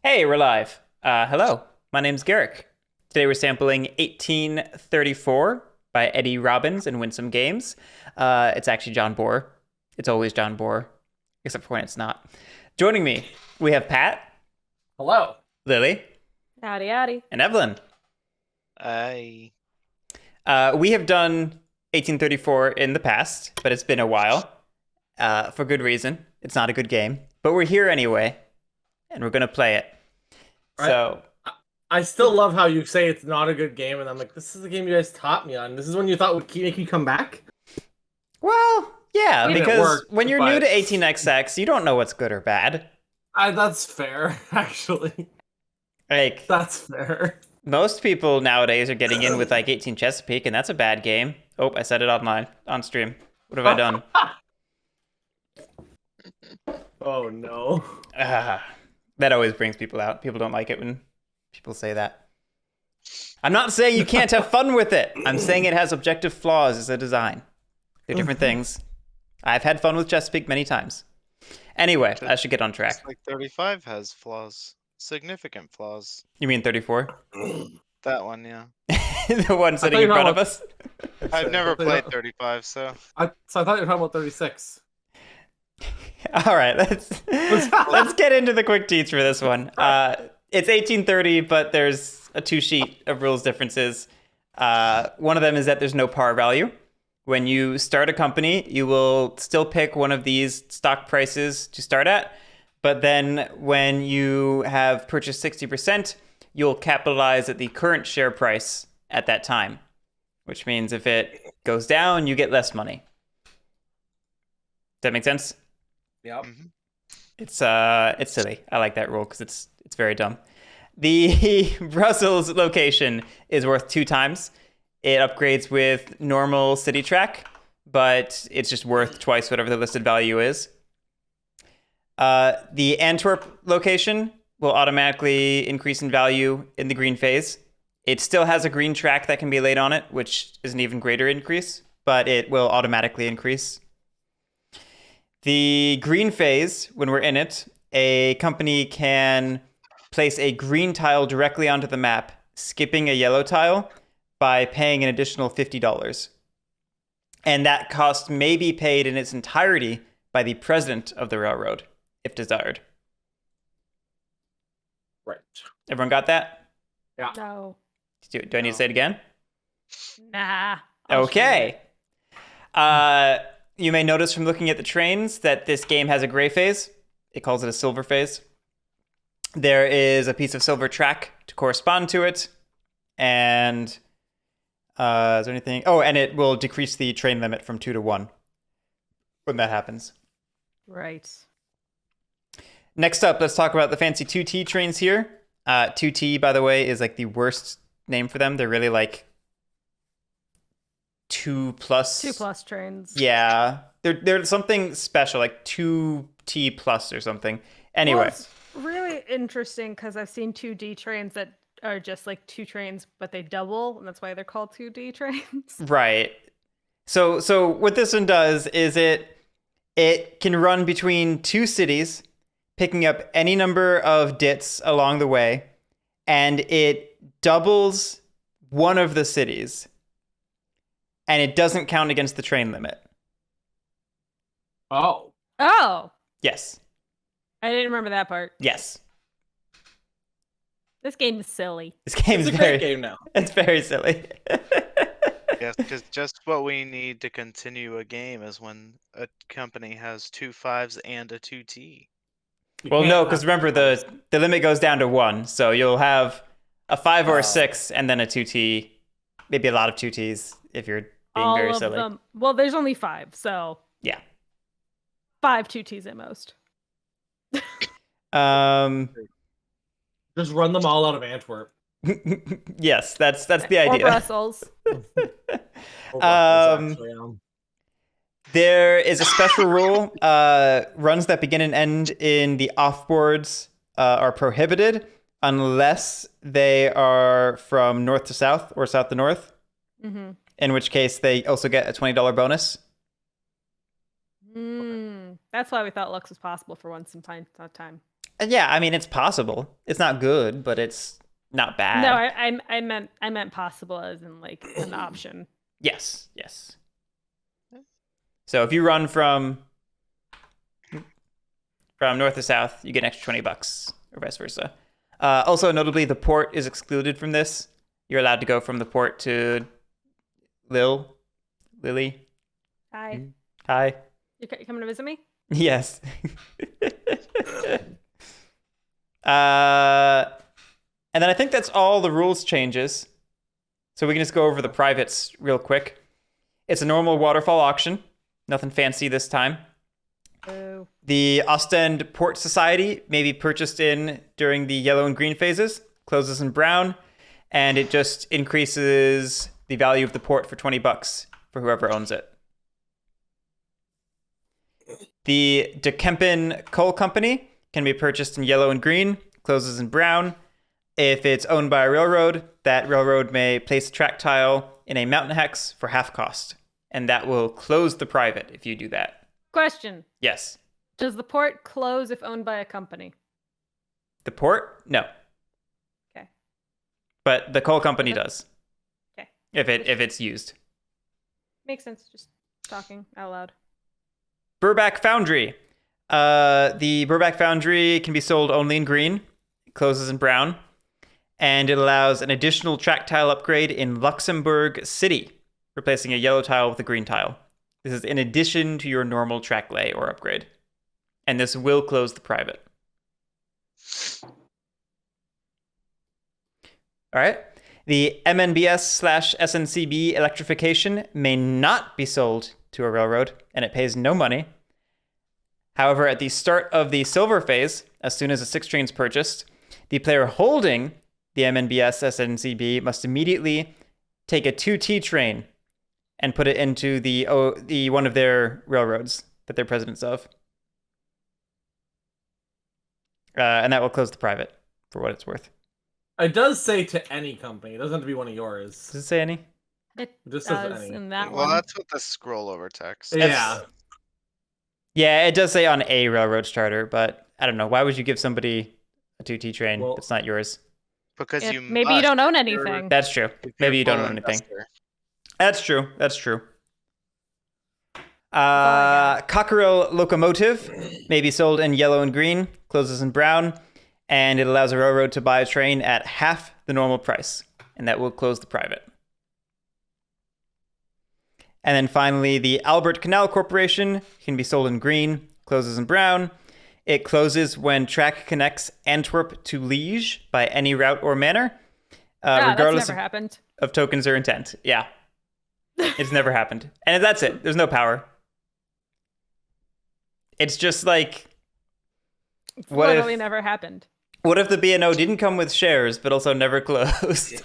Hey, we're live. Hello, my name's Garrick. Today we're sampling 1834 by Eddie Robbins and Winsome Games. It's actually John Bohr. It's always John Bohr, except for when it's not. Joining me, we have Pat, Hello. Lily, Howdy, howdy. and Evelyn. I We have done 1834 in the past, but it's been a while, for good reason. It's not a good game, but we're here anyway, and we're going to play it. So, I still love how you say it's not a good game, and I'm like, this is the game you guys taught me on. This is one you thought would make you come back? well, yeah, I mean, it because worked, when you're new but- to 18xx, you don't know what's good or bad. That's fair, actually. Like, That's fair. most people nowadays are getting in with like 18 Chesapeake, and that's a bad game. Oh, I said it online, on stream. What have I done? Oh, no. That always brings people out. People don't like it when people say that. I'm not saying you can't have fun with it. I'm saying it has objective flaws as a design. They're different things. I've had fun with Chesapeake many times. Anyway, I should get on track. Just like 35 has flaws, significant flaws. You mean 34? That one, yeah. The one sitting thought in you front were of us? I've never I thought you played were- 35, so I thought you were talking about 36. All right, let's get into the quick teach for this one. It's 1830, but there's a two-sheet of rules differences. One of them is that there's no par value. When you start a company, you will still pick one of these stock prices to start at, but then when you have purchased 60%, you'll capitalize at the current share price at that time, which means if it goes down, you get less money. Does that make sense? Yep. mhm. It's silly. I like that rule because it's very dumb. The Brussels location is worth 2 times. It upgrades with normal city track, but it's just worth twice whatever the listed value is. The Antwerp location will automatically increase in value in the green phase. It still has a green track that can be laid on it, which is an even greater increase, but it will automatically increase. The green phase, when we're in it, a company can place a green tile directly onto the map, skipping a yellow tile by paying an additional $50. And that cost may be paid in its entirety by the president of the railroad, if desired. Right. Everyone got that? No. Do I need to say it again? Nah. Okay. You may notice from looking at the trains that this game has a gray phase. It calls it a silver phase. There is a piece of silver track to correspond to it. And is there anything? Oh, and it will decrease the train limit from 2 to 1 when that happens. Right. Next up, let's talk about the fancy 2T trains here. 2T, by the way, is like the worst name for them. They're really like 2 plus. 2+ trains. Yeah, they're something special, like 2T plus or something. Anyway, Well, it's really interesting because I've seen 2D trains that are just like 2 trains, but they double, and that's why they're called 2D trains. right. So what this one does is it can run between 2 cities, picking up any number of dits along the way, and it doubles one of the cities, and it doesn't count against the train limit. Oh. Oh, Yes. I didn't remember that part. Yes. This game is silly. This game It's is a very great game now. It's very silly. Yes, because just what we need to continue a game is when a company has 2 5s and a 2T. You Well, can't no, have because remember the limit goes down to 1, so you'll have a 5 or a 6, and then a 2T, maybe a lot of 2Ts if you're being All very of silly. them. Well, there's only 5, so Yeah. 5 2Ts at most. Just run them all out of Antwerp. Yes, that's the Or idea. Brussels. There is a special rule. Runs that begin and end in the offboards are prohibited unless they are from north to south or south to north, Mm-hmm. in which case they also get a $20 bonus. That's why we thought Lux was possible for once in time. Yeah, I mean it's possible. It's not good, but it's not bad. No, I meant possible as in like an option. Yes, yes. So if you run from north to south, you get an extra $20, or vice versa. Also, notably, the port is excluded from this. You're allowed to go from the port to Lily. Hi. Hi. You coming to visit me? Yes. And then I think that's all the rules changes. So we can just go over the privates real quick. It's a normal waterfall auction. Nothing fancy this time. Oh. The Ostend Port Society may be purchased in during the yellow and green phases, closes in brown, and it just increases the value of the port for $20 for whoever owns it. The De Kempen Coal Company can be purchased in yellow and green, closes in brown. If it's owned by a railroad, that railroad may place a track tile in a mountain hex for half cost, and that will close the private if you do that. Question. Yes. Does the port close if owned by a company? The port? No. Okay. But the coal company does. Okay. If it's used. Makes sense. Just talking out loud. Burback Foundry. The Burback Foundry can be sold only in green, closes in brown, and it allows an additional track tile upgrade in Luxembourg City, replacing a yellow tile with a green tile. This is in addition to your normal track lay or upgrade. And this will close the private. All right. The MNBS/SNCB electrification may not be sold to a railroad, and it pays no money. However, at the start of the silver phase, as soon as a 6 train is purchased, the player holding the MNBS/SNCB must immediately take a 2T train and put it into the one of their railroads that they're presidents of. And that will close the private for what it's worth. It does say to any company. It doesn't have to be one of yours. Does it say any? It Just says does any. in that Well, one. that's what the scroll over text. Yeah. Yeah, it does say on a railroad charter, but I don't know. Why would you give somebody a 2T train Well- that's not yours? Because If you maybe you must don't own if you're- anything. That's true. if you're Maybe you don't full own anything. investor. That's true. That's true. all I Cockerell Locomotive may be sold in yellow and green, closes in brown, and it allows a railroad to buy a train at half the normal price, and that will close the private. And then finally, the Albert Canal Corporation can be sold in green, closes in brown. It closes when track connects Antwerp to Liège by any route or manner, Yeah, regardless that's never happened. of tokens or intent. Yeah. It's never happened. And that's it. There's no power. It's just like, It's What literally if- never happened. what if the B&O didn't come with shares, but also never closed?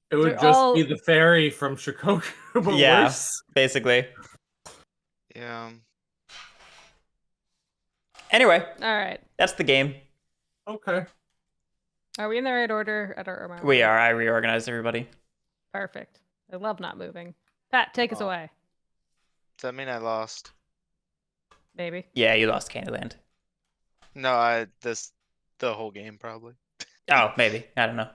It would They're just all- be the ferry from Shikoku, but Yeah. worse. Basically. Yeah. Anyway, All right. that's the game. Okay. Are we in the right order? I don't remember. We are. I reorganized everybody. Perfect. I love not moving. Pat, take us Oh. away. Does that mean I lost? Maybe. Yeah, you lost Candyland. No, the whole game probably. Oh, maybe. I don't know.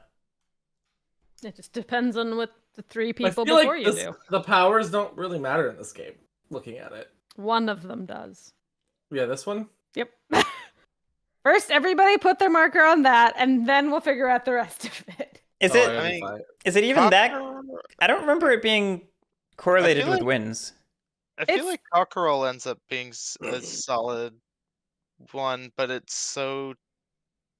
It just depends on what the 3 I people feel before like you do. the powers don't really matter in this game, looking at it. One of them does. Yeah, this one? Yep. First, everybody put their marker on that, and then we'll figure out the rest of it. Is Oh, it? I I mean, identify it. Is it even that? Cockerel- I don't remember it being correlated feel with like- wins. I feel It's- like Cockerel ends up being a solid one, but it's so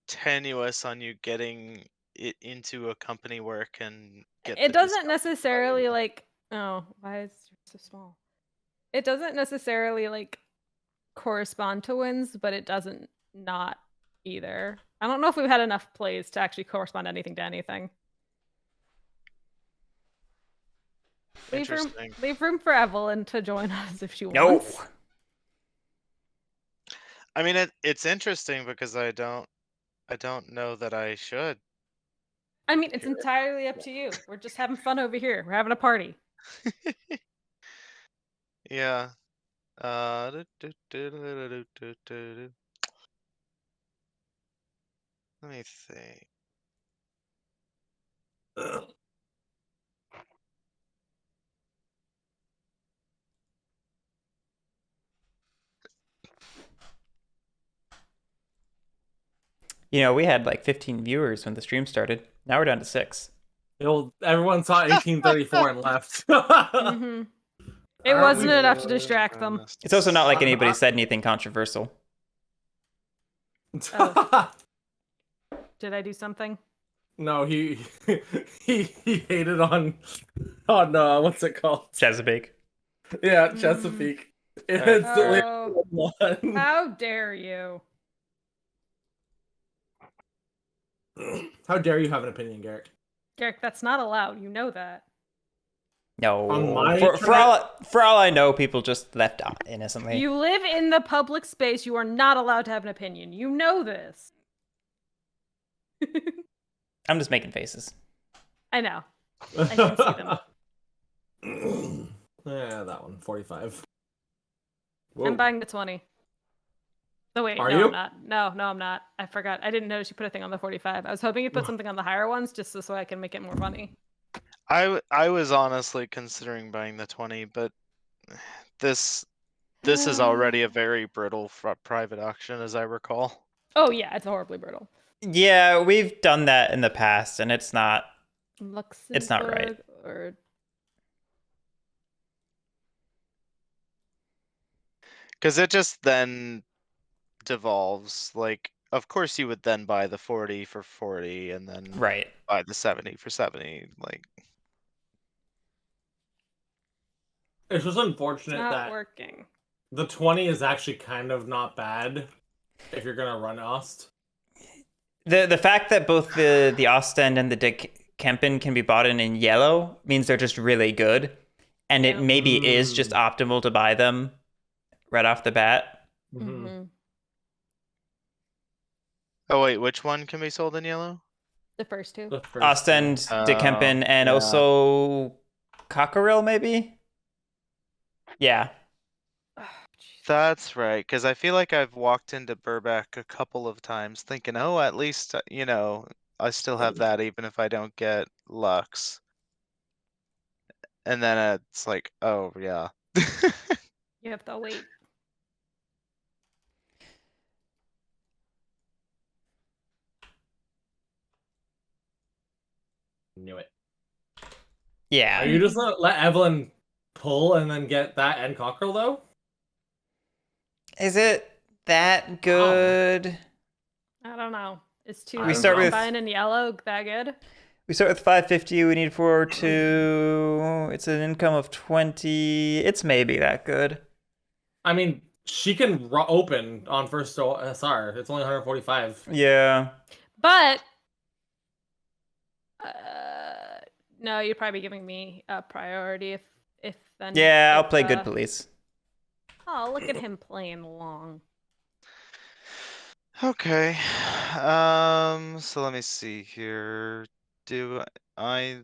tenuous on you getting it into a company where it can get It the doesn't discount. necessarily like. Oh, why is it so small? It doesn't necessarily like correspond to wins, but it doesn't not either. I don't know if we've had enough plays to actually correspond anything to anything. Interesting. Leave room for Evelyn to join us if she No. wants. I mean, it's interesting because I don't know that I should. I mean, it's entirely up to you. We're just having fun over here. We're having a party. Yeah. Let me think. You know, we had like 15 viewers when the stream started. Now we're down to 6. Everyone saw 1834 and left. Mm-hmm. It wasn't enough to distract them. It's also not like anybody said anything controversial. Oh. Did I do something? No, he hated on what's it called? Chesapeake. Yeah, Chesapeake. It's Oh, one. how dare you? How dare you have an opinion, Garrett? Garrick, that's not allowed. You know that. No. On my For all I know, people just left out innocently. You live in the public space. You are not allowed to have an opinion. You know this. I'm just making faces. I know. I can see them. Yeah, that one. 45. I'm Whoa. buying the 20. Oh wait, Are no, you? I'm not. No, I'm not. I forgot. I didn't notice you put a thing on the 45. I was hoping you'd put something on the higher ones just so I can make it more funny. I was honestly considering buying the 20, but this is already a very brittle private auction, as I recall. Oh yeah, it's horribly brittle. Yeah, we've done that in the past, and it's not. It's not right. Luxembourg or Because it just then devolves. Like, of course, you would then buy the 40 for 40, and then Right. buy the 70 for 70. Like, It's just unfortunate not that working. the 20 is actually kind of not bad if you're gonna run Ost. The fact that both the Ostend and the Dick Kempen can be bought in yellow means they're just really good, and it maybe is just optimal to buy them right off the bat. Mm-hmm. oh wait, which one can be sold in yellow? The first two. Ostend, Dick Kempen, and yeah. also Cockerill, maybe? Yeah. That's right, because I feel like I've walked into Burback a couple of times thinking, oh, at least, you know, I still have that even if I don't get Lux. And then it's like, oh, yeah. You have to wait. Knew it. Yeah. Are you just gonna let Evelyn pull and then get that and Cockerel though? Is it that good? I don't know. Is two We start with- buying in yellow that good? We start with 550. We need 402. It's an income of 20. It's maybe that good. I mean, she can open on first SR. It's only 145. Yeah. But no, you'd probably be giving me a priority if then. Yeah, I'll play good police. Oh, look at him playing along. Okay. So let me see here. Do I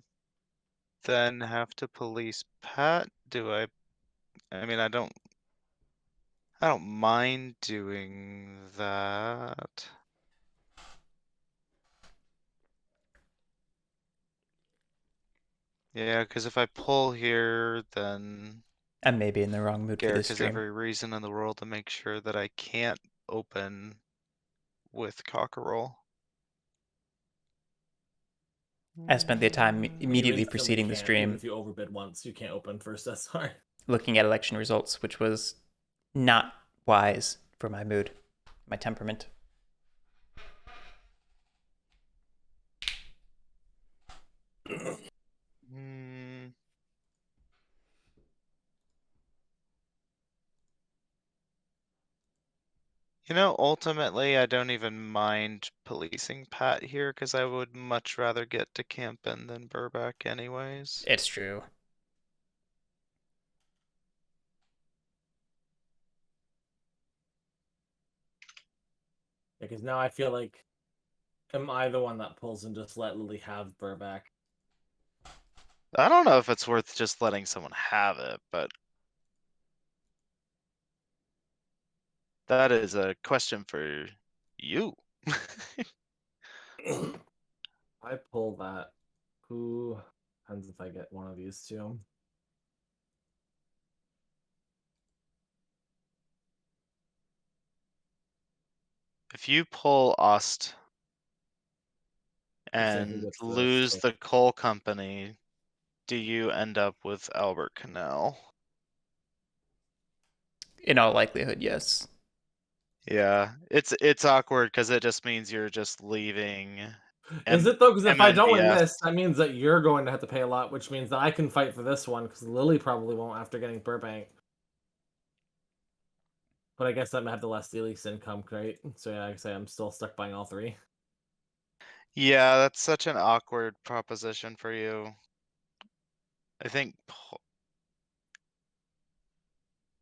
then have to police Pat? I mean, I don't mind doing that. Yeah, because if I pull here, then I'm maybe in the wrong mood for Garrick this has stream. every reason in the world to make sure that I can't open with Cockerel. I spent the time immediately You preceding the can't, stream even if you overbid once, you can't open first SR. looking at election results, which was not wise for my mood, my temperament. You know, ultimately, I don't even mind policing Pat here because I would much rather get to Campen than Burback anyways. It's true. Because now I feel like, am I the one that pulls and just let Lily have Burback? I don't know if it's worth just letting someone have it, but That is a question for you. I pull that. Who depends if I get one of these two. If you pull Ost You're saying who and gets this, lose so- the coal company, do you end up with Albert Canal? In all likelihood, yes. Yeah, it's awkward because it just means you're just leaving. Is it though? Because if I don't win MNBS. this, that means that you're going to have to pay a lot, which means that I can fight for this one because Lily probably won't after getting Burbank. But I guess I'm gonna have the less least income, right? So yeah, like I say, I'm still stuck buying all three. Yeah, that's such an awkward proposition for you. I think,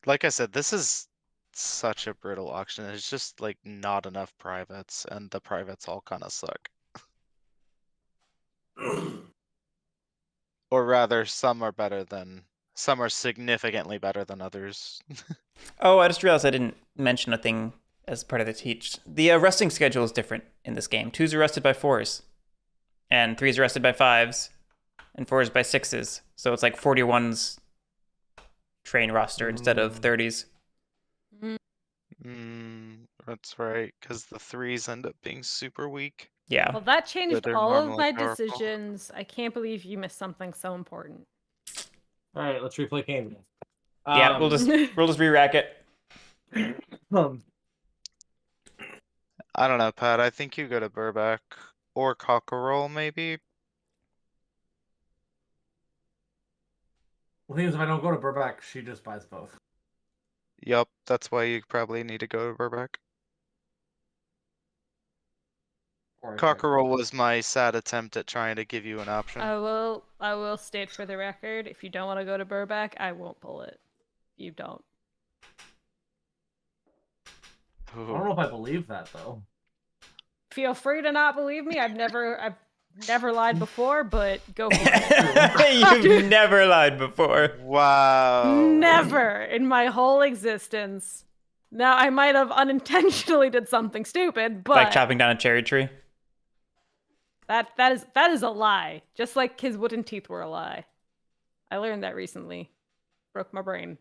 like I said, this is such a brittle auction. There's just like not enough privates, and the privates all kind of suck. Or rather, some are significantly better than others. Oh, I just realized I didn't mention a thing as part of the teach. The arresting schedule is different in this game. 2's arrested by 4's, and 3's arrested by 5's, and 4's by 6's. So it's like 41's train roster instead of 30's. That's right, because the 3s end up being super weak. Yeah. Well, that changed That are all of normally my powerful. decisions. I can't believe you missed something so important. All right, let's replay Kane. Yeah, we'll just re-rack it. I don't know, Pat. I think you go to Burback or Cockerel, maybe. The thing is, if I don't go to Burbank, she just buys both. Yup, that's why you probably need to go to Burback. Or I Cockerel was my sad attempt at trying to give you an option. I will state for the record, if you don't want to go to Burback, I won't pull it. You don't. I don't know if I believe that though. Feel free to not believe me. I've never lied before, but go for it. You've never lied before. Wow. Never in my whole existence. Now I might have unintentionally did something stupid, but Like chopping down a cherry tree. that is a lie. Just like his wooden teeth were a lie. I learned that recently. Broke my brain.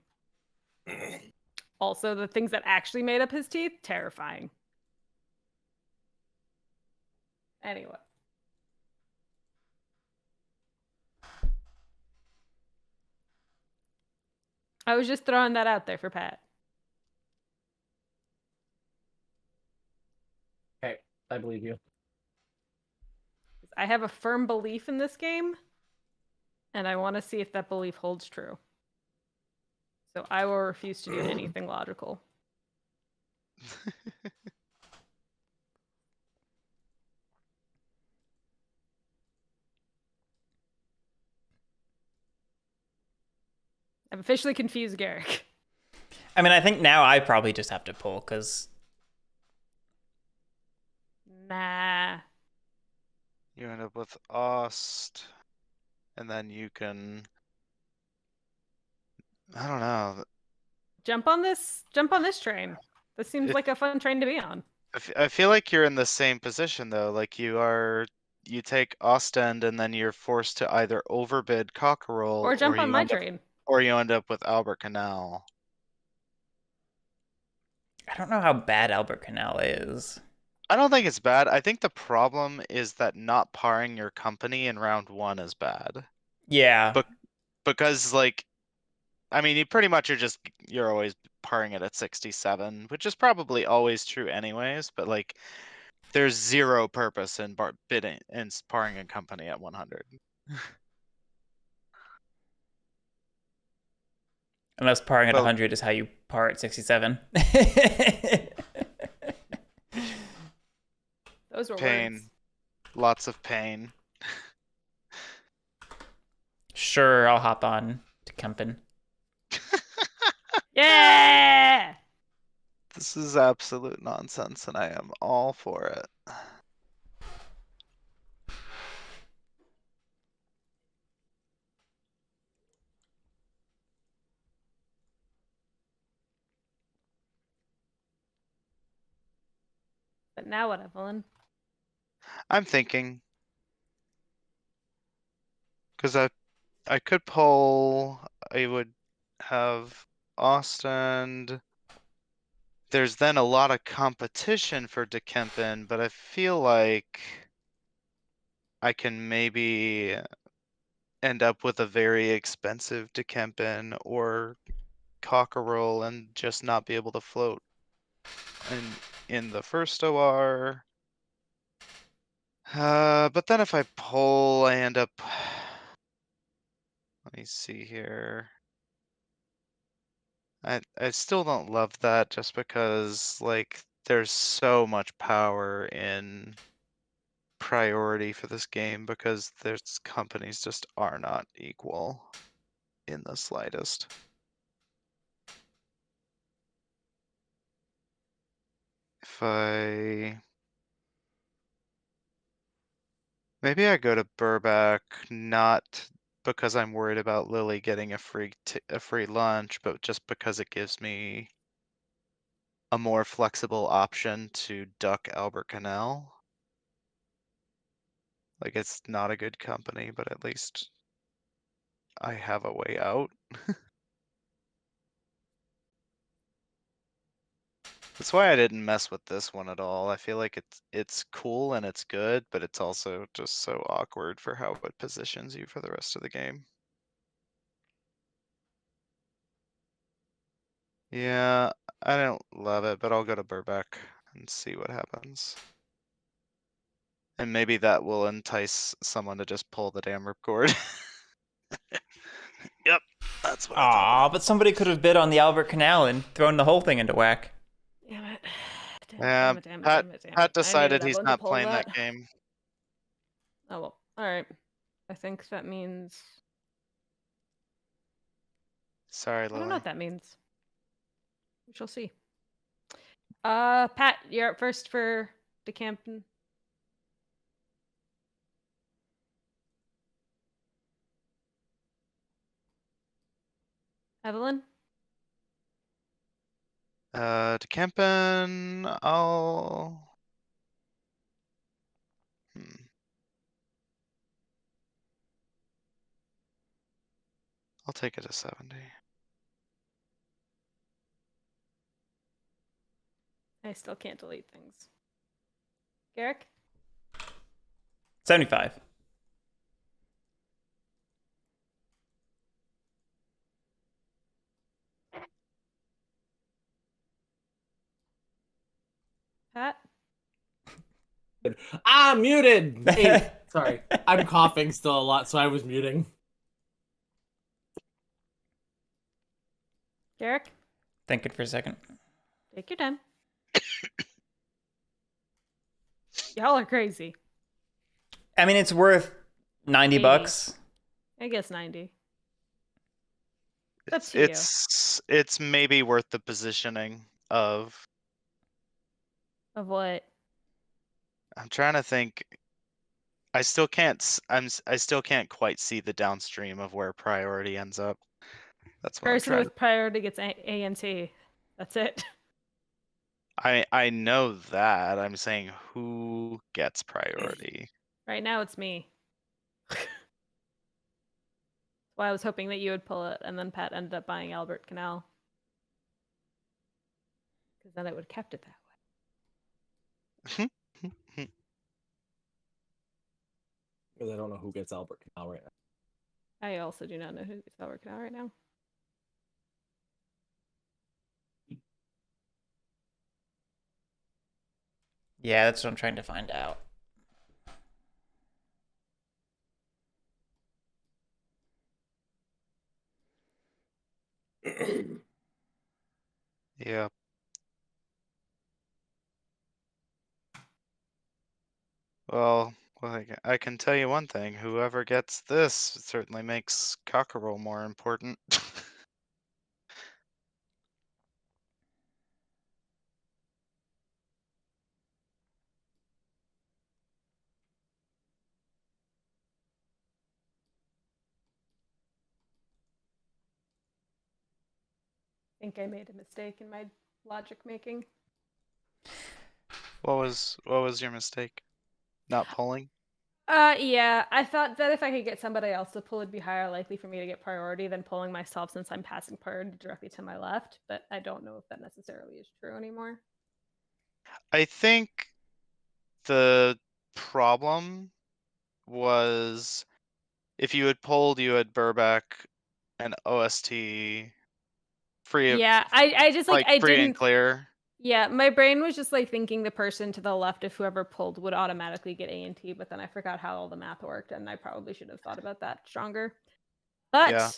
Also, the things that actually made up his teeth, terrifying. Anyway. I was just throwing that out there for Pat. Okay, I believe you. I have a firm belief in this game, and I want to see if that belief holds true. So I will refuse to do anything logical. I've officially confused Garrick. I mean, I think now I probably just have to pull, because... Nah. You end up with Ost, and then you can... I don't know. Jump on this train. This seems like a fun train to be on. I feel like you're in the same position though. Like you take Ostend and then you're forced to either overbid Cockerel Or jump on my train. Or you end up with Albert Canal. I don't know how bad Albert Canal is. I don't think it's bad. I think the problem is that not parring your company in round 1 is bad. Yeah. Because like, I mean, you pretty much you're always parring it at 67, which is probably always true anyways, but like there's zero purpose in bidding and parring a company at 100. Unless parring at 100 is how you par at 67. Those were pain. words. Lots of pain. Sure, I'll hop on to Kempen. Yeah! This is absolute nonsense, and I am all for it. Now what, Evelyn? I'm thinking. Because I could pull, I would have Ostend. There's then a lot of competition for Dekempen, but I feel like I can maybe end up with a very expensive Dekempen or Cockerel and just not be able to float in the first OR. But then if I pull, I end up. Let me see here. I still don't love that just because like there's so much power in priority for this game because there's companies just are not equal in the slightest. If maybe I go to Burback, not because I'm worried about Lily getting a free lunch, but just because it gives me a more flexible option to duck Albert Canal. Like it's not a good company, but at least I have a way out. That's why I didn't mess with this one at all. I feel like it's cool and it's good, but it's also just so awkward for how it positions you for the rest of the game. Yeah, I don't love it, but I'll go to Burbeck and see what happens. And maybe that will entice someone to just pull the damn ripcord. Yep, that's what I thought. Aw, but somebody could have bid on the Albert Canal and thrown the whole thing into whack. Damn it. Yeah, Pat I decided needed he's Evelyn to not pull playing that game. Oh well. Alright. I think that means Sorry, I don't know Lily. what that means. We shall see. Pat, you're up first for Decampen. Evelyn? To Kempen, I'll. I'll take it to 70. I still can't delete things. Garrick? 75. Pat? Ah, muted. 8. Sorry, I'm coughing still a lot, so I was muting. Garrick? Thinking for a second. Take your time. Y'all are crazy. I mean, it's worth 90 80. bucks. I guess 90. It's maybe worth the positioning of. Of what? I'm trying to think. I still can't. I still can't quite see the downstream of where priority ends up. That's what Person I'm trying. with priority gets ANT. That's it. I know that. I'm saying who gets priority. Right now it's me. Well, I was hoping that you would pull it, and then Pat ended up buying Albert Canal. Because then it would have kept it that way. Because I don't know who gets Albert Canal right now. I also do not know who gets Albert Canal right now. Yeah, that's what I'm trying to find out. Yeah. Well, I can tell you one thing. Whoever gets this certainly makes Cockerel more important. I think I made a mistake in my logic making. What was your mistake? Not pulling? Yeah, I thought that if I could get somebody else to pull, it'd be higher likely for me to get priority than pulling myself since I'm passing priority directly to my left, but I don't know if that necessarily is true anymore. I think the problem was if you had pulled, you had Burback and OST free of Yeah, I just like I free and didn't. clear. Yeah, my brain was just like thinking the person to the left of whoever pulled would automatically get A&T, but then I forgot how all the math worked, and I probably should have thought about that stronger. But Yeah.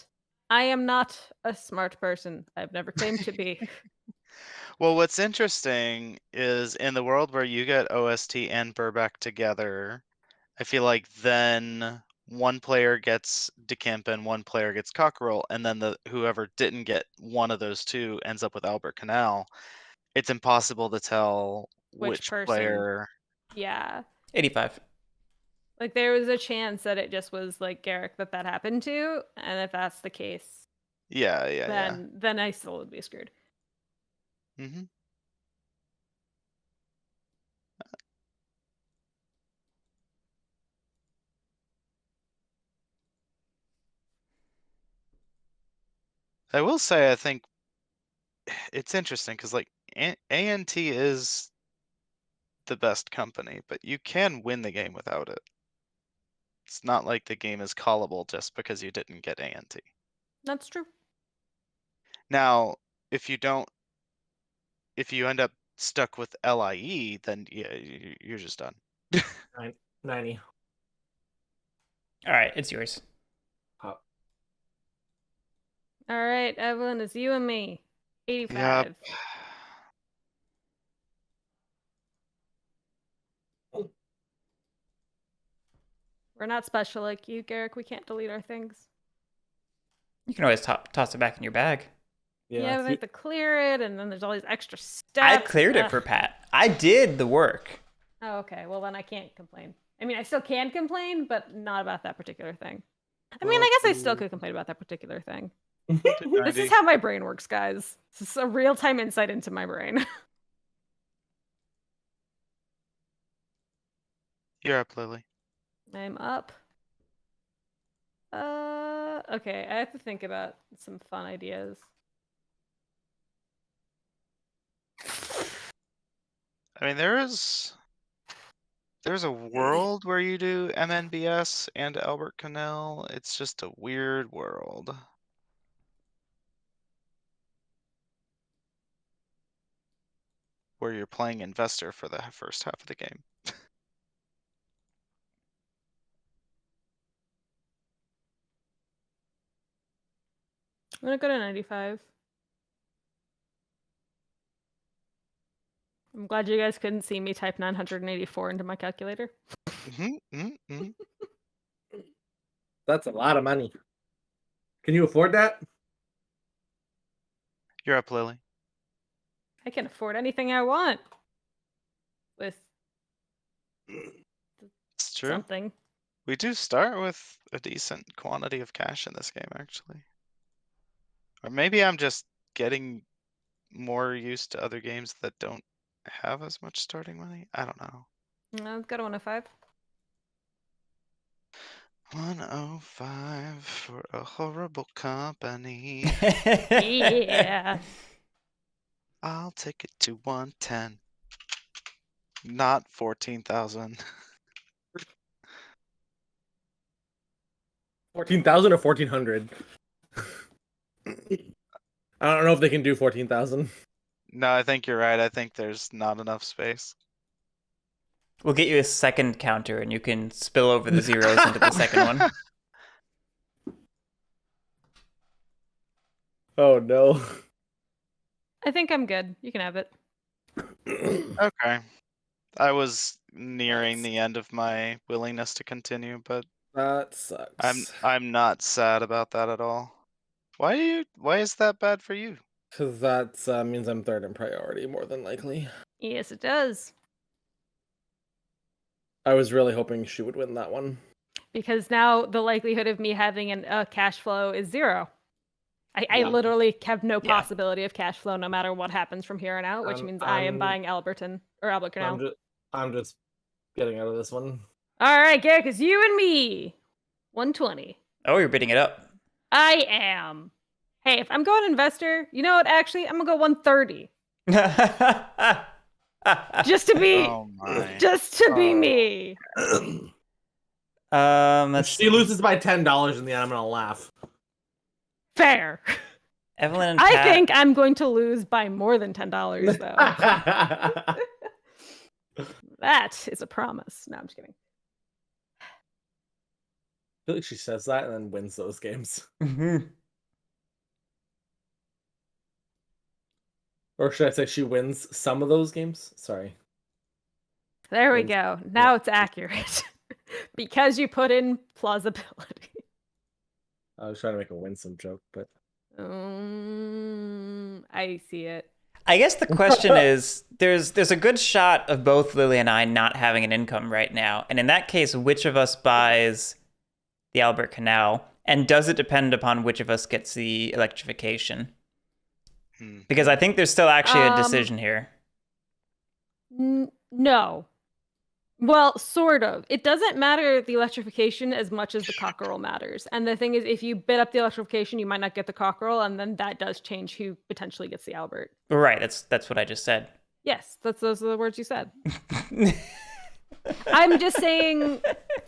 I am not a smart person. I've never claimed to be. Well, what's interesting is in the world where you get OST and Burback together, I feel like then one player gets Decamp and one player gets Cockerel, and then whoever didn't get one of those two ends up with Albert Canal. It's impossible to tell Which which person? player. Yeah. 85. Like there was a chance that it just was like Garrick that happened to, and if that's the case, Yeah, then I still would be screwed. Mm-hmm. I will say, I think it's interesting because like ANT is the best company, but you can win the game without it. It's not like the game is callable just because you didn't get ANT. That's true. Now, if you end up stuck with LIE, then yeah, you're just done. 90. All right, it's yours. Pop. All right, Evelyn, it's you and me. 85. Yep. We're not special like you, Garrick. We can't delete our things. You can always toss it back in your bag. Yeah, we have to clear it, and then there's all these extra steps. I cleared it for Pat. I did the work. Oh, okay. Well, then I can't complain. I mean, I still can complain, but not about that particular thing. I mean, I guess I still could complain about that particular thing. This is how my brain works, guys. This is a real-time insight into my brain. You're up, Lily. I'm up. Okay, I have to think about some fun ideas. I mean, there's a world where you do MNBS and Albert Canal. It's just a weird world. Where you're playing investor for the first half of the game. I'm gonna go to 95. I'm glad you guys couldn't see me type 984 into my calculator. That's a lot of money. Can you afford that? You're up, Lily. I can afford anything I want. With It's true. something. We do start with a decent quantity of cash in this game, actually. Or maybe I'm just getting more used to other games that don't have as much starting money. I don't know. No, I've got a 105. 105 for a horrible company. Yeah. I'll take it to 110. Not 14,000. 14,000 or 1,400? I don't know if they can do 14,000. No, I think you're right. I think there's not enough space. We'll get you a second counter, and you can spill over the zeros into the second one. Oh no. I think I'm good. You can have it. Okay. I was nearing the end of my willingness to continue, but That sucks. I'm not sad about that at all. Why is that bad for you? Because that means I'm third in priority, more than likely. Yes, it does. I was really hoping she would win that one. Because now the likelihood of me having a cash flow is 0. I literally have no Yeah. possibility of cash flow no matter what happens from here on out, which means I am buying Alberton or Albert Canal. I'm just getting out of this one. All right, Garrick, it's you and me. 120. Oh, you're bidding it up. I am. Hey, if I'm going investor, you know what? Actually, I'm gonna go 130. Just to be, Oh my. just to be me. Let's If she loses by $10 in the end, I'm gonna laugh. Fair. Evelyn and I Pat. think I'm going to lose by more than $10 though. That is a promise. No, I'm just kidding. I feel like she says that and then wins those games. Mhm. Or should I say she wins some of those games? Sorry. There we Wins- go. Now it's accurate. Because you put in plausibility. I was trying to make a winsome joke, but I see it. I guess the question is, there's a good shot of both Lily and I not having an income right now. And in that case, which of us buys the Albert Canal? And does it depend upon which of us gets the electrification? Because I think there's still actually a decision here. No. Well, sort of. It doesn't matter the electrification as much as the cockerel matters. And the thing is, if you bid up the electrification, you might not get the cockerel, and then that does change who potentially gets the Albert. Right, that's what I just said. Yes, those are the words you said. I'm just saying,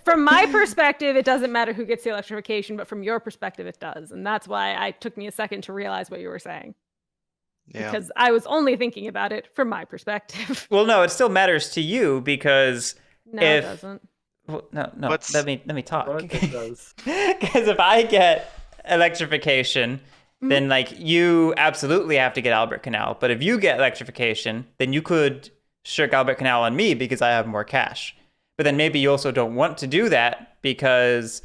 from my perspective, it doesn't matter who gets the electrification, but from your perspective, it does. And that's why it took me a second to realize what you were saying. Yeah. Because I was only thinking about it from my perspective. Well, no, it still matters to you because No, it doesn't. Well, no. What's- Let me talk. what it does. Because if I get electrification, then like you absolutely have to get Albert Canal. But if you get electrification, then you could shirk Albert Canal on me because I have more cash. But then maybe you also don't want to do that because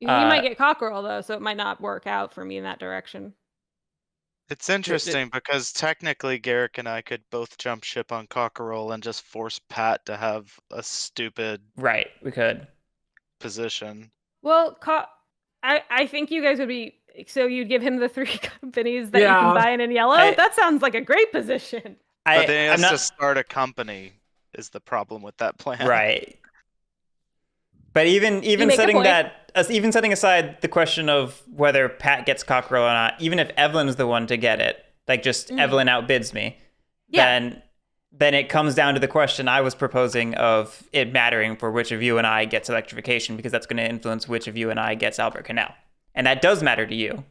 You might get cockerel though, so it might not work out for me in that direction. It's interesting because technically Garrick and I could both jump ship on Cockerel and just force Pat to have a stupid right, we could. position. Well, I think you guys would be. So you'd give him the 3 companies that you Yeah. can buy in yellow. That sounds like a great position. But then he I'm has not to start a company is the problem with that plan. right. But even make a setting point. even setting aside the question of whether Pat gets cockerel or not, even if Evelyn's the one to get it, like just Evelyn outbids me, then it comes down to the question I was proposing of it mattering for which of you and I gets electrification, because that's going to influence which of you and I gets Albert Canal. And that does matter to you.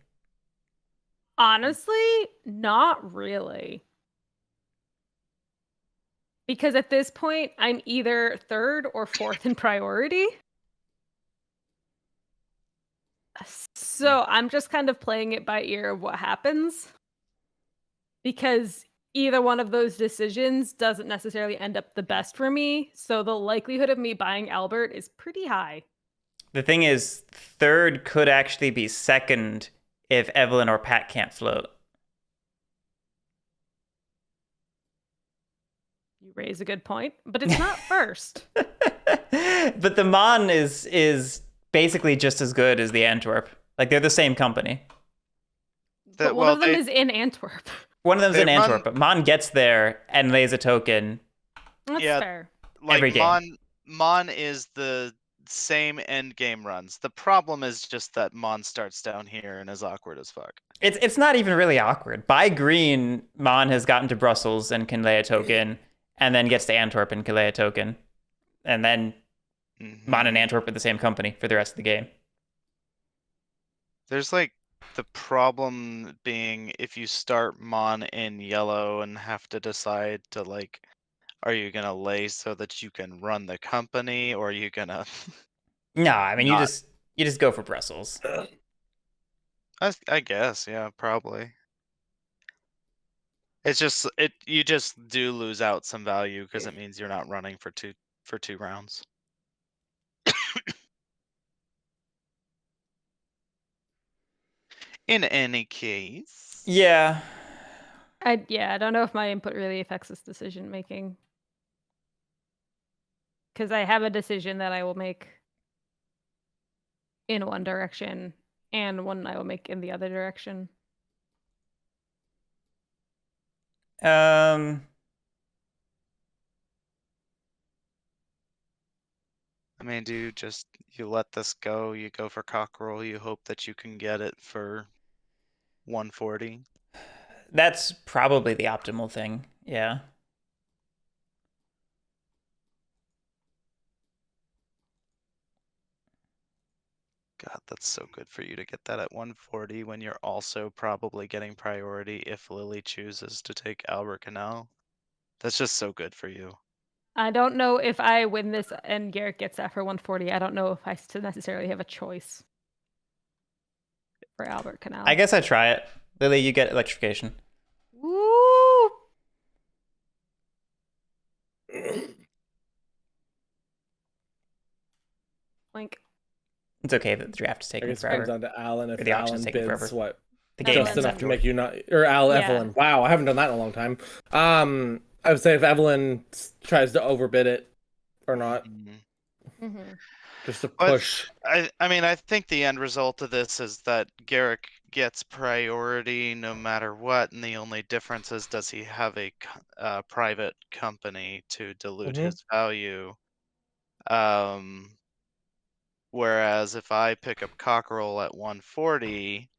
Honestly, not really. Because at this point, I'm either 3rd or 4th in priority. So I'm just kind of playing it by ear of what happens. Because either one of those decisions doesn't necessarily end up the best for me. So the likelihood of me buying Albert is pretty high. The thing is, 3rd could actually be 2nd if Evelyn or Pat can't float. You raise a good point, but it's not 1st. But the Mon is basically just as good as the Antwerp. Like, they're the same company. But one of them is in Antwerp. One of them's in They Antwerp, but Mon gets there and lays a token. That's Yeah. fair. Like Every game. Mon is the same end game runs. The problem is just that Mon starts down here and is awkward as fuck. It's not even really awkward. By green, Mon has gotten to Brussels and can lay a token, and then gets to Antwerp and can lay a token. And then Mon and Antwerp are the same company for the rest of the game. There's like the problem being if you start Mon in yellow and have to decide to like, are you gonna lay so that you can run the company, or are you gonna? No, I mean Not- you just go for Brussels. I guess, yeah, probably. It's just you just do lose out some value because it means you're not running for two rounds. In any case. Yeah. I don't know if my input really affects this decision making. Because I have a decision that I will make in one direction and one I will make in the other direction. I mean, do you just you let this go? You go for cockerel. You hope that you can get it for 140. That's probably the optimal thing. Yeah. God, that's so good for you to get that at 140 when you're also probably getting priority if Lily chooses to take Albert Canal. That's just so good for you. I don't know if I win this and Garrett gets that for 140. I don't know if I still necessarily have a choice for Albert Canal. I guess I try it. Lily, you get electrification. Woo! Link. It's okay that the draft is I taking guess it comes forever. down to Alan. Or If the auction's Alan taking bids forever. what, The game Evelyn. just ends enough to on make you not, or Al Yeah. Evelyn. Wow, I haven't done that in a long time. I would say if Evelyn tries to overbid it or not, Mm-hmm. just to But push. I mean, I think the end result of this is that Garrick gets priority no matter what, and the only difference is does he have a private company to dilute Mhm. his value. Whereas if I pick up cockerel at 140,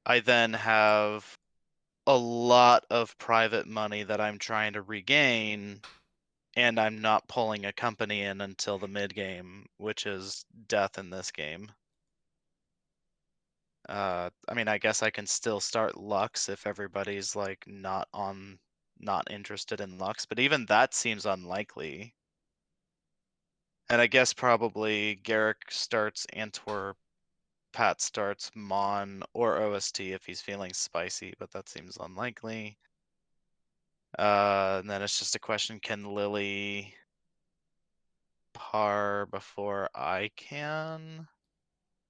I then have a lot of private money that I'm trying to regain, and I'm not pulling a company in until the mid game, which is death in this game. I mean, I guess I can still start Lux if everybody's like not interested in Lux, but even that seems unlikely. And I guess probably Garrick starts Antwerp, Pat starts Mon or OST if he's feeling spicy, but that seems unlikely. And then it's just a question, can Lily par before I can?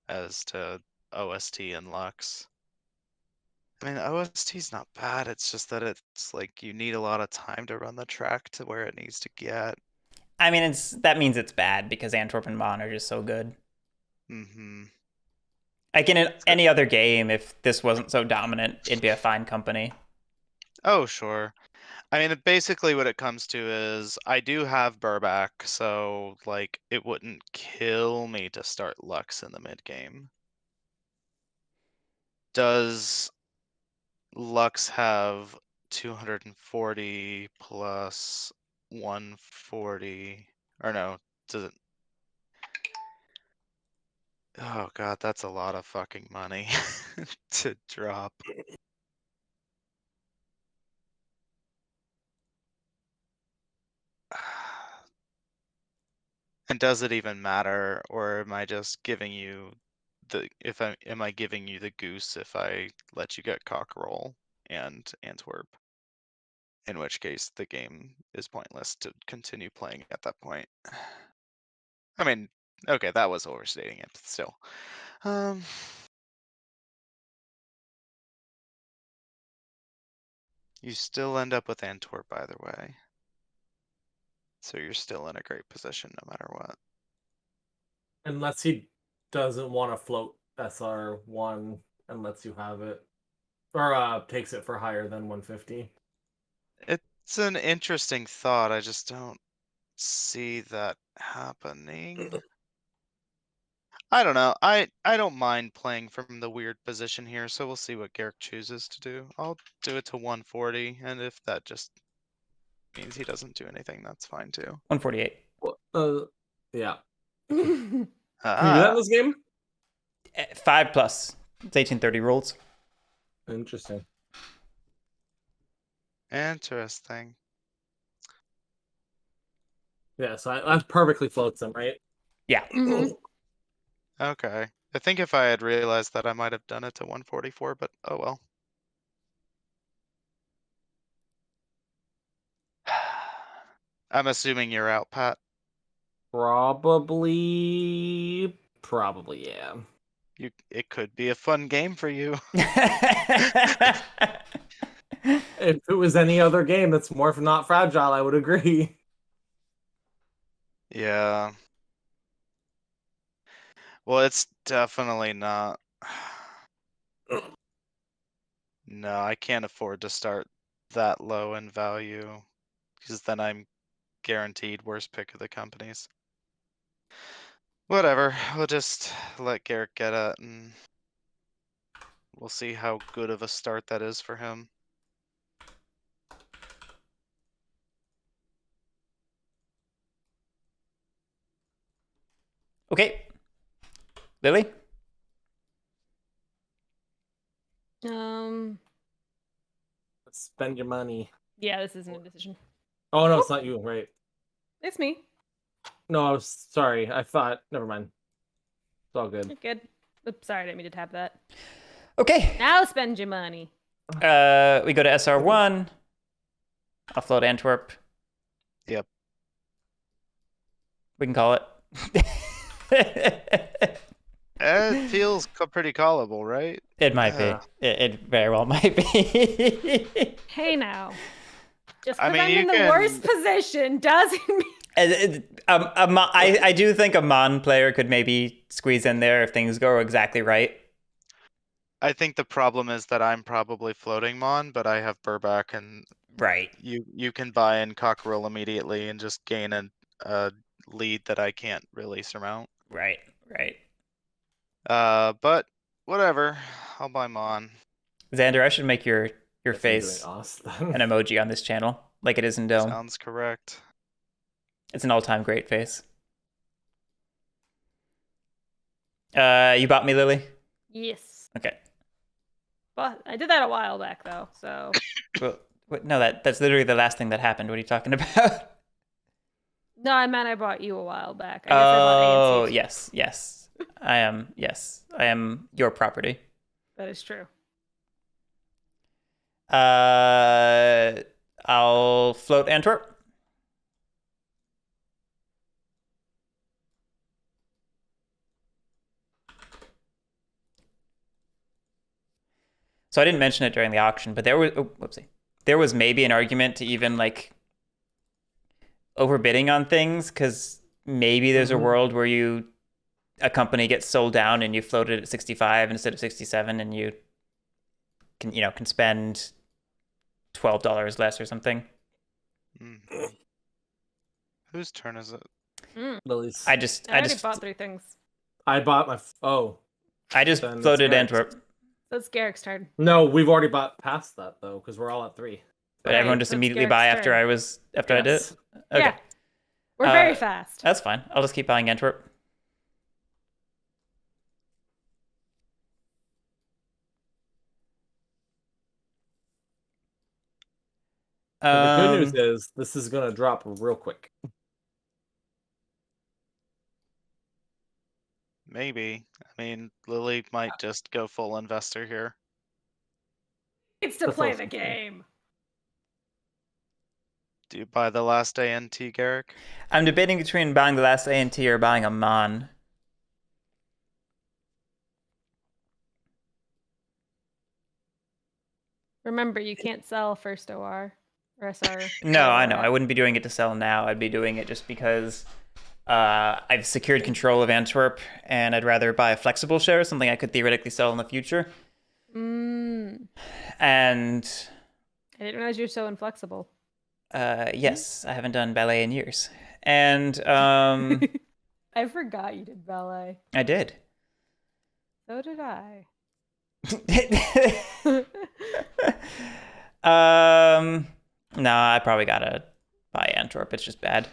As to OST and Lux. I mean, OST's not bad, it's just that it's like you need a lot of time to run the track to where it needs to get. I mean, that means it's bad because Antwerp and Mon are just so good. Mm-hmm. Like in any other game, if this wasn't so dominant, it'd be a fine company. Oh, sure. I mean, basically what it comes to is I do have Burback, so like it wouldn't kill me to start Lux in the mid game. Does Lux have 240 plus 140? Or no, does it? Oh god, that's a lot of fucking money to drop. And does it even matter, or am I just giving you am I giving you the goose if I let you get cockerel and Antwerp? In which case the game is pointless to continue playing at that point. I mean, okay, that was overstating it, but still. You still end up with Antwerp either way. So you're still in a great position no matter what. Unless he doesn't want to float SR1 and lets you have it. Or takes it for higher than 150. It's an interesting thought, I just don't see that happening. I don't know. I don't mind playing from the weird position here, so we'll see what Garrick chooses to do. I'll do it to 140, and if that just means he doesn't do anything, that's fine too. 148. Yeah. Can you do that in this game? 5+. It's 1830 rules. Interesting. Interesting. Yeah, so that perfectly floats them, right? Yeah. Mhm. Okay. I think if I had realized that, I might have done it to 144, but oh well. I'm assuming you're out, Pat. Probably, yeah. It could be a fun game for you. If it was any other game that's more not fragile, I would agree. Yeah. Well, it's definitely not No, I can't afford to start that low in value because then I'm guaranteed worst pick of the companies. Whatever, we'll just let Garrett get it and we'll see how good of a start that is for him. Okay. Lily? Spend your money. Yeah, this isn't a decision. Oh no, it's not you, right? It's me. No, I was sorry. I thought. Never mind. It's all You're good. good. Oops, sorry, I didn't mean to tap that. Okay. Now spend your money. We go to SR1. I'll float Antwerp. Yep. We can call it. It feels pretty callable, right? It might be. It very well might be. Hey now. Just I because mean, I'm you in the can- worst position doesn't mean... I do think a Mon player could maybe squeeze in there if things go exactly right. I think the problem is that I'm probably floating Mon, but I have Burback and Right. you can buy in Cockerel immediately and just gain a lead that I can't really surmount. Right. Right. But whatever, I'll buy Mon. Xander, I should make your Guess you're face doing us, an then. emoji on this channel, like it is in Dome. Sounds correct. It's an all-time great face. You bought me, Lily? Yes. Okay. But I did that a while back, though, so... Well, no, that's literally the last thing that happened. What are you talking about? No, I meant I bought you a while back. I guess I bought ANC. Yes. I am your property. That is true. I'll float Antwerp. So I didn't mention it during the auction, but there was maybe an argument to even like overbidding on things, because maybe there's a world where a company gets sold down and you float it at 65 instead of 67, and you can spend $12 less or something. Whose turn is it? Lily's. I already just bought 3 things. I bought my. I just Then it's floated Garrett's. Antwerp, That's Garrick's turn. No, we've already bought past that though, because we're all at 3. but everyone just so it's immediately Garrett's buy after turn. I did Yes. it. Okay. Yeah. We're very Uh, fast. That's fine. I'll just keep buying Antwerp. So the good news is this is gonna drop real quick. Maybe. I mean, Lily might just go full investor here. It's to the play first the one. game. Do you buy the last ANT, Garrick? I'm debating between buying the last ANT or buying a Mon. Remember, you can't sell first OR or SR. No, I know. I wouldn't be doing it to sell now. I'd be doing it just because I've secured control of Antwerp, and I'd rather buy a flexible share, something I could theoretically sell in the future. And I didn't realize you're so inflexible. yes, I haven't done ballet in years. And I forgot you did ballet. I did. So did I. No, I probably gotta buy Antwerp. It's just bad.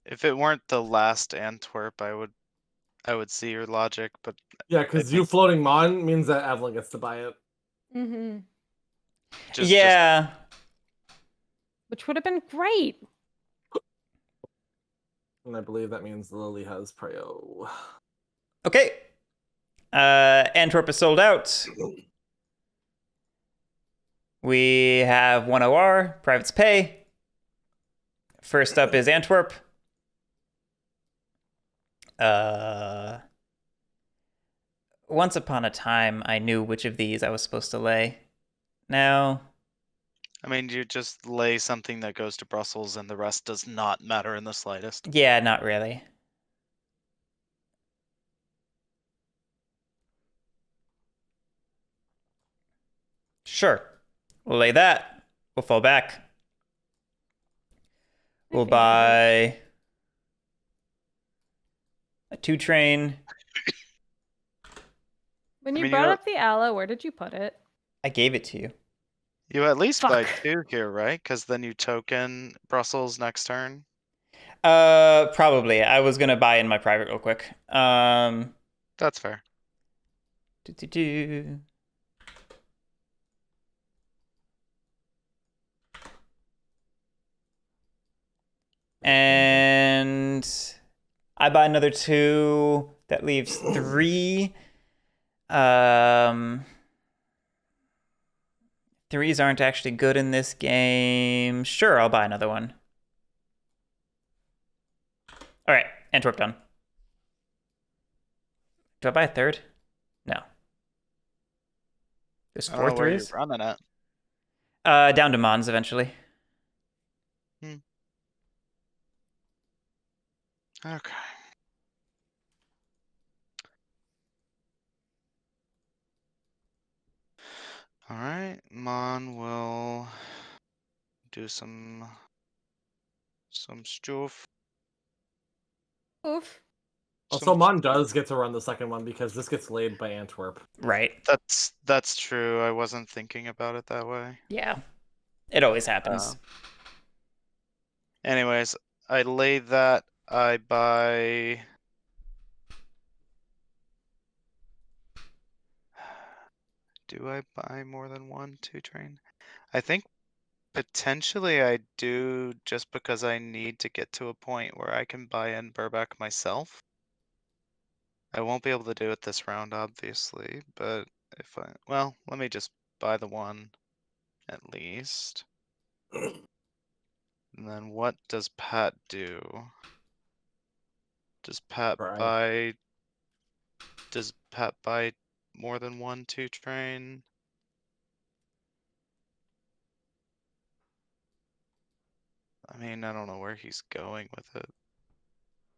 If it weren't the last Antwerp, I would see your logic, but Yeah, because you think- floating Mon means that Evelyn gets to buy it. just Yeah. Which would have been great. And I believe that means Lily has prio. Okay. Antwerp is sold out. We have 1 OR, privates pay. First up is Antwerp. Once upon a time, I knew which of these I was supposed to lay. Now, I mean, you just lay something that goes to Brussels and the rest does not matter in the slightest. yeah, not really. Sure. We'll lay that. We'll fall back. We'll buy a 2 train. When I you mean, brought you're- up the aloe, where did you put it? I gave it to you. You at least buy Fuck. 2 here, right? Because then you token Brussels next turn. Probably. I was gonna buy in my private real quick. That's fair. Do. And I buy another 2. That leaves 3. 3s aren't actually good in this game. Sure, I'll buy another one. All right, Antwerp done. Do I buy a 3rd? No. There's I 4 don't know where you're 3s. running at. Down to Mons eventually. Okay. All right, Mon will do some stuff. Oof. Also, Some- Mon does get to run the second one because this gets laid by Antwerp. Right. That's true. I wasn't thinking about it that way. Yeah. It always happens. Anyways, I lay that. I buy. Do I buy more than 1 2 train? I think potentially I do, just because I need to get to a point where I can buy in Burback myself. I won't be able to do it this round, obviously, but well, let me just buy the 1 at least. And then what does Pat do? Does Pat Right. buy more than 1 2 train? I mean, I don't know where he's going with it.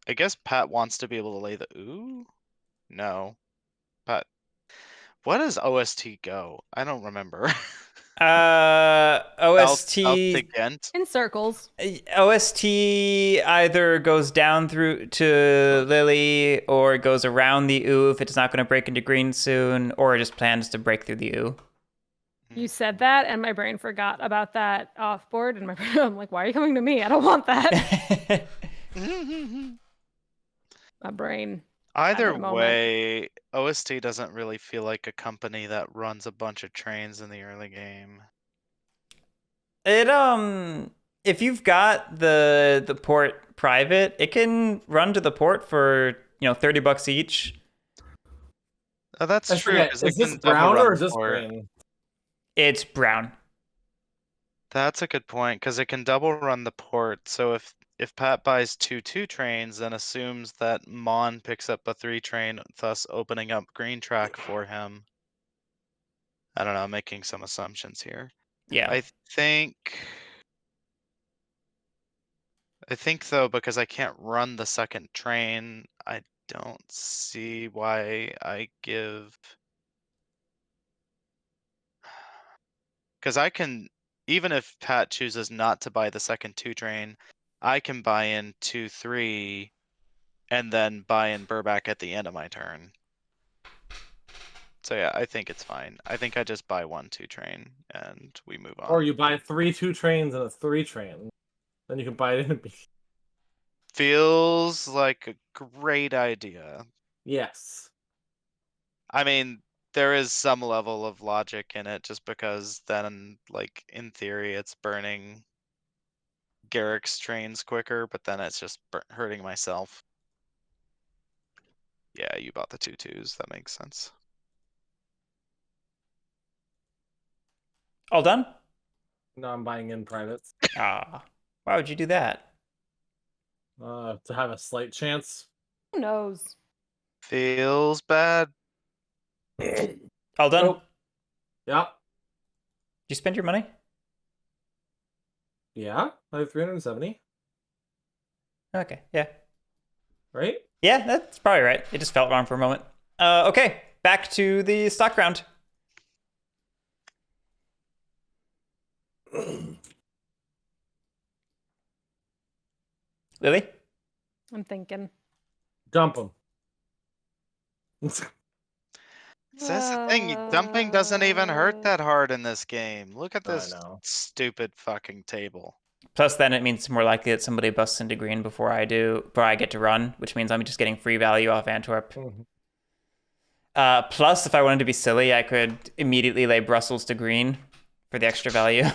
I guess Pat wants to be able to lay the ooh? No. Pat. What does OST go? I don't remember. OST South to Ghent? In circles. OST either goes down through to Lily or it goes around the ooh if it's not going to break into green soon, or it just plans to break through the ooh. You said that, and my brain forgot about that off board, and I'm like, why are you coming to me? I don't want that. My brain. Either that moment. way, OST doesn't really feel like a company that runs a bunch of trains in the early game. It if you've got the port private, it can run to the port for, $30 each. Oh, that's I true. forget, 'Cause is they this can double brown run or is this port. green? It's brown. That's a good point, because it can double run the port. So if Pat buys 2 2 trains, then assumes that Mon picks up a 3 train, thus opening up green track for him. I don't know, I'm making some assumptions here. Yeah. I think though, because I can't run the second train, I don't see why I give. Because I can, even if Pat chooses not to buy the second 2 train, I can buy in 2 3 and then buy in Burback at the end of my turn. So yeah, I think it's fine. I think I just buy 1 2 train and we move on. Or you buy 3 2 trains and a 3 train. Then you can buy it in. Feels like a great idea. Yes. I mean, there is some level of logic in it, just because then, like, in theory, it's burning Garrick's trains quicker, but then it's just hurting myself. Yeah, you bought the 2 2s. That makes sense. All done? No, I'm buying in privates. Ah, why would you do that? To have a slight chance. Who knows? Feels bad. All done? Nope. Yep. Did you spend your money? Yeah, I have 370. Okay, yeah. Right? Yeah, that's probably right. It just felt wrong for a moment. Okay, back to the stock round. Lily? I'm thinking. Dump them. So that's the thing. Dumping doesn't even hurt that hard in this game. Look at I this know. stupid fucking table. Plus, then it means it's more likely that somebody busts into green before I get to run, which means I'm just getting free value off Antwerp. Plus, if I wanted to be silly, I could immediately lay Brussels to green for the extra value.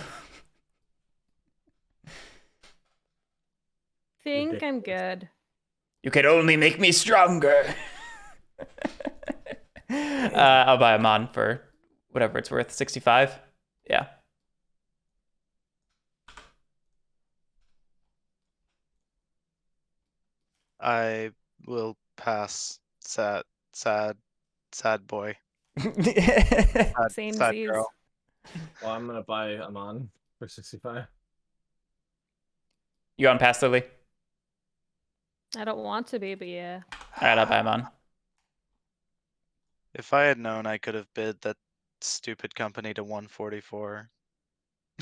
Think I'm good. You could only make me stronger. I'll buy a Mon for whatever it's worth, 65. Yeah. I will pass. Sad boy. Same sad Z's. girl. Well, I'm gonna buy Amon for 65. You on pass, Lily? I don't want to be, but yeah. All right, I'll buy a Mon. If I had known, I could have bid that stupid company to 144.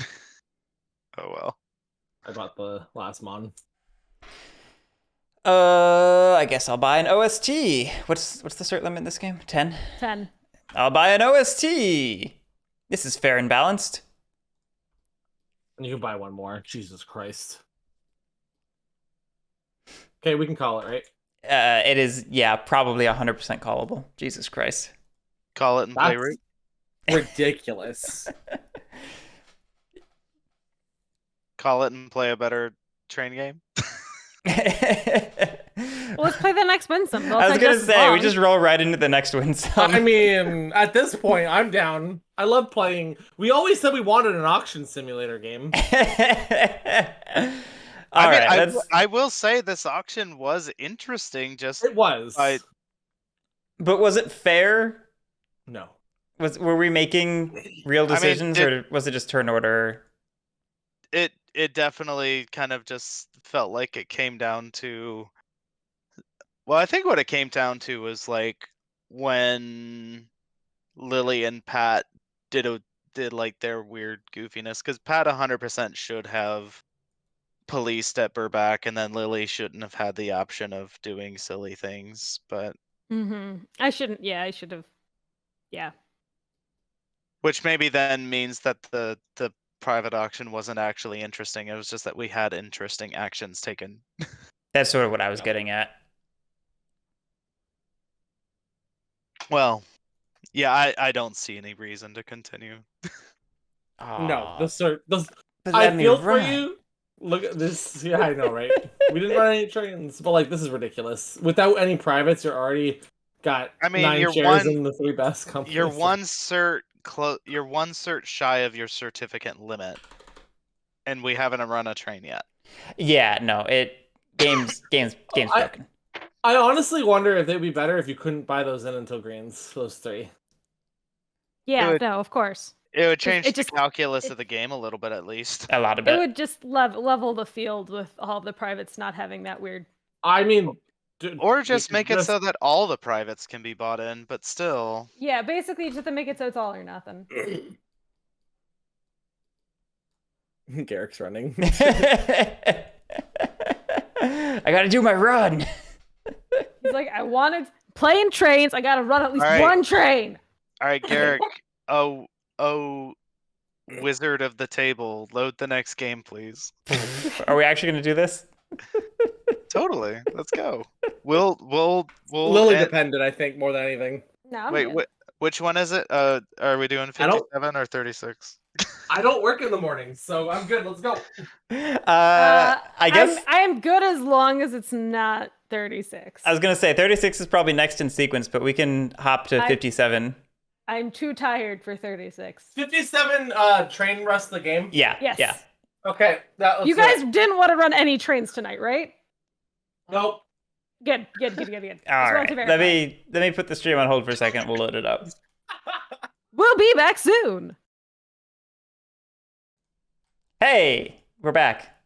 Oh well. I bought the last Mon. I guess I'll buy an OST. What's the cert limit in this game? 10? 10. I'll buy an OST. This is fair and balanced. And you can buy one more. Jesus Christ. Okay, we can call it, right? It is, yeah, probably 100% callable. Jesus Christ. Call it and play That's route. ridiculous. Call it and play a better train game. Well, let's play the next Winsome. I was gonna say, we just roll right into the next Winsome. I mean, at this point, I'm down. I love playing. We always said we wanted an auction simulator game. I will say this auction was interesting. Just It was. But was it fair? No. Were we making real decisions, or was it just turn order? It definitely kind of just felt like it came down to. Well, I think what it came down to was like when Lily and Pat did like their weird goofiness, because Pat 100% should have policed at Burback, and then Lily shouldn't have had the option of doing silly things. But I shouldn't. Yeah, I should have. Yeah. which maybe then means that the private auction wasn't actually interesting. It was just that we had interesting actions taken. That's sort of what I was getting at. Well, yeah, I don't see any reason to continue. No, but let I me feel for run. you. Look at this. Yeah, I know, right? We didn't run any trains, but like this is ridiculous. Without any privates, you're already got 9 you're shares in the 3 best companies. You're one cert shy of your certificate limit, and we haven't run a train yet. Yeah, no, game's broken. I honestly wonder if they'd be better if you couldn't buy those in until greens, those 3. Yeah, no, of course. It would change It the calculus of the game a little bit, at least. A lot of It it. would just level the field with all the privates not having that weird. I mean, Or just make it so that all the privates can be bought in, but still. Yeah, basically just to make it so it's all or nothing. Garrick's running. I gotta do my run. He's like, I wanted playing trains. I gotta run at least one train. All right, Garrick. Oh, wizard of the table, load the next game, please. Are we actually gonna do this? Totally. Let's go. We'll Lily dependent, I think, more than anything. No, wait, which one is it? Are we doing 57 or 36? I don't work in the morning, so I'm good. Let's go. I guess I am good as long as it's not 36. I was gonna say 36 is probably next in sequence, but we can hop to 57. I'm too tired for 36. 57 train rest the game? Yeah. Yes. Yeah. Okay. You guys didn't want to run any trains tonight, right? Nope. Good. All right. Let me put the stream on hold for a second. We'll load it up. We'll be back soon. Hey, we're back.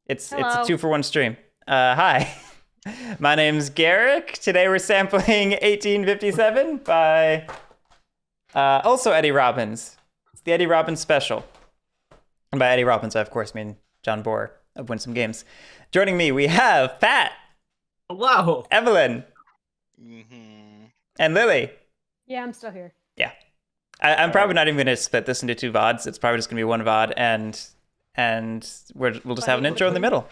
It's a Hello. 2-for-1 stream. Hi. My name's Garrick. Today we're sampling 1857 by also Eddie Robbins. It's the Eddie Robbins special. And by Eddie Robbins, I of course mean John Bohr. of Winsome Games. Joining me, we have Pat, Hello. Evelyn, Mm-hmm. and Lily. Yeah, I'm still here. Yeah. I'm probably not even going to split this into 2 VODs. It's probably just going to be 1 VOD, and we'll just have an intro in the middle.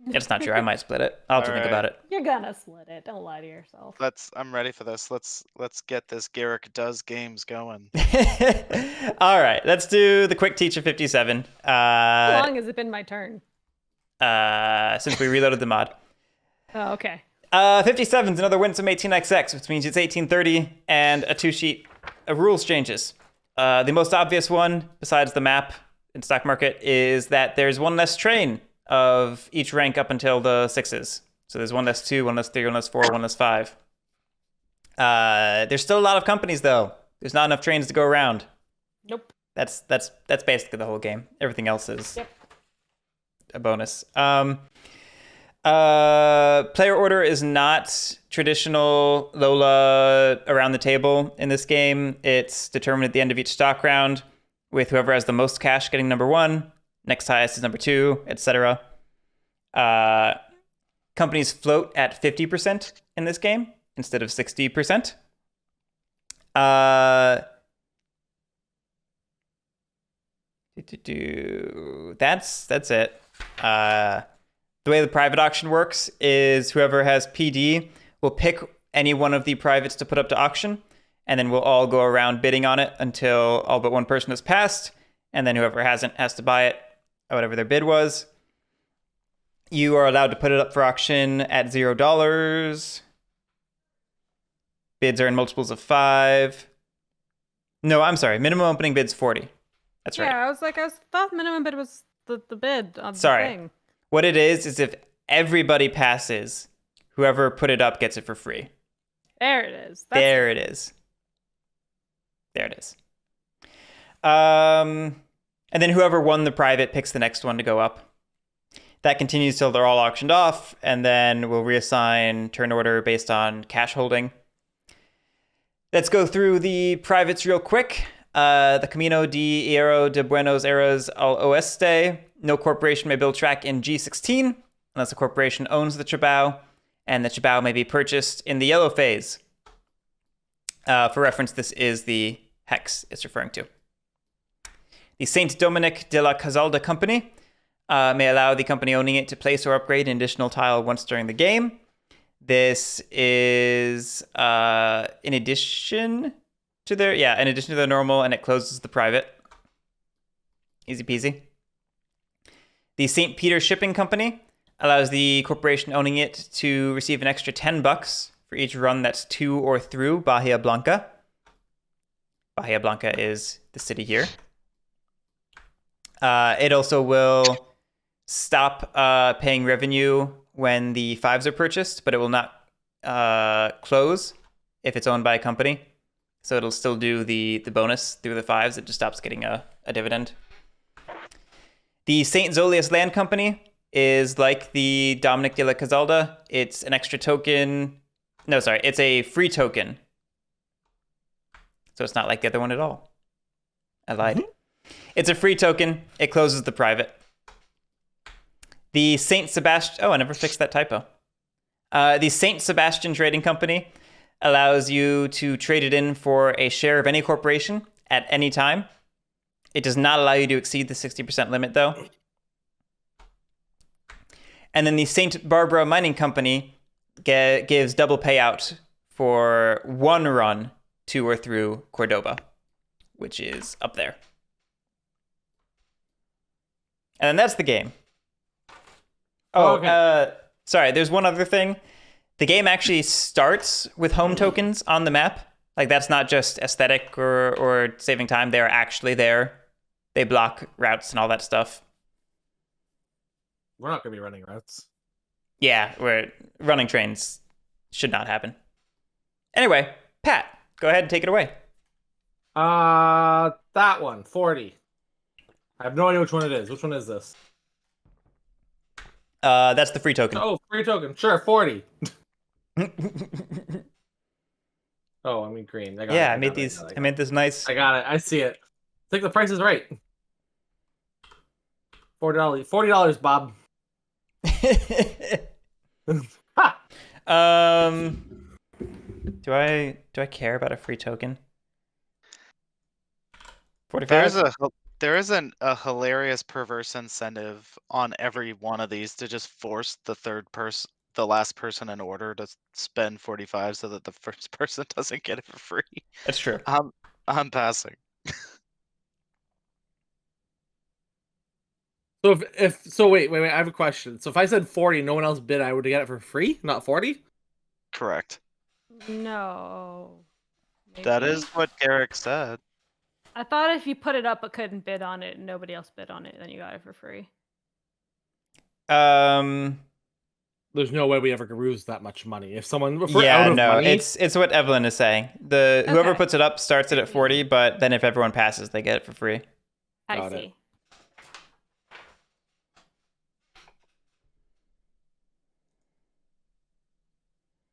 It's not sure. I might split it. I'll have to think about it. You're gonna split it. Don't lie to yourself. I'm ready for this. Let's get this Garrick Does Games going. All right, let's do the quick teach of 57. How long has it been my turn? Since we reloaded the mod. Oh, okay. 57 is another Winsome 18XX, which means it's 1830 and a 2-sheet of rules changes. The most obvious one, besides the map in stock market, is that there's 1 less train of each rank up until the 6s. So there's 1 less 2, 1 less 3, 1 less 4, 1 less 5. There's still a lot of companies though. There's not enough trains to go around. Nope. That's basically the whole game. Everything else is a bonus. Player order is not traditional Lola around the table in this game. It's determined at the end of each stock round, with whoever has the most cash getting number 1, next highest is number 2, etc. Companies float at 50% in this game instead of 60%. That's it. The way the private auction works is whoever has PD will pick any one of the privates to put up to auction, and then we'll all go around bidding on it until all but 1 person has passed, and then whoever hasn't has to buy it at whatever their bid was. You are allowed to put it up for auction at $0. Bids are in multiples of 5. No, I'm sorry. Minimum opening bid's 40. That's right. Yeah, I thought minimum bid was the bid on the thing. What it is if everybody passes, whoever put it up gets it for free. There it is. There it is. And then whoever won the private picks the next one to go up. That continues till they're all auctioned off, and then we'll reassign turn order based on cash holding. Let's go through the privates real quick. The Camino de Hierro de Buenos Aires al Oeste. No corporation may build track in G16 unless a corporation owns the Chibao, and the Chibao may be purchased in the yellow phase. For reference, this is the hex it's referring to. The Saint Dominic de la Cazalda Company may allow the company owning it to place or upgrade an additional tile once during the game. This is in addition to their normal, and it closes the private. Easy peasy. The St. Peter Shipping Company allows the corporation owning it to receive an extra $10 for each run that's to or through Bahia Blanca. Bahia Blanca is the city here. It also will stop paying revenue when the 5s are purchased, but it will not close if it's owned by a company. So it'll still do the bonus through the 5s. It just stops getting a dividend. The St. Zolius Land Company is like the Dominic de la Cazalda. It's an extra token. No, sorry. It's a free token. So it's not like the other one at all. I lied. Mm-hmm. It's a free token. It closes the private. The St. Sebastian... Oh, I never fixed that typo. The St. Sebastian Trading Company allows you to trade it in for a share of any corporation at any time. It does not allow you to exceed the 60% limit, though. And then the St. Barbara Mining Company gives double payout for 1 run to or through Cordoba, which is up there. And then that's the game. Oh, okay. Sorry, there's one other thing. The game actually starts with home tokens on the map. Like, that's not just aesthetic or saving time. They are actually there. They block routes and all that stuff. We're not going to be running routes. Yeah, running trains should not happen. Anyway, Pat, go ahead and take it away. That one, 40. I have no idea which one it is. Which one is this? That's the free token. Oh, free token. Sure, 40. Oh, I mean green. I made this nice. I got it. I see it. I think the price is right. $40, Bob. Ha! Do I care about a free token? 45. There is a hilarious perverse incentive on every one of these to just force the last person in order to spend 45 so that the first person doesn't get it for free. That's true. I'm passing. So wait, I have a question. So if I said 40, no one else bid, I would get it for free, not 40? Correct. No. That Maybe? is what Garrick said. I thought if you put it up but couldn't bid on it and nobody else bid on it, then you got it for free. There's no way we ever could lose that much money. If someone out yeah, of no, money, it's what Evelyn is saying. Whoever Okay. puts it up starts it at 40, but then if everyone passes, they get it for free. I Got see. it. It.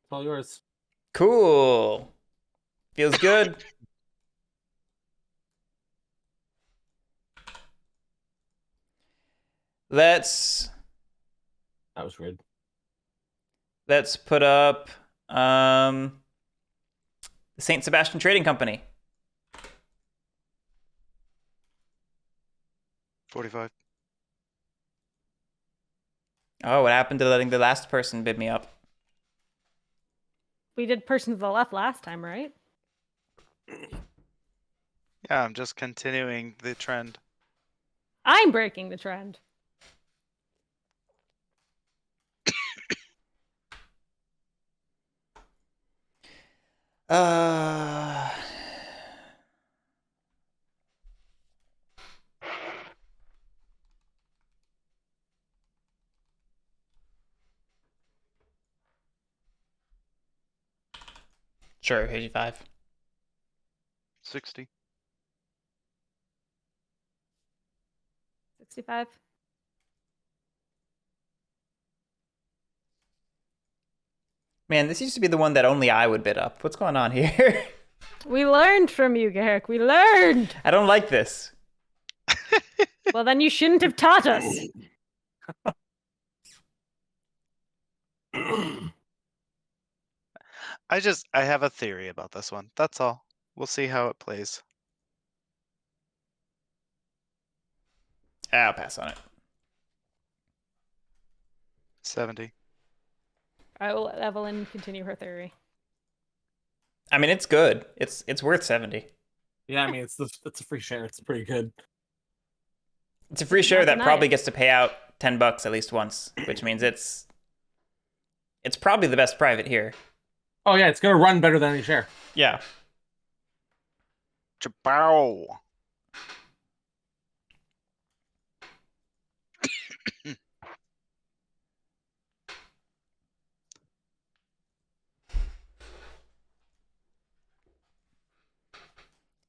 it's all yours. Cool. Feels good. Let's That was weird. put up the St. Sebastian Trading Company. 45. Oh, what happened to letting the last person bid me up? We did person to the left last time, right? Yeah, I'm just continuing the trend. I'm breaking the trend. Uh, sure, 85. 60. 65. Man, this used to be the one that only I would bid up. What's going on here? We learned from you, Garrick. We learned. I don't like this. Well, then you shouldn't have taught us. I have a theory about this one. That's all. We'll see how it plays. I'll pass on it. 70. I will let Evelyn continue her theory. I mean, it's good. It's worth 70. Yeah, I mean it's a free share. It's pretty good. It's a free share Not that denied. probably gets to pay out $10 at least once, which means it's probably the best private here. Oh yeah, it's gonna run better than any share. Yeah. Chabow.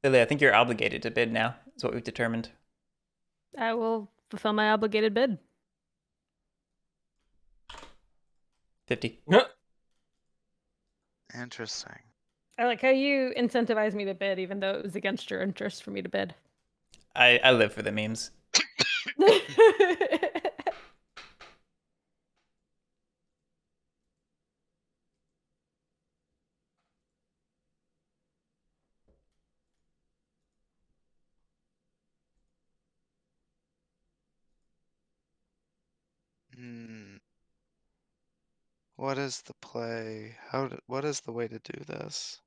Lily, I think you're obligated to bid now. Is what we've determined. I will fulfill my obligated bid. 50. Interesting. I like how you incentivized me to bid, even though it was against your interest for me to bid. I live for the memes. What is the play? What is the way to do this?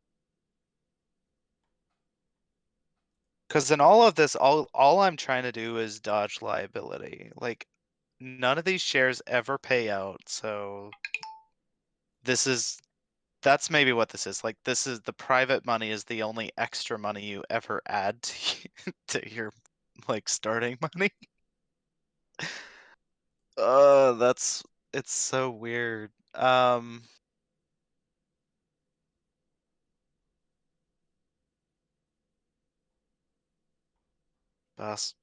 Because in all of this, all I'm trying to do is dodge liability. Like, none of these shares ever pay out, so that's maybe what this is. Like, this is the private money is the only extra money you ever add to your like starting money. It's so weird. Pass.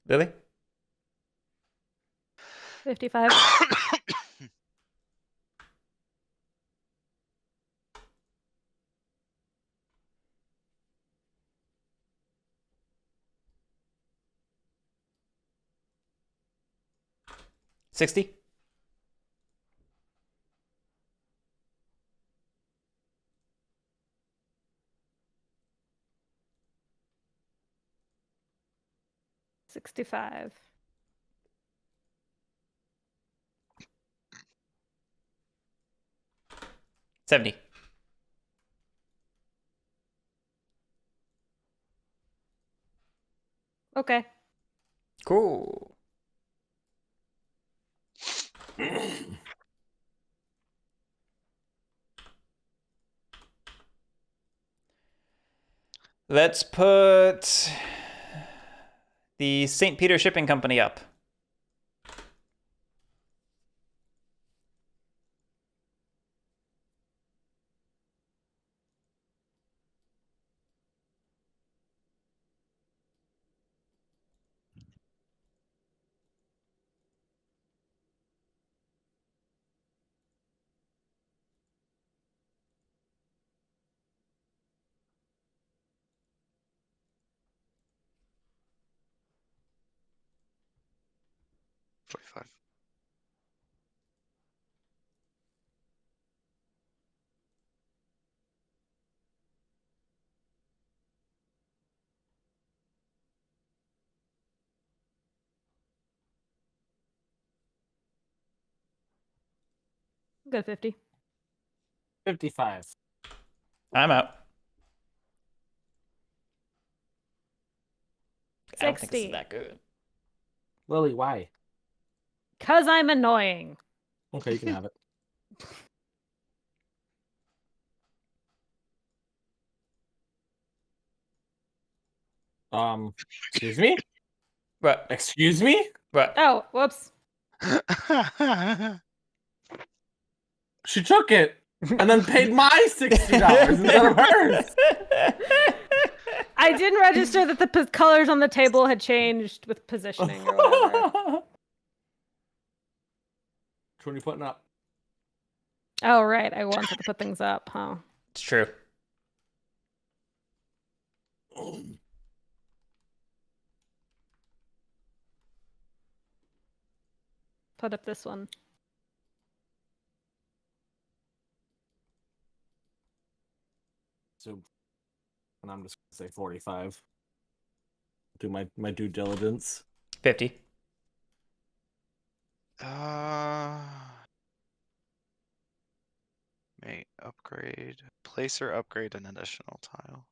Lily? 55. $60. $65. $70. Okay. Cool. Let's put the St. Peter Shipping Company up. $45. Good 50. 55. I'm out. I don't think this is 60. that good. Lily, why? Cause I'm annoying. Okay, you can have it. Excuse me? What? Excuse me? What? Oh, whoops. She took it and then paid my $60 instead of hers. I didn't register that the colors on the table had changed with positioning or whatever. Which one are you putting up? Oh, right. I wanted to put things up, huh? It's true. Put up this one. So, and I'm just gonna say 45. Do my due diligence. 50. May upgrade, place or upgrade an additional tile.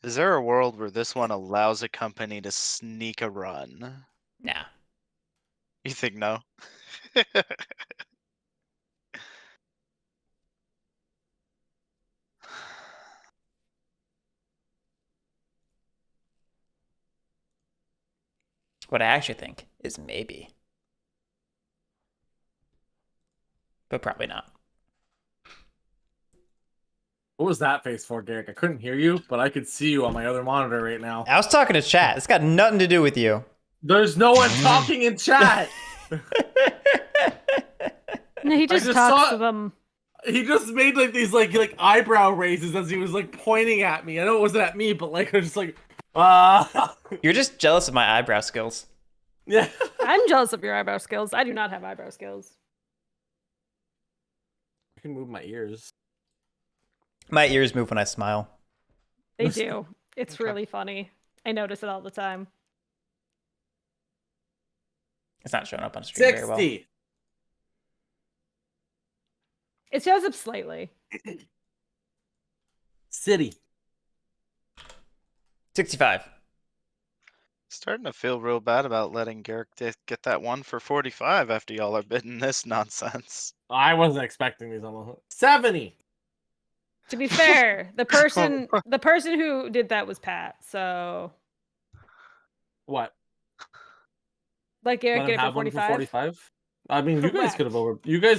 Is there a world where this one allows a company to sneak a run? Nah. You think no? What I actually think is maybe. But probably not. What was that face for, Garrick? I couldn't hear you, but I could see you on my other monitor right now. I was talking to chat. It's got nothing to do with you. There's no one talking in chat. No, he just just talks saw- to them. He just made like these like eyebrow raises as he was like pointing at me. I know it wasn't at me, but like I was just like, You're just jealous of my eyebrow skills. yeah. I'm jealous of your eyebrow skills. I do not have eyebrow skills. I can move my ears. My ears move when I smile. They do. It's Okay. really funny. I notice it all the time. It's not showing up on stream very well. 60. It shows up slightly. City. 65. Starting to feel real bad about letting Garrick get that one for 45 after y'all are bidding this nonsense. I wasn't expecting these on the 70. To be fair, the person who did that was Pat. So, What? like Garrett, Let get him it for have one for 45. 45? I mean, you guys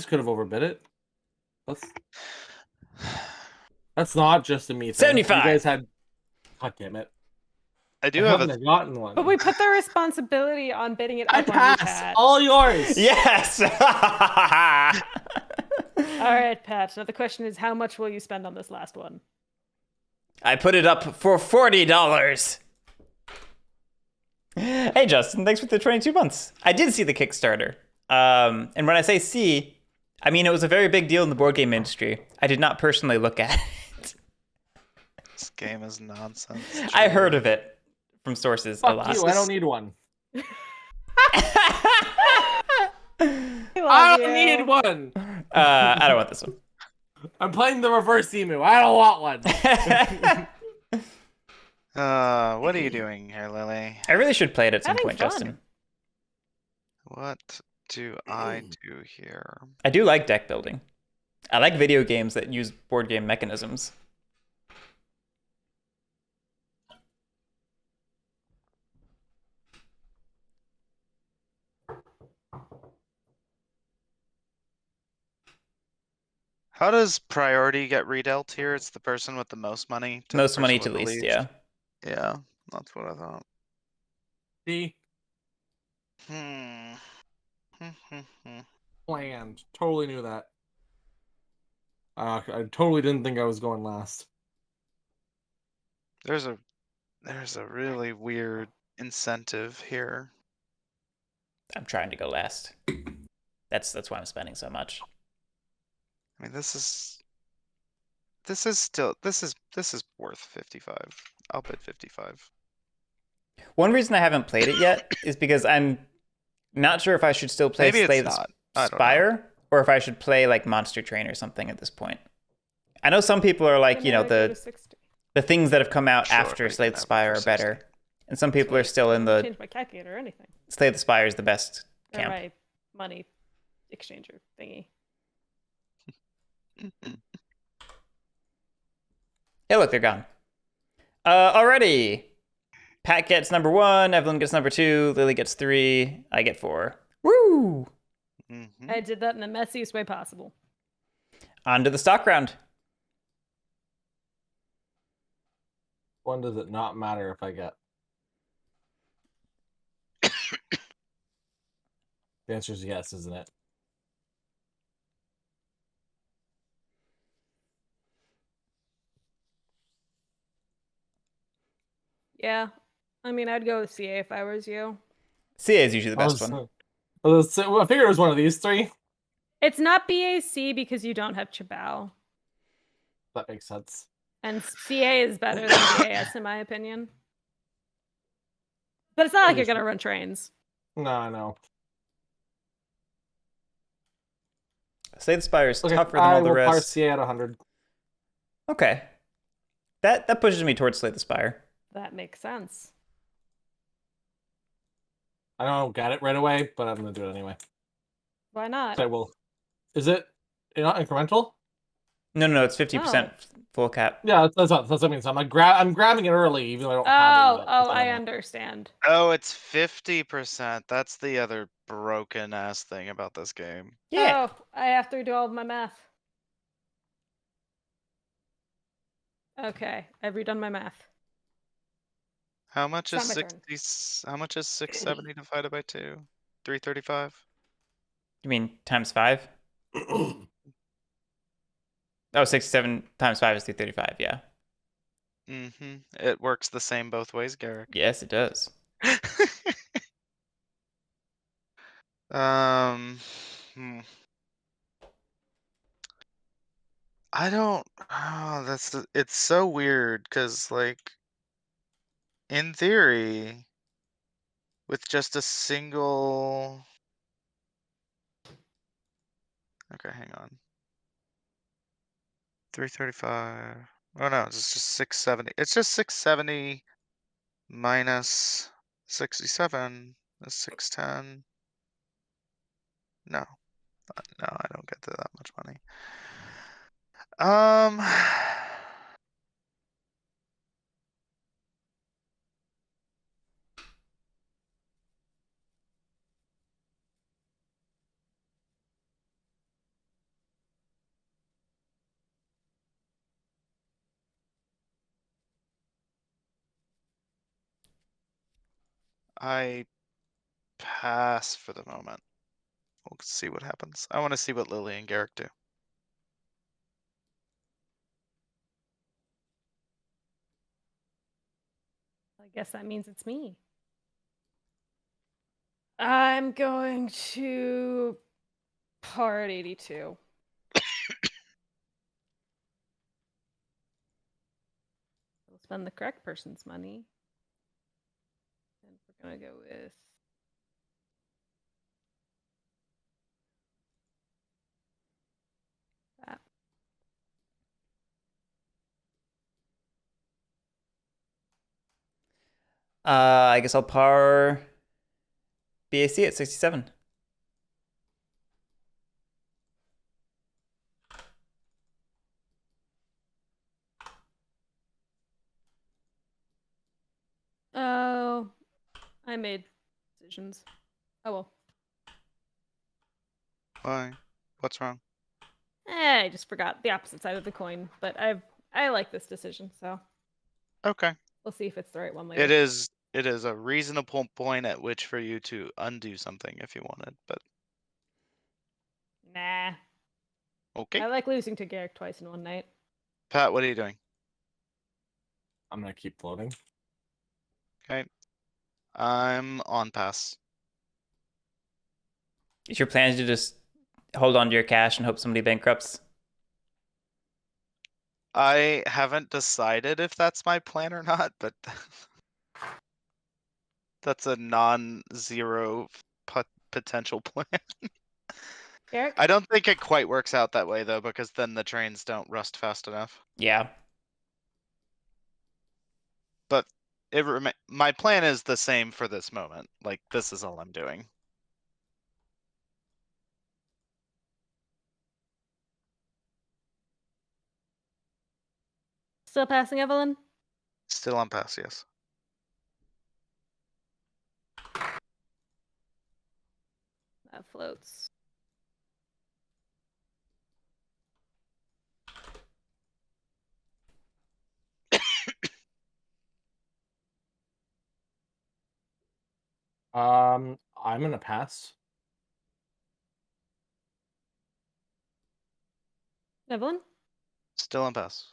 could have overbid it. That's not just a me thing. 75. You guys had. God damn it. I do I have haven't gotten one. But we put the responsibility on bidding it I up on you, pass. Pat. All yours. Yes. All right, Pat. Now the question is, how much will you spend on this last one? I put it up for $40. Hey, Justin, thanks for the 22 months. I did see the Kickstarter. And when I say see, I mean it was a very big deal in the board game industry. I did not personally look at it. This game is nonsense. I heard of it from sources a Fuck lot. you. I don't need one. We love I don't you. need one. I don't want this one. I'm playing the reverse emu. I don't want one. What are you doing here, Lily? I really should play it at some Having point, fun. Justin. What do I do here? I do like deck building. I like video games that use board game mechanisms. How does priority get redealt here? It's the person with the most money. To the Most money person to with the least, least? yeah. Yeah, that's what I thought. See, Hmm. planned. Totally knew that. I totally didn't think I was going last. There's a really weird incentive here. I'm trying to go last. That's why I'm spending so much. I mean, this is worth 55. I'll bid 55. One reason I haven't played it yet is because I'm not sure if I should still play Maybe Slay it's the not. I don't know. Spire or if I should play like Monster Train or something at this point. I know some people are like, you know, Maybe I go to 60. the things that have come out Sure, after we Slay can the have it Spire for are better. 60. And some people are still in I'll the change my calculator or anything. Slay the Spire is the best Or camp. my money exchanger thingy. Hey, look, they're gone. Already. Pat gets number 1, Evelyn gets number 2, Lily gets 3, I get 4. Woo! Mhm. I did that in the messiest way possible. On to the stock round. When does it not matter if I get? The answer is yes, isn't it? Yeah. I mean, I'd go with CA if I was you. CA is usually the best one. I figured it was one of these three. It's not BAC because you don't have Chabao. That makes sense. And CA is better than BAS in my opinion. But it's not like you're gonna run trains. No, I know. Slay the Spire is Okay, tougher than I all the will parse rest. CA at 100. Okay. That pushes me towards Slay the Spire. That makes sense. I don't get it right away, but I'm gonna do it anyway. Why not? So I will. Is it not incremental? No, it's 50% full cap. Yeah, that's what I mean. So I'm grabbing it early, even though I don't have it yet. I understand. Oh, it's 50%. That's the other broken ass thing about this game. Yeah. Oh, I have to do all of my math. Okay, I've redone my math. How much It's is not my turn. 60? How much is 670 divided by 2? 335. You mean times 5? Oh, 67 times 5 is 335, yeah. Mm-hmm. It works the same both ways, Garrick. Yes, it does. Hmm. I don't. Oh, it's so weird because, like, in theory, with just a single. Okay, hang on. 335. Oh no, it's just 670. It's just 670 minus 67 is 610. No, I don't get to that much money. I pass for the moment. We'll see what happens. I want to see what Lily and Garrick do. I guess that means it's me. I'm going to par at 82. We'll spend the correct person's money. And we're going to go with that. I guess I'll par BAC at 67. Oh, I made decisions. Oh well. Why? What's wrong? I just forgot the opposite side of the coin, but I like this decision, so Okay. we'll see if it's the right one later. It is a reasonable point at which for you to undo something if you wanted, but Nah. okay. I like losing to Garrick twice in one night. Pat, what are you doing? I'm gonna keep floating. Okay. I'm on pass. Is your plan to just hold on to your cash and hope somebody bankrupts? I haven't decided if that's my plan or not, but that's a non-zero potential plan. Garrick? I don't think it quite works out that way though, because then the trains don't rust fast enough. Yeah. But my plan is the same for this moment. Like, this is all I'm doing. Still passing, Evelyn? Still on pass, yes. That floats. I'm gonna pass. Evelyn? Still on pass.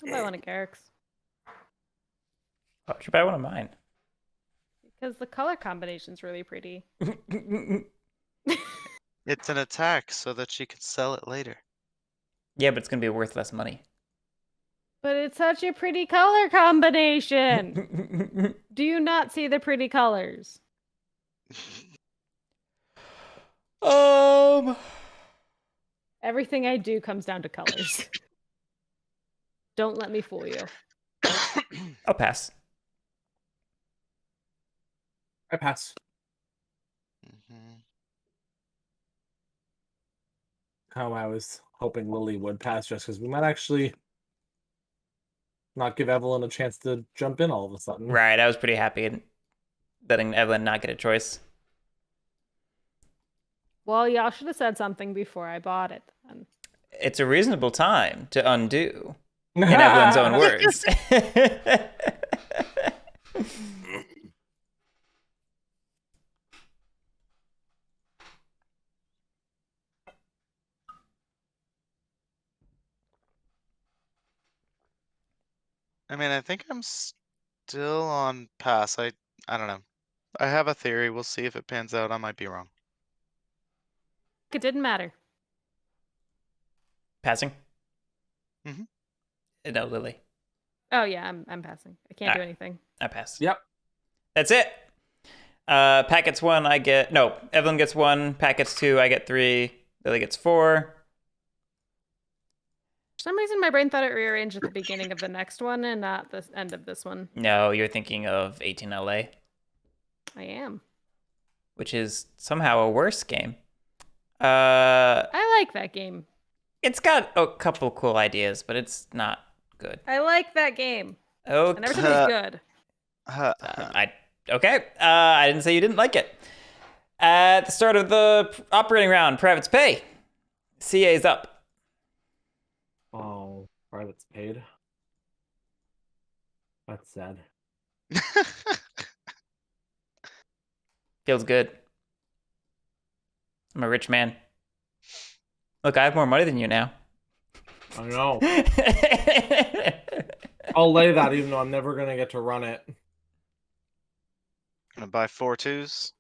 I'll buy one of Garrick's. Why would you buy one of mine? Because the color combination's really pretty. It's an attack so that she can sell it later. Yeah, but it's going to be worth less money. But it's such a pretty color combination. Do you not see the pretty colors? Everything I do comes down to colors. Don't let me fool you. I'll pass. I pass. Mhm. Kind of why I was hoping Lily would pass, just because we might actually not give Evelyn a chance to jump in all of a sudden. Right, I was pretty happy letting Evelyn not get a choice. Well, y'all should have said something before I bought it then. It's a reasonable time to undo, in Evelyn's own words. I mean, I think I'm still on pass. I don't know. I have a theory. We'll see if it pans out. I might be wrong. It didn't matter. Passing? Mhm. No, Lily. Oh yeah, I'm passing. I can't do Alright. anything. I pass. Yep. That's it. Pat gets 1, I get... No, Evelyn gets 1, Pat gets 2, I get 3, Lily gets 4. For some reason, my brain thought it rearranged at the beginning of the next one and not the end of this one. No, you're thinking of 18LA, I am. which is somehow a worse game. I like that game. It's got a couple cool ideas, but it's not good. I like that game. Okay. I never said it was good. Okay. I didn't say you didn't like it. At the start of the operating round, privates pay. CA's up. privates paid. That's sad. Feels good. I'm a rich man. Look, I have more money than you now. I know. I'll lay that even though I'm never gonna get to run it. Gonna buy 4 2s.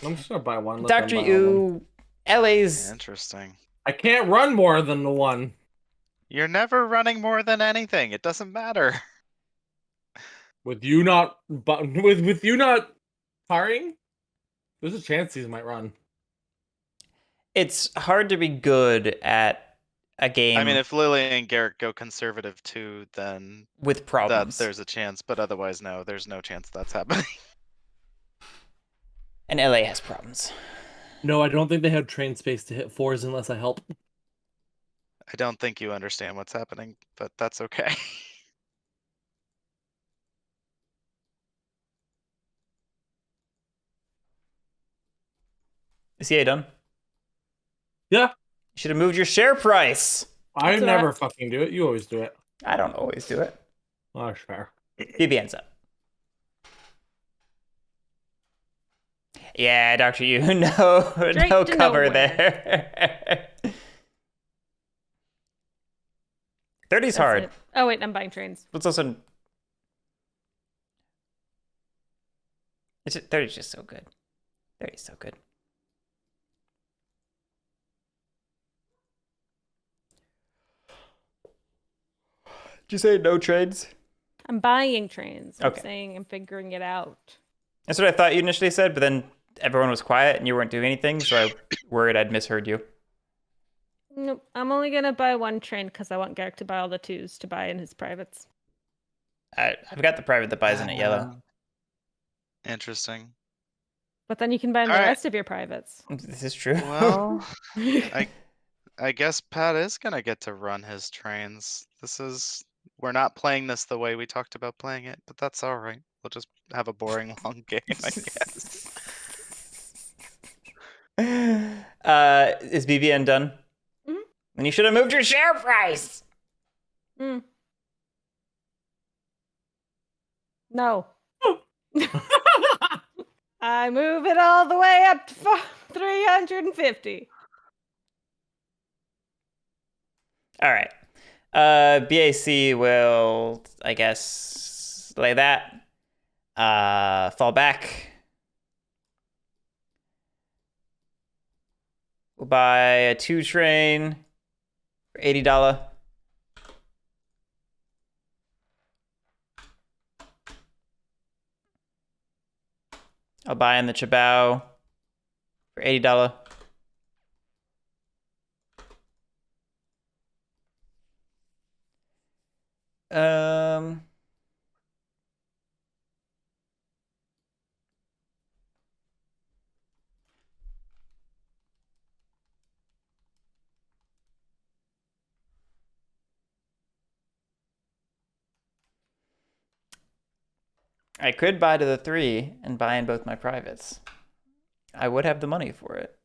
I'm just gonna buy one. Let them Dr. buy all of them. U, LA's Interesting. I can't run more than the one. You're never running more than anything. It doesn't matter. With you not, but with you not firing, there's a chance these might run. it's hard to be good at a game I mean, if Lily and Garrett go conservative too, then with problems. there's a chance. But otherwise, no, there's no chance that's happening. And LA has problems. No, I don't think they have train space to hit 4s unless I help. I don't think you understand what's happening, but that's okay. Is CA done? Yeah, You should have moved your share price. I That's never right. fucking do it. You always do it. I don't always do it. Oh, that's fair. BBN's up. Yeah, Dr. U, no, Straight no to cover nowhere. there. 30's That's hard. it. Oh wait, I'm buying trains. It's also 30's just so good. 30's so good. Did you say no trades? I'm buying trains. I'm Okay. saying I'm figuring it out. That's what I thought you initially said, but then everyone was quiet and you weren't doing anything, so I worried I'd misheard you. Nope. I'm only gonna buy one train because I want Garrick to buy all the 2s to buy in his privates. I've got the private that buys in at yellow. Interesting. But then you can buy in the Alright. rest of your privates. This is true. Well, I guess Pat is gonna get to run his trains. We're not playing this the way we talked about playing it, but that's all right. We'll just have a boring long game, I guess. Is BBN done? Mhm. Then you should have moved your share price. Mm. No. I move it all the way up to 350. All right. BAC will, I guess, lay that. Fall back. We'll buy a 2 train for $80. I'll buy in the Chabao for $80. I could buy to the 3 and buy in both my privates. I would have the money for it.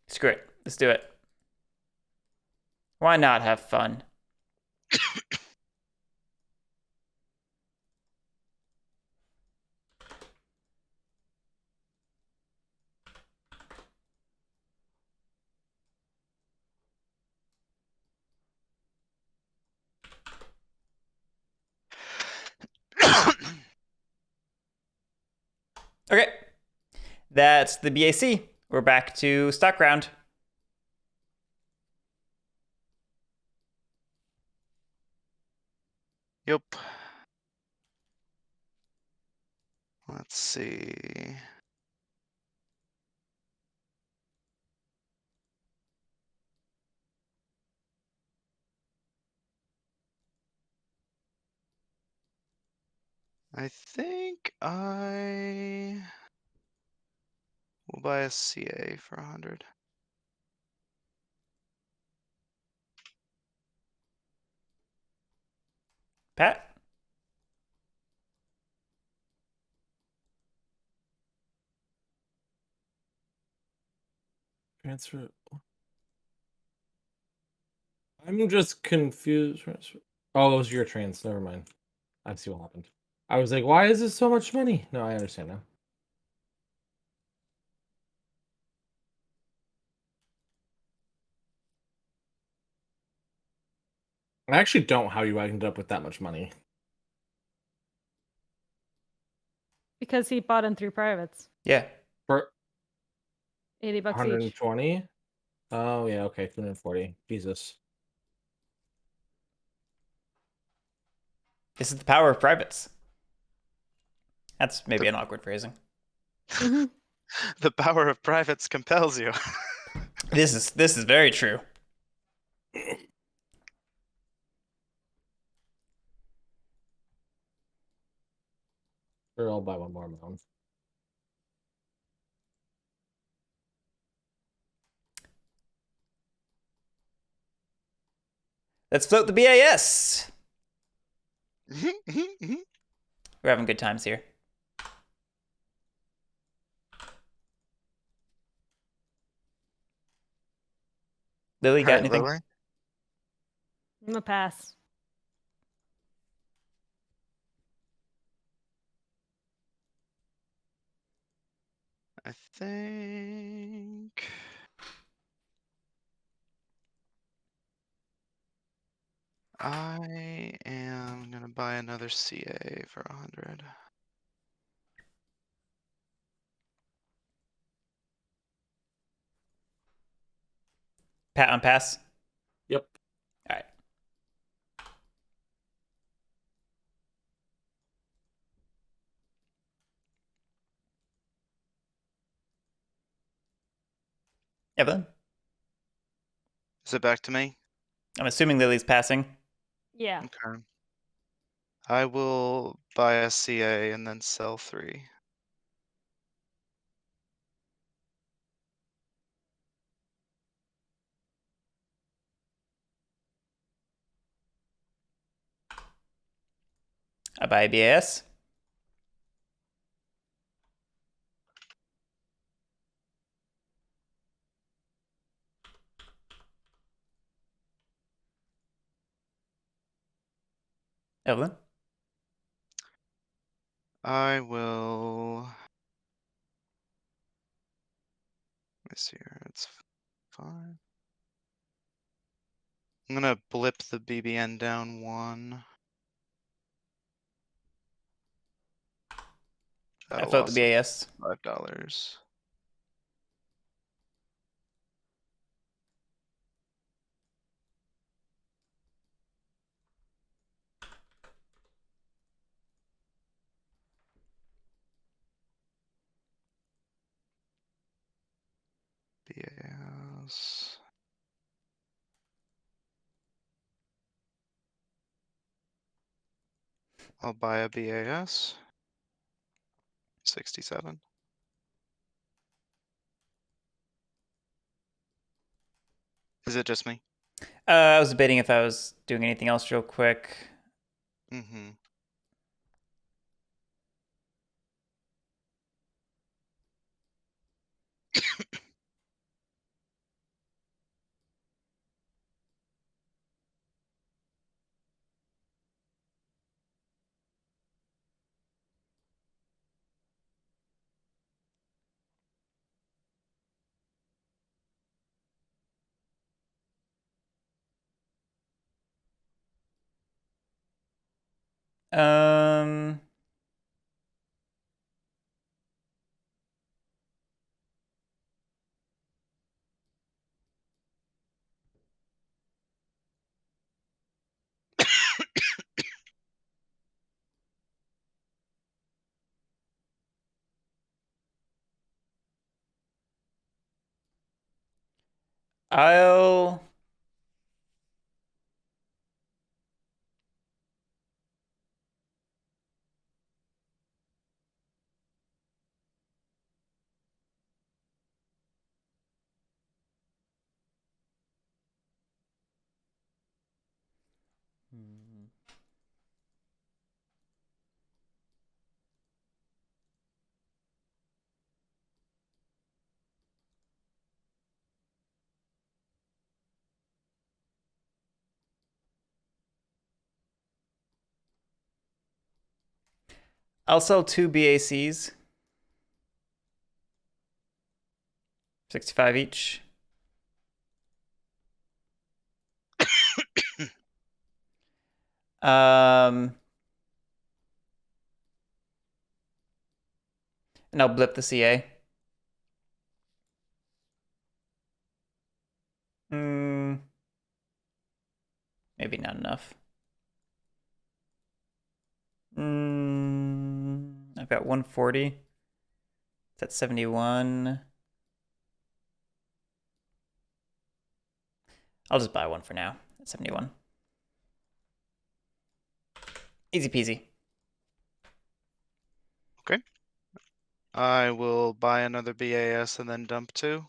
Screw it. Let's do it. Why not have fun? Okay. That's the BAC. We're back to stock round. Yep. Let's see. I think I We'll buy a CA for 100. Pat? Transfer. I'm just confused. Oh, it was your trans. Never mind. I see what happened. I was like, why is this so much money? No, I understand now. I actually don't how you ended up with that much money. Because he bought in through privates. Yeah. For $80 each. 120? Oh, yeah, okay, 240. Jesus. This is the power of privates. That's maybe an awkward phrasing. Mhm. The power of privates compels you. This is very true. Sure, I'll buy one more mound. Let's float the BAS. We're having good times here. Lily, got Alright, anything? Lily? I'm gonna pass. I think I am gonna buy another CA for 100. Pat on pass. Yep. All right. Evelyn? Is it back to me? I'm assuming Lily's passing. Yeah. Okay. I will buy a CA and then sell 3. I buy a BAS. Evelyn? I will. Let me see here. It's 5. I'm gonna blip the BBN down 1. I That'll float the also BAS. $5. BAS. I'll buy a BAS. 67. Is it just me? I was debating if I was doing anything else real quick. Mm-hmm. Um, I'll I'll sell 2 BACs. 65 each. And I'll blip the CA. Maybe not enough. I've got 140. That's 71. I'll just buy one for now. That's 71. Easy peasy. Okay. I will buy another BAS and then dump 2.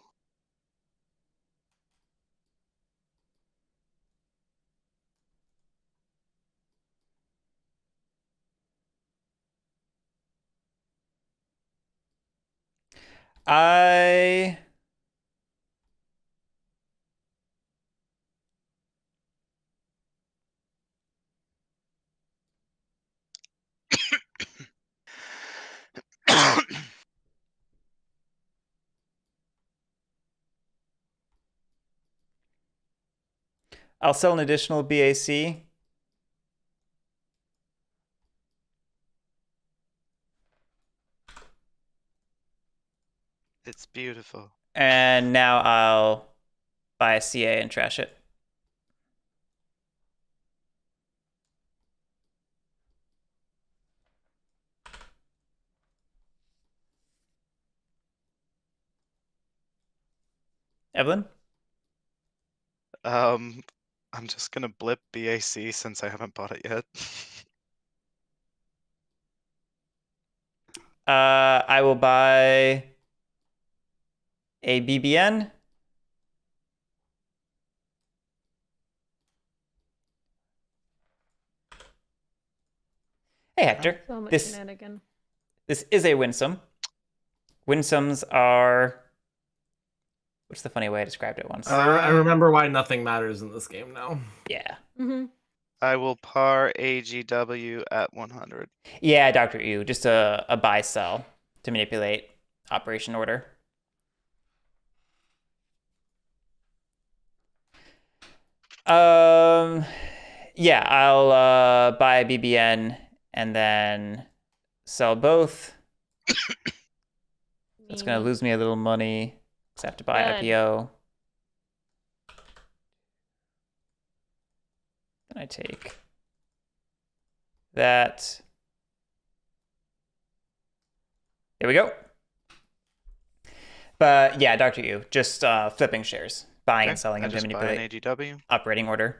I I'll sell an additional BAC. It's beautiful. And now I'll buy a CA and trash it. Evelyn? I'm just gonna blip BAC since I haven't bought it yet. I will buy a BBN. Hey, Hector. So much This shenanigan. is a Winsome. Winsomes are... What's the funny way I described it once? I remember why nothing matters in this game now. Yeah. Mm-hmm. I will par AGW at 100. Yeah, Dr. Ew. Just a buy sell to manipulate operation order. Yeah, I'll buy a BBN and then sell both. That's gonna lose me a little money because I have to buy Good. IPO. Then I take that. There we go. But yeah, Dr. Yu, just flipping shares, buying and selling I them to just buy an manipulate AGW. operating order.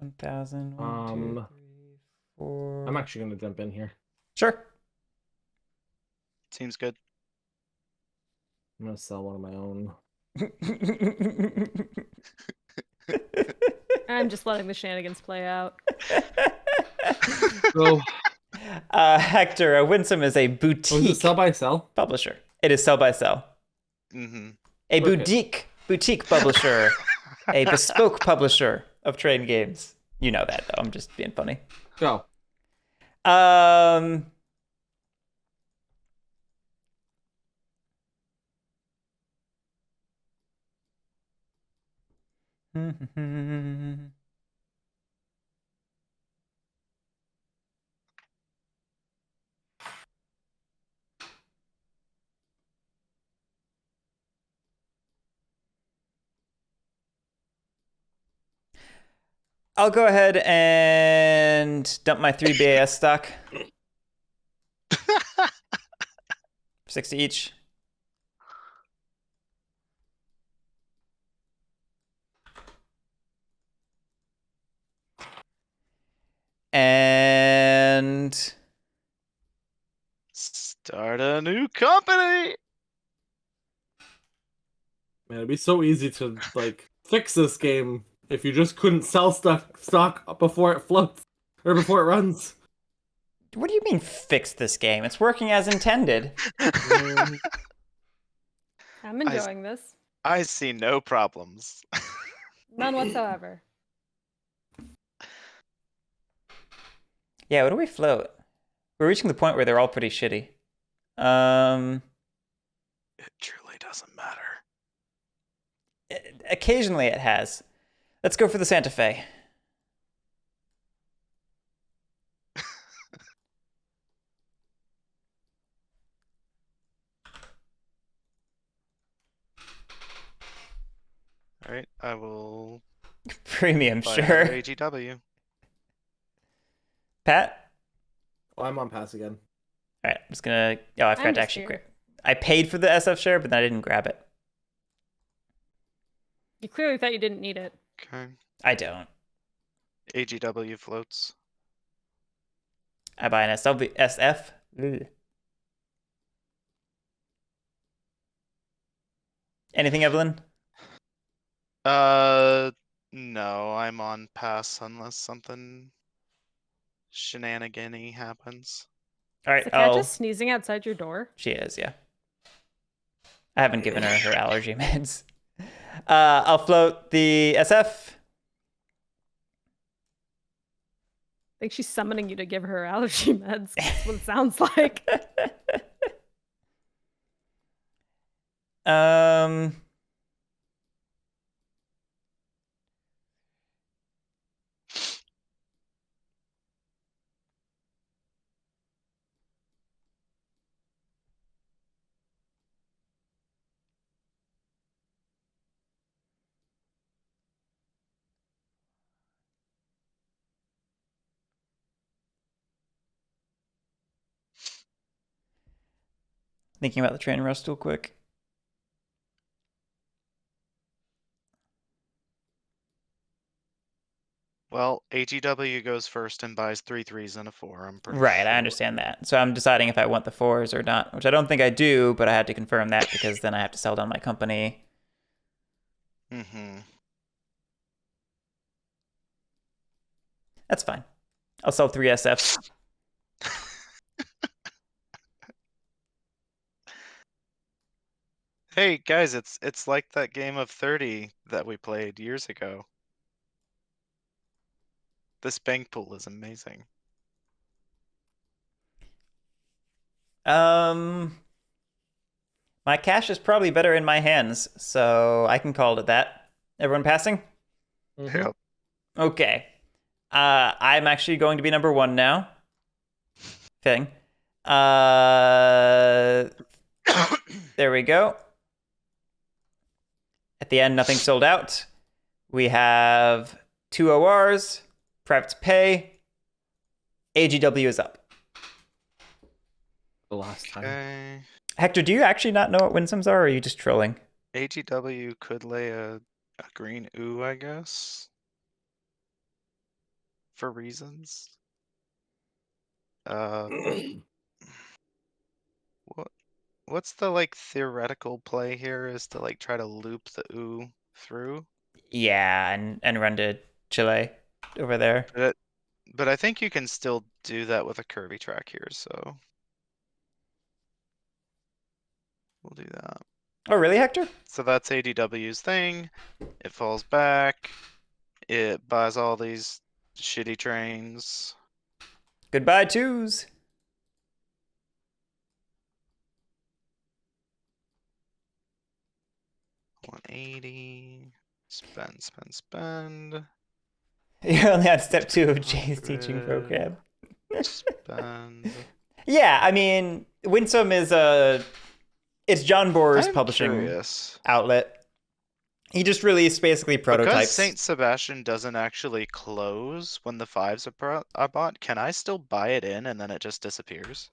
$1,000. 1, 2, 3, 4. I'm actually gonna jump in here. Sure. Seems good. I'm gonna sell one of my own. I'm just letting the shenanigans play out. So, Hector, Winsome is a was boutique it sell by sell? publisher. It is sell by sell. Mm-hmm. A Okay. boutique publisher, a bespoke publisher of trade games. You know that though. I'm just being funny. Go. I'll go ahead and dump my 3 BAS stock. 60 each. And Start a new company. Man, it'd be so easy to like fix this game if you just couldn't sell stock before it floats or before it runs. What do you mean fix this game? It's working as intended. I'm enjoying this. I see no problems. None whatsoever. Yeah, what do we float? We're reaching the point where they're all pretty shitty. It truly doesn't matter. Occasionally it has. Let's go for the Santa Fe. All right, I will Premium, buy sure. another AGW. Pat? Well, I'm on pass again. All right, I'm just gonna. Oh, I forgot to just actually here. grab. I paid for the SF share, but then I didn't grab it. You clearly thought you didn't need it. Okay. I don't. AGW floats. I buy an SF. Ugh. Anything, Evelyn? No, I'm on pass unless something shenanigan-y happens. All Is right. the cat I'll. just sneezing outside your door? She is, yeah. I haven't given her her allergy meds. I'll float the SF. I think she's summoning you to give her allergy meds. That's what it sounds like. Um. Thinking about the train rust real quick. Well, AGW goes first and buys 3 3s and a 4. I'm pretty Right, sure. I understand that. So I'm deciding if I want the 4s or not, which I don't think I do, but I have to confirm that because then I have to sell down my company. Mm-hmm. That's fine. I'll sell 3 SFs. Hey guys, it's like that game of 30 that we played years ago. This bank pool is amazing. My cash is probably better in my hands, so I can call it that. Everyone passing? Mhm. Yep. Okay. I'm actually going to be number 1 now. Thing. There we go. At the end, nothing sold out. We have 2 ORs, prep to pay. AGW is up. The last time. Okay. Hector, do you actually not know what Winsomes are, or are you just trolling? AGW could lay a green ooh, I guess. For reasons. What's the like theoretical play here is to like try to loop the ooh through? Yeah, and run to Chile over there. But I think you can still do that with a curvy track here, so we'll do that. Oh, really, Hector? So that's ADW's thing. It falls back. It buys all these shitty trains. Goodbye, 2s. 180. Spend, spend, spend. You're only on step 2 of Jay's teaching 100. program. Spend. Yeah, I mean, Winsome is it's John Boer's I'm publishing curious. outlet. He just released basically Because prototypes. Saint Sebastian doesn't actually close when the 5s are bought, can I still buy it in and then it just disappears?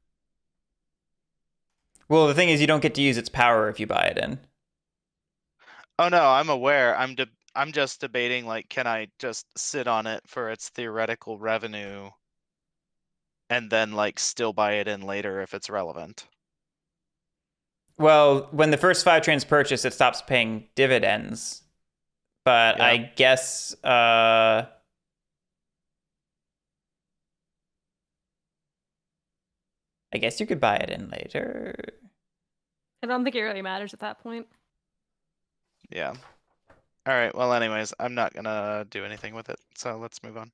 Well, the thing is, you don't get to use its power if you buy it in. Oh no, I'm aware. I'm just debating like, can I just sit on it for its theoretical revenue and then like still buy it in later if it's relevant? Well, when the first 5 trains purchase, it stops paying dividends. But Yeah. I guess I guess you could buy it in later. I don't think it really matters at that point. Yeah. All right. Well, anyways, I'm not gonna do anything with it. So let's move on.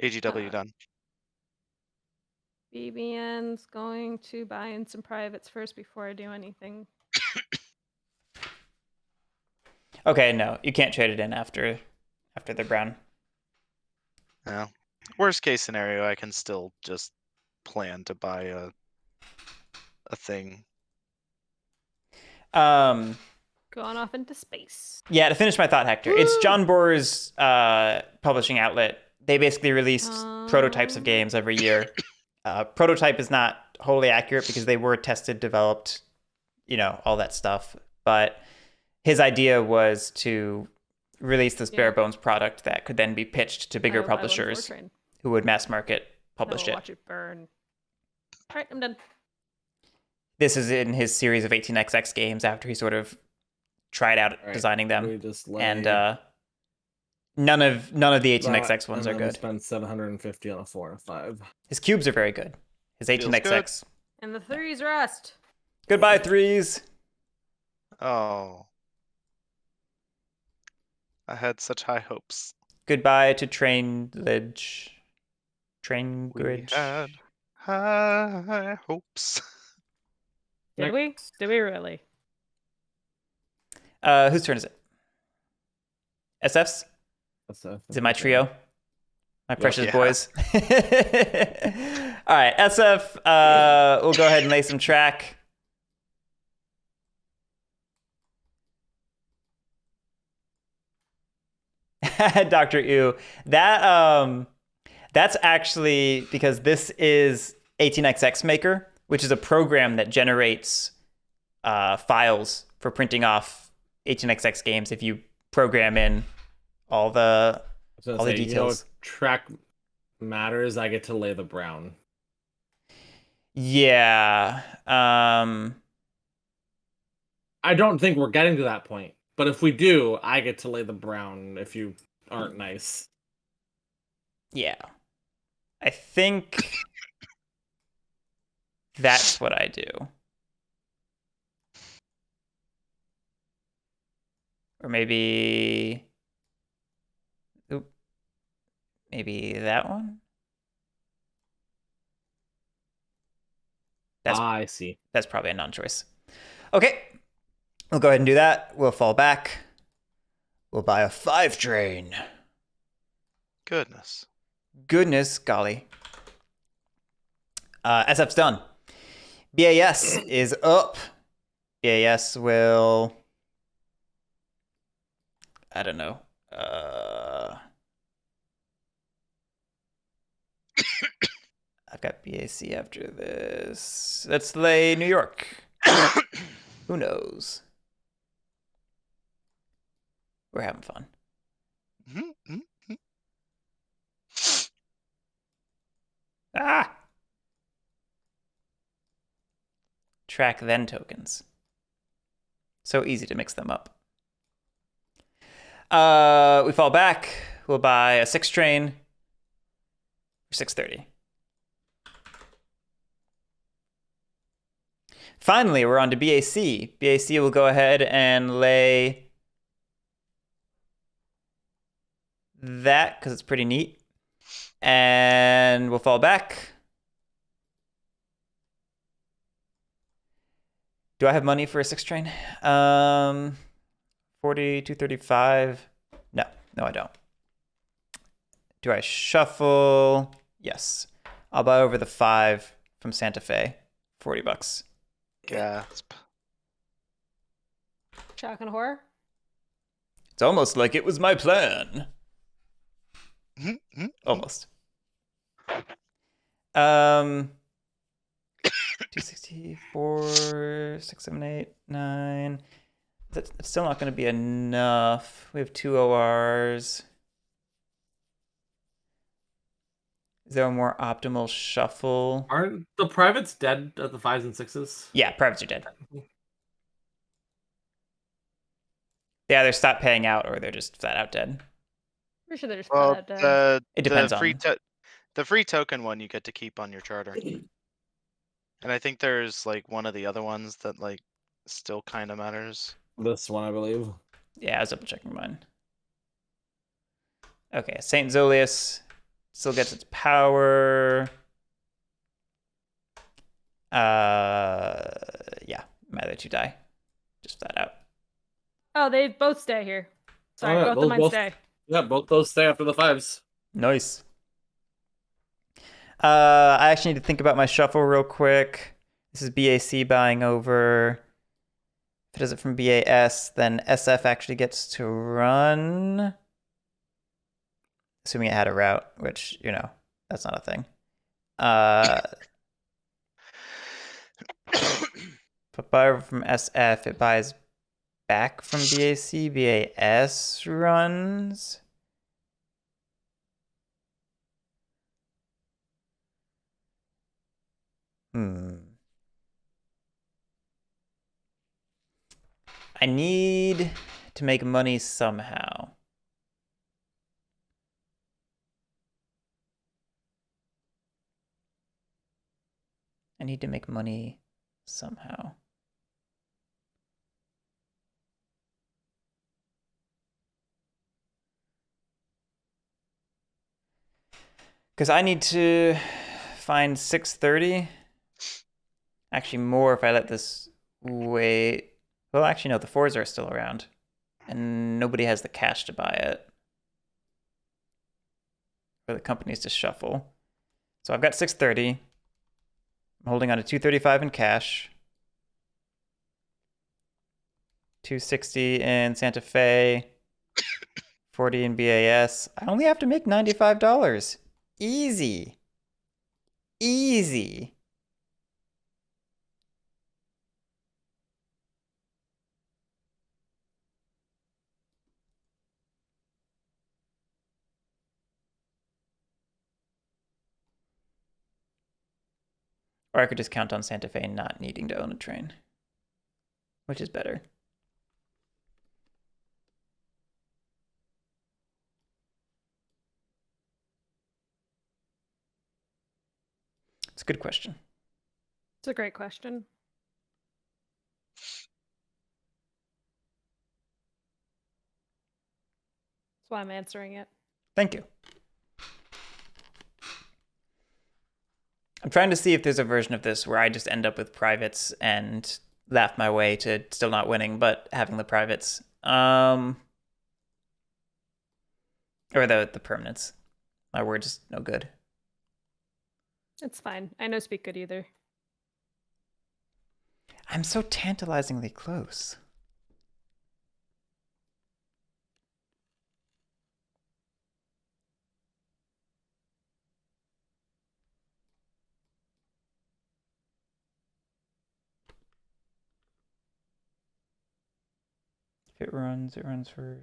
AGW done. BBN's going to buy in some privates first before I do anything. Okay, no, you can't trade it in after the brown. No. Worst case scenario, I can still just plan to buy a thing. Um, Going off into space. yeah, to finish my thought, Hector, it's John Boer's publishing outlet. They basically release prototypes of games every year. Prototype is not wholly accurate because they were tested, developed, all that stuff. But his idea was to release this bare bones product that could then be pitched to bigger publishers who would mass market publish it. Watch it burn. All right, I'm done. This is in his series of 18xx games after he sort of tried out designing them, and none of the 18xx ones are good. Spend 750 on a 4 and a 5. His cubes are very good. His 18xx. And the 3s rust. Goodbye 3s. Oh. I had such high hopes. Goodbye to Trainledge. We had high hopes. Did we? Did we really? Whose turn is it? SF's? SF. Is it my trio? My precious Yeah. boys. All right, SF, we'll go ahead and lay some track. Dr. Ew. That's actually because this is 18xx Maker, which is a program that generates files for printing off 18xx games if you program in all the details. Track matters. I get to lay the brown. Yeah. I don't think we're getting to that point. But if we do, I get to lay the brown if you aren't nice. Yeah. I think that's what I do. Or maybe that one? I see. That's probably a non-choice. Okay. We'll go ahead and do that. We'll fall back. We'll buy a 5 train. Goodness. Goodness golly. SF's done. BAS is up. BAS will... I don't know. I've got BAC after this. Let's lay New York. Who knows? We're having fun. Ah! Track then tokens. So easy to mix them up. We fall back. We'll buy a 6 train for 630. Finally, we're on to BAC. BAC will go ahead and lay that because it's pretty neat. And we'll fall back. Do I have money for a 6 train? 40, 235. No, I don't. Do I shuffle? Yes. I'll buy over the 5 from Santa Fe. $40. Gasp. Shock and horror. It's almost like it was my plan. Almost. 264, 6, 7, 8, 9. That's still not going to be enough. We have 2 ORs. Is there a more optimal shuffle? Aren't the privates dead at the 5s and 6s? Yeah, privates are dead. They either stop paying out or they're just flat out dead. Pretty sure they're just Well, flat out dead. It depends the on... The free token one you get to keep on your charter. And I think there's like one of the other ones that like still kind of matters. This one, I believe. Yeah, I was double checking mine. Okay, Saint Zolius still gets its power. Yeah, my other two die. Just that out. Oh, they both stay here. Sorry, yeah, both those of mine both- stay. Yeah, both those stay after the 5s. Nice. I actually need to think about my shuffle real quick. This is BAC buying over. If it does it from BAS, then SF actually gets to run. Assuming it had a route, which, you know, that's not a thing. But buy over from SF, it buys back from BAC. BAS runs. I need to make money somehow. I need to make money somehow. Because I need to find 630. Actually, more if I let this wait. Well, actually, no, the 4s are still around. And nobody has the cash to buy it. For the companies to shuffle. So I've got 630. I'm holding on to 235 in cash. 260 in Santa Fe. 40 in BAS. I only have to make $95. Easy. Easy. Or I could just count on Santa Fe not needing to own a train. Which is better. It's a good question. It's a great question. That's why I'm answering it. Thank you. I'm trying to see if there's a version of this where I just end up with privates and laugh my way to still not winning, but having the privates. Or the permanents. My word's just no good. It's fine. I know speak good either. I'm so tantalizingly close. If it runs for...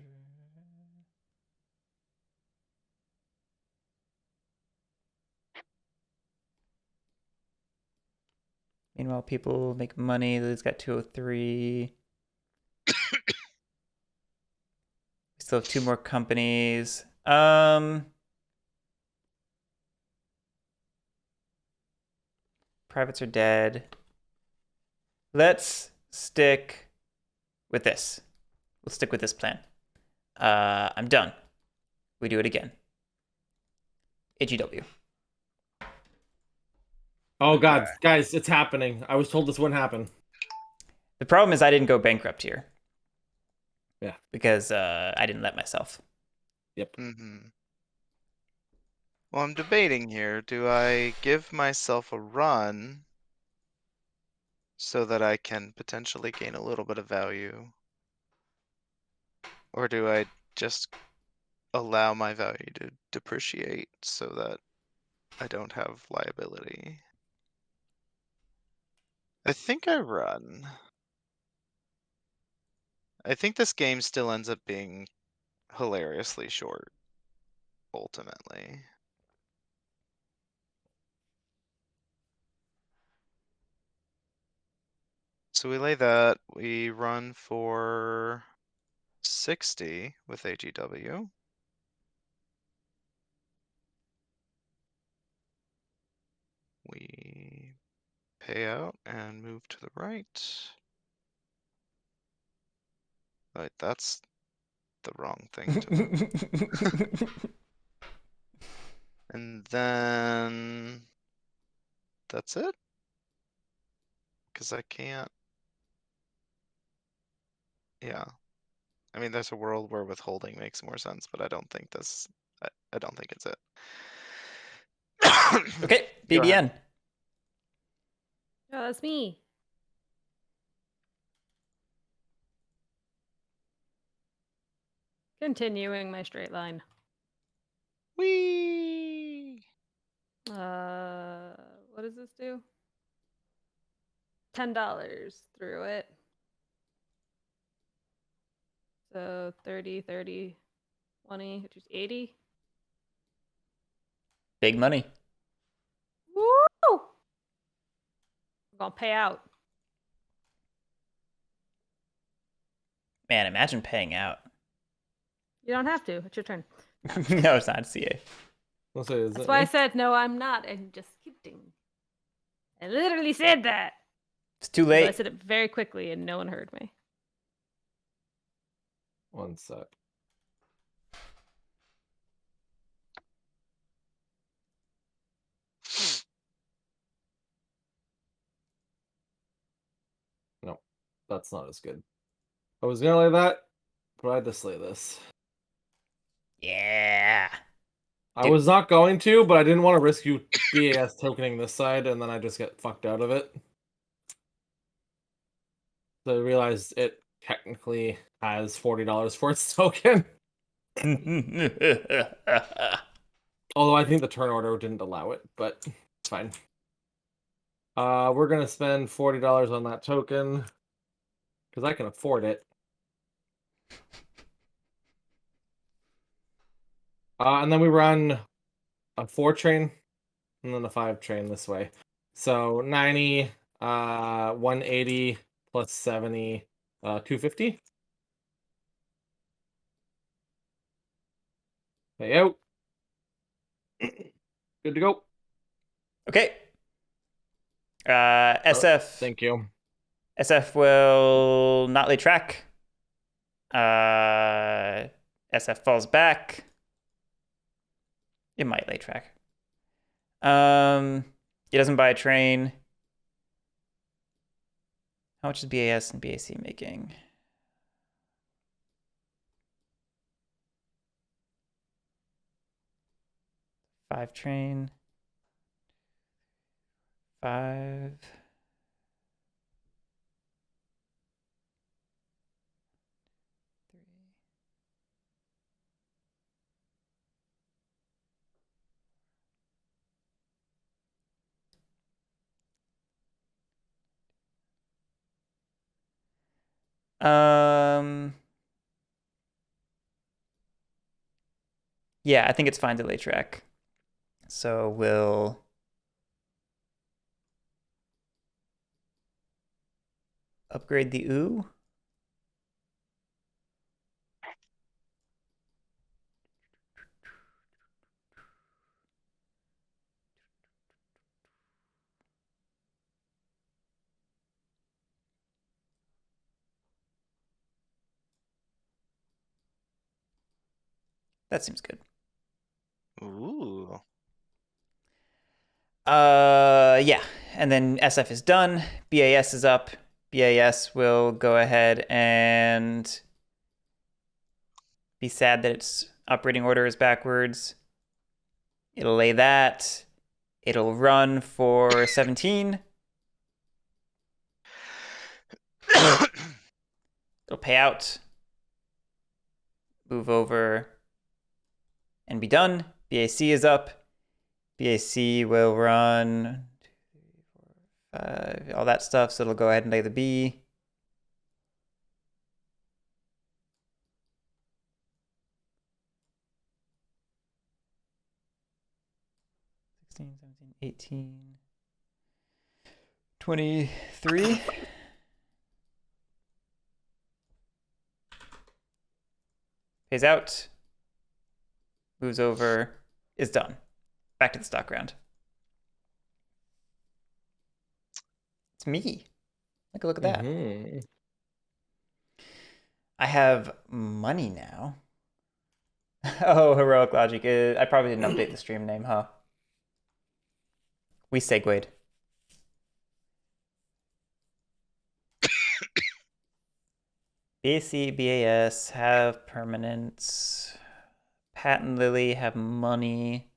Meanwhile, people make money. Lily's got 203. We still have 2 more companies. Privates are dead. Let's stick with this. We'll stick with this plan. I'm done. We do it again. AGW. Oh god, guys, it's happening. I was told this wouldn't happen. The problem is I didn't go bankrupt here. Yeah. Because I didn't let myself. Yep. Well, I'm debating here. Do I give myself a run so that I can potentially gain a little bit of value? Or do I just allow my value to depreciate so that I don't have liability? I think I run. I think this game still ends up being hilariously short, ultimately. So we lay that, we run for 60 with AGW. pay out and move to the right. Right, that's the wrong thing to move. And then that's it. Because I can't. Yeah. I mean, there's a world where withholding makes more sense, but I don't think this. I don't think it's it. Okay, Go ahead. BBN. Oh, that's me. Continuing my straight line. Whee! What does this do? $10 through it. So 30, 30, 20, which is 80. Big money. Woo! I'm gonna pay out. Man, imagine paying out. You don't have to. It's your turn. No, it's not CA. Let's say, is That's it why I me? said no. I'm not. I'm just kidding. I literally said that. It's too But I late. said it very quickly, and no one heard me. One sec. No, that's not as good. I was gonna lay that, but I had to slay this. Yeah. I Dude. was not going to, but I didn't want to risk you BAS tokening this side, and then I just get fucked out of it. So I realized it technically has $40 for its token. Although I think the turn order didn't allow it, but it's fine. We're gonna spend $40 on that token because I can afford it. And then we run a 4 train and then a 5 train this way. So 90, 180 plus 70, 250. Hey out. Good to go. Okay. SF. Thank you. SF will not lay track. SF falls back. It might lay track. He doesn't buy a train. How much is BAS and BAC making? Five train. 5. Yeah, I think it's fine to lay track. So we'll upgrade the OO. That seems good. Ooh. Yeah, and then SF is done. BAS is up. BAS will go ahead and be sad that its operating order is backwards. It'll lay that. It'll run for 17. It'll pay out. Move over and be done. BAC is up. BAC will run 2, 3, 4, 5, all that stuff. So it'll go ahead and lay the B. (16, 17, 18, 23). Pays out. Moves over. Is done. Back to the stock round. It's me. Take a look at that. Mhm. I have money now. Oh, heroic logic. I probably didn't update the stream name, huh? We segued. BAC, BAS have permanents. Pat and Lily have money.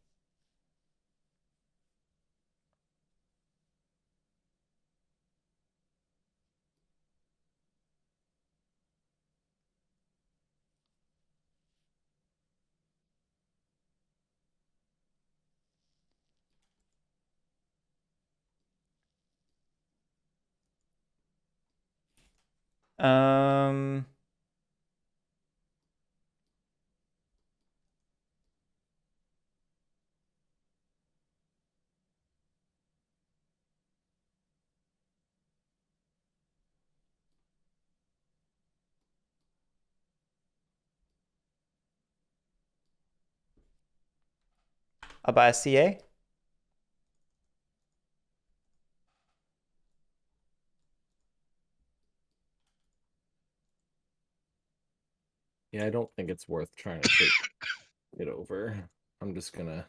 Um, I'll buy a CA. Yeah, I don't think it's worth trying to take it over. I'm just gonna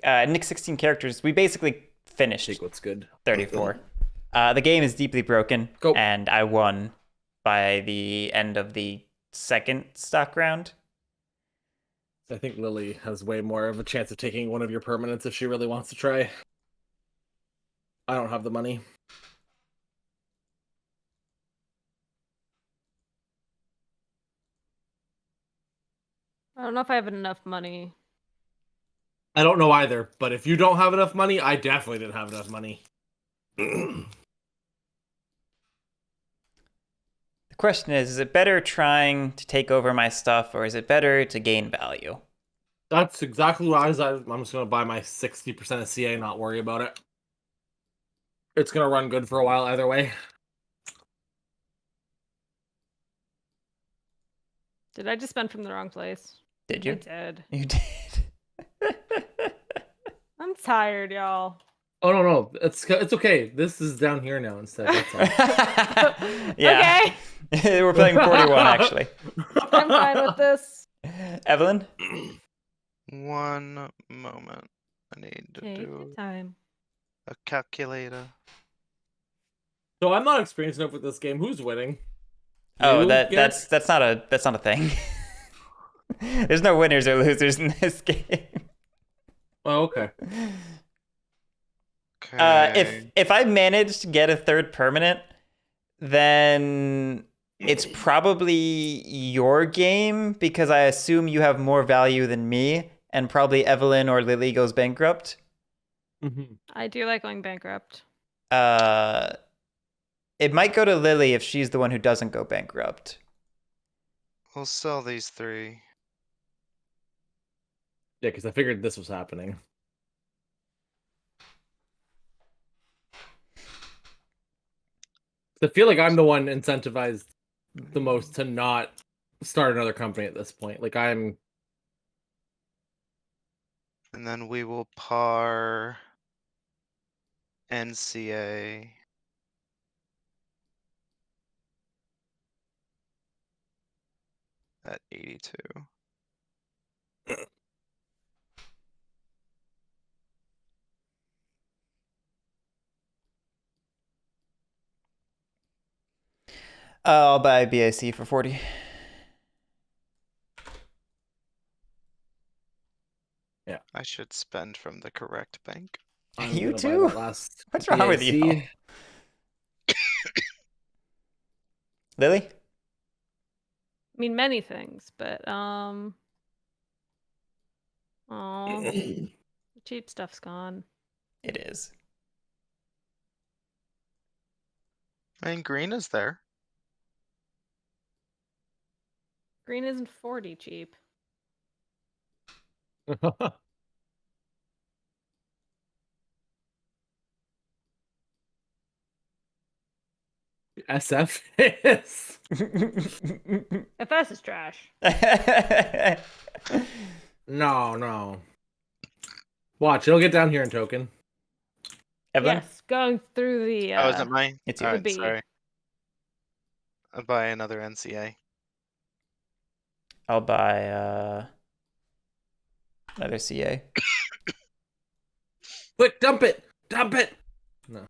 Nick 16 characters. We basically finished take what's good. 34. The game is deeply broken, Go. and I won by the end of the second stock round. I think Lily has way more of a chance of taking one of your permanents if she really wants to try. I don't have the money. I don't know if I have enough money. I don't know either, but if you don't have enough money, I definitely didn't have enough money. The question is it better trying to take over my stuff, or is it better to gain value? That's exactly what I was. I'm just gonna buy my 60% of CA, not worry about it. It's gonna run good for a while either way. Did I just spend from the wrong place? Did I you? did. You did. I'm tired, y'all. Oh no, it's okay. This is down here now instead. That's all. Yeah. Okay. We're playing 41 actually. I'm fine with this. Evelyn? One moment. I need to Take your do time. a calculator. So I'm not experienced enough with this game. Who's winning? Oh, You, Garrett? that's not a thing. There's no winners or losers in this game. Oh, okay. Okay. If I manage to get a third permanent, then it's probably your game because I assume you have more value than me, and probably Evelyn or Lily goes bankrupt. I do like going bankrupt. It might go to Lily if she's the one who doesn't go bankrupt. We'll sell these 3. Yeah, because I figured this was happening. I feel like I'm the one incentivized the most to not start another company at this point. Like I'm. And then we will par NCA. At 82. I'll buy BAC for 40. Yeah, I should spend from the correct bank. I'm You gonna buy too? that last What's wrong with you? BAC. Lily? I mean, many things, but oh, the cheap stuff's gone. It is. And green is there. Green isn't 40 cheap. SF is. FS is trash. No. Watch, it'll get down here in token. Evelyn? Yes, going through the. Oh, is it mine? It's you. All The right, B. sorry. I'll buy another NCA. I'll buy another CA. Quick, dump it! Dump it! No.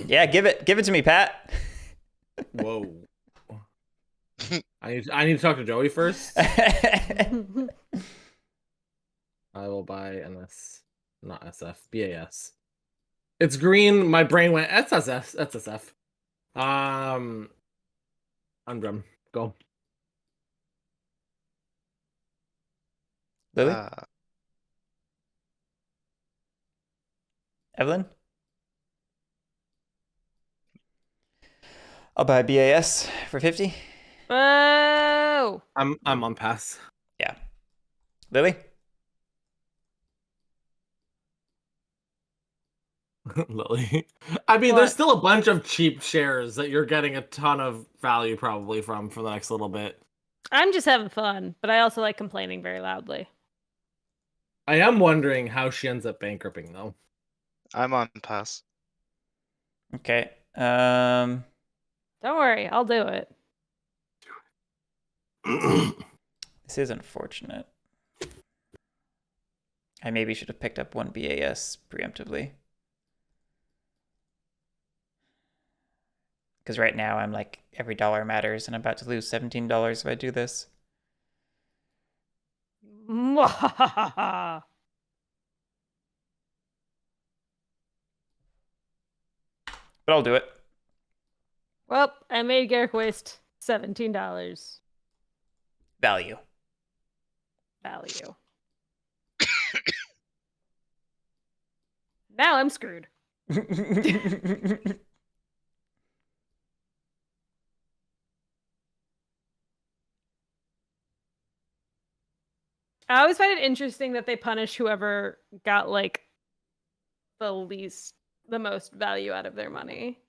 Yeah, give it to me, Pat. Whoa. I need to talk to Joey first. I will buy NS, not SF, BAS. It's green. My brain went SSF. SSF. Undrum. Go. Lily? Evelyn? I'll buy BAS for 50. Oh. I'm on pass. Yeah. Lily? Lily. I mean, What? there's still a bunch of cheap shares that you're getting a ton of value probably from for the next little bit. I'm just having fun, but I also like complaining very loudly. I am wondering how she ends up bankrupting though. I'm on pass. Okay. Don't worry, I'll do it. This is unfortunate. I maybe should have picked up one BAS preemptively. Because right now I'm like, every dollar matters, and I'm about to lose $17 if I do this. Mwahaha. But I'll do it. Well, I made Garrick waste $17. Value. Value. Now I'm screwed. I always find it interesting that they punish whoever got like the most value out of their money,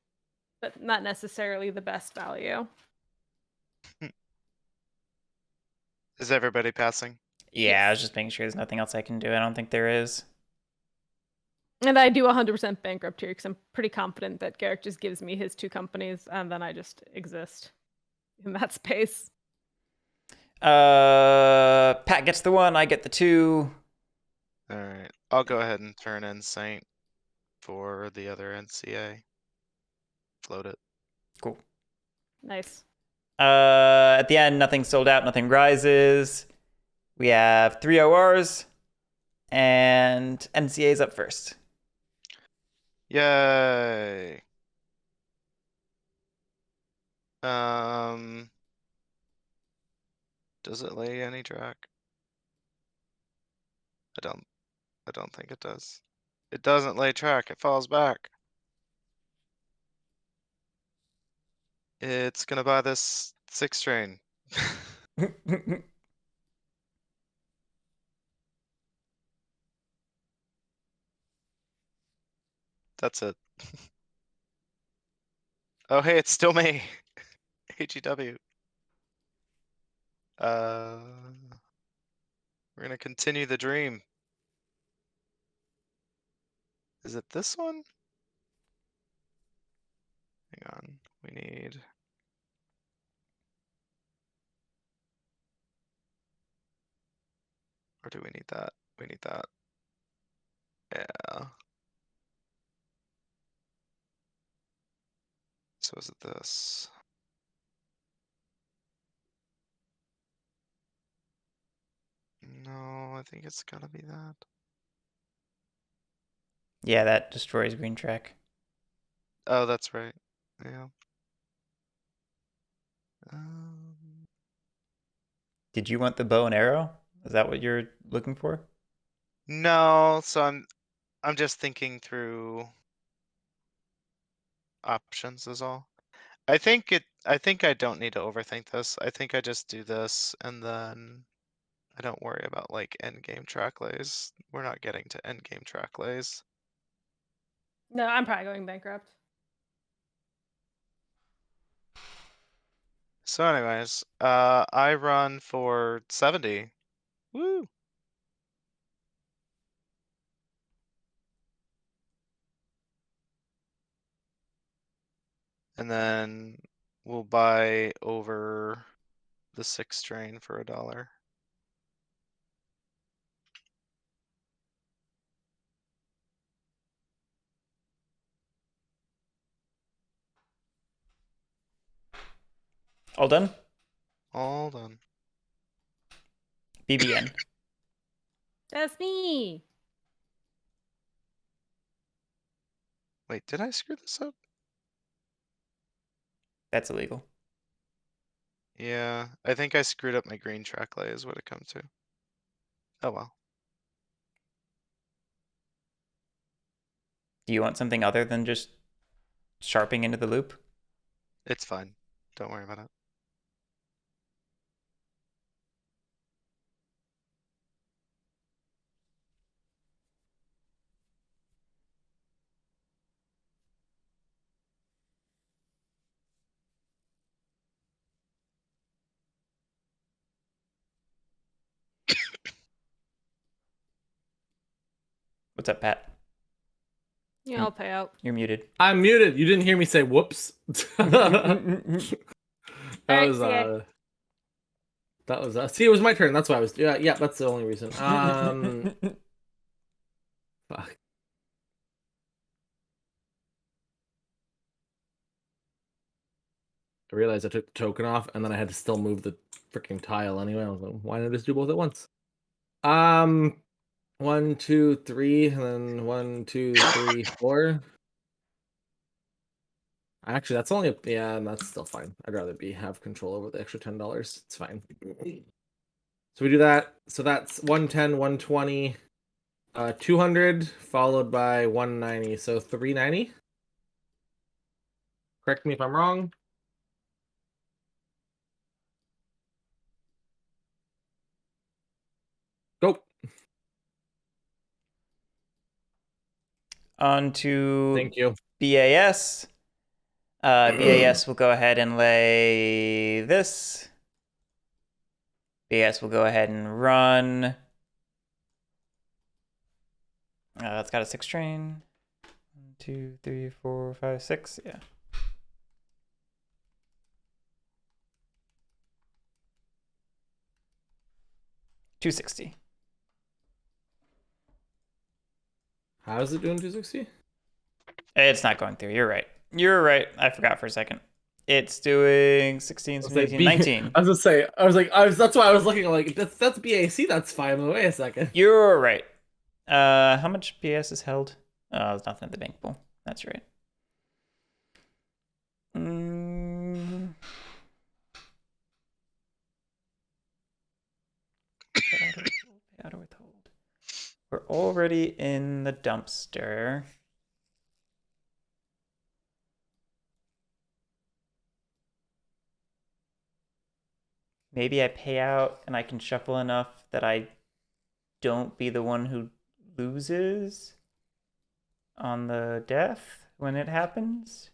but not necessarily the best value. Is everybody passing? Yeah, I was just making sure there's nothing else I can do. I don't think there is. And I do 100% bankrupt here because I'm pretty confident that Garrick just gives me his 2 companies and then I just exist in that space. Pat gets the 1, I get the 2. All right, I'll go ahead and turn in Saint for the other NCA. Float it. Cool. Nice. At the end, nothing sold out, nothing rises. We have 3 ORs, and NCA's up first. Yay. Does it lay any track? I don't think it does. It doesn't lay track, it falls back. It's gonna buy this 6 train. That's it. Oh hey, it's still me. HEW. We're gonna continue the dream. Is it this one? Hang on, we need. Or do we need that? We need that. Yeah. So is it this? No, I think it's gotta be that. Yeah, that destroys green track. Oh, that's right. Yeah. Did you want the bow and arrow? Is that what you're looking for? No, so I'm just thinking through options is all. I think I don't need to overthink this. I think I just do this and then I don't worry about like end game track lays. We're not getting to end game track lays. No, I'm probably going bankrupt. So anyways, I run for 70. Woo! And then we'll buy over the 6 train for $1. All done? All done. BBN. That's me. Wait, did I screw this up? That's illegal. Yeah, I think I screwed up my green track lay is what it comes to. Oh well. Do you want something other than just sharping into the loop? It's fine. Don't worry about it. What's up, Pat? Yeah, I'll pay out. You're muted. I'm muted. You didn't hear me say whoops. That Alright, was see ya. that was see, it was my turn. That's why I was yeah, that's the only reason. Fuck. I realized I took the token off and then I had to still move the freaking tile anyway. I was like, why not just do both at once? 1, 2, 3, and then 1, 2, 3, 4. Actually, that's only yeah, and that's still fine. I'd rather have control over the extra $10. It's fine. So we do that. So that's 110, 120, 200, followed by 190. So 390. Correct me if I'm wrong. Go. On to Thank you. BAS. BAS will go ahead and lay this. BAS will go ahead and run. It's got a 6 train. 1, 2, 3, 4, 5, 6. Yeah. $260. How's it doing 260? It's not going through. You're right. You're right. I forgot for a second. It's doing 16, 17, 18, 19. I was gonna say, that's why I was looking like that's BAC, that's fine. Wait a second. You're right. How much BS is held? Oh, there's nothing at the bank pool. That's right. Pay out or withhold. We're already in the dumpster. Maybe I pay out and I can shuffle enough that I don't be the one who loses on the death when it happens.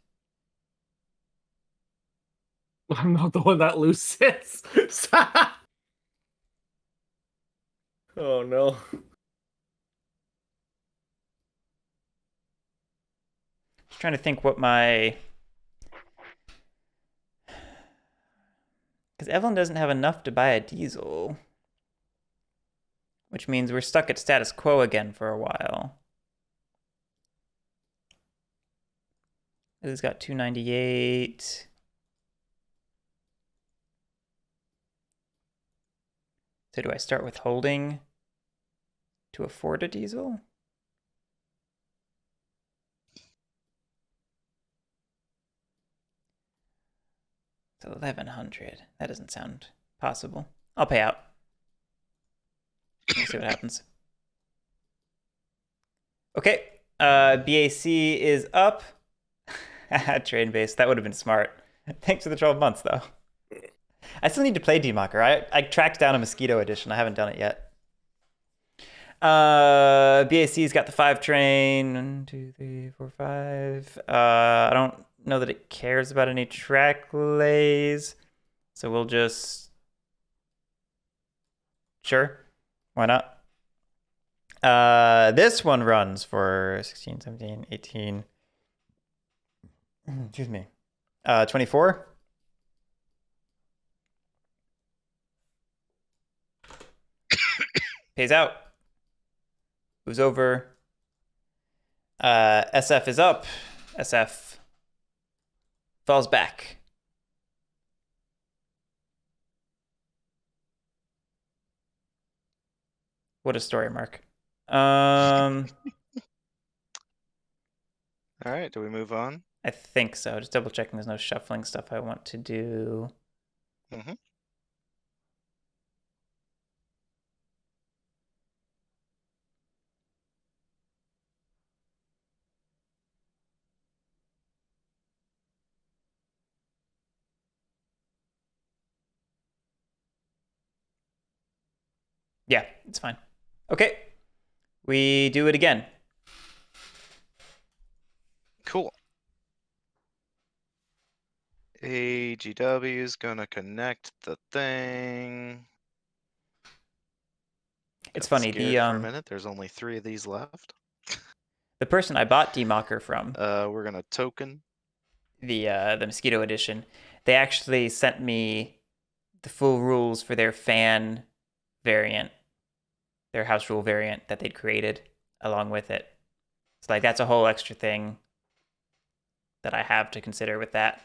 I'm not the one that loses. Oh no. Just trying to think what my... Because Evelyn doesn't have enough to buy a diesel. Which means we're stuck at status quo again for a while. He's got 298. So do I start with holding to afford a diesel? So 1100. That doesn't sound possible. I'll pay out. We'll see what happens. Okay. BAC is up. Train base. That would have been smart. Thanks for the 12 months, though. I still need to play Democker. I tracked down a Mosquito edition. I haven't done it yet. BAC's got the 5 train. 1, 2, 3, 4, 5. I don't know that it cares about any track lays. So we'll just... Sure. Why not? This one runs for 16, 17, 18. Excuse me. 24. Pays out. Moves over. SF is up. SF falls back. What a story, Mark. All right, do we move on? I think so. Just double checking there's no shuffling stuff I want to do. Mm-hmm. Yeah, it's fine. Okay. We do it again. Cool. AGW is gonna connect the thing. It's Got funny. scared for a minute. There's only 3 of these left. The person I bought Democker from, We're gonna token. the Mosquito edition, they actually sent me the full rules for their fan variant, their house rule variant that they'd created along with it. So like that's a whole extra thing that I have to consider with that.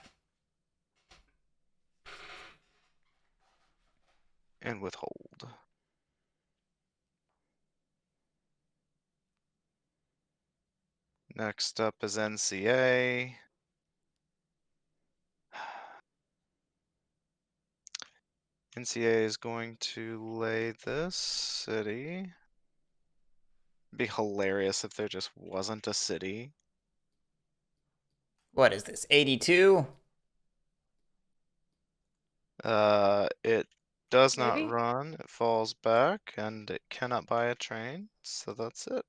And withhold. Next up is NCA. NCA is going to lay this city. It'd be hilarious if there just wasn't a city. What is this? 82? It does not Maybe? run, it falls back, and it cannot buy a train, so that's it.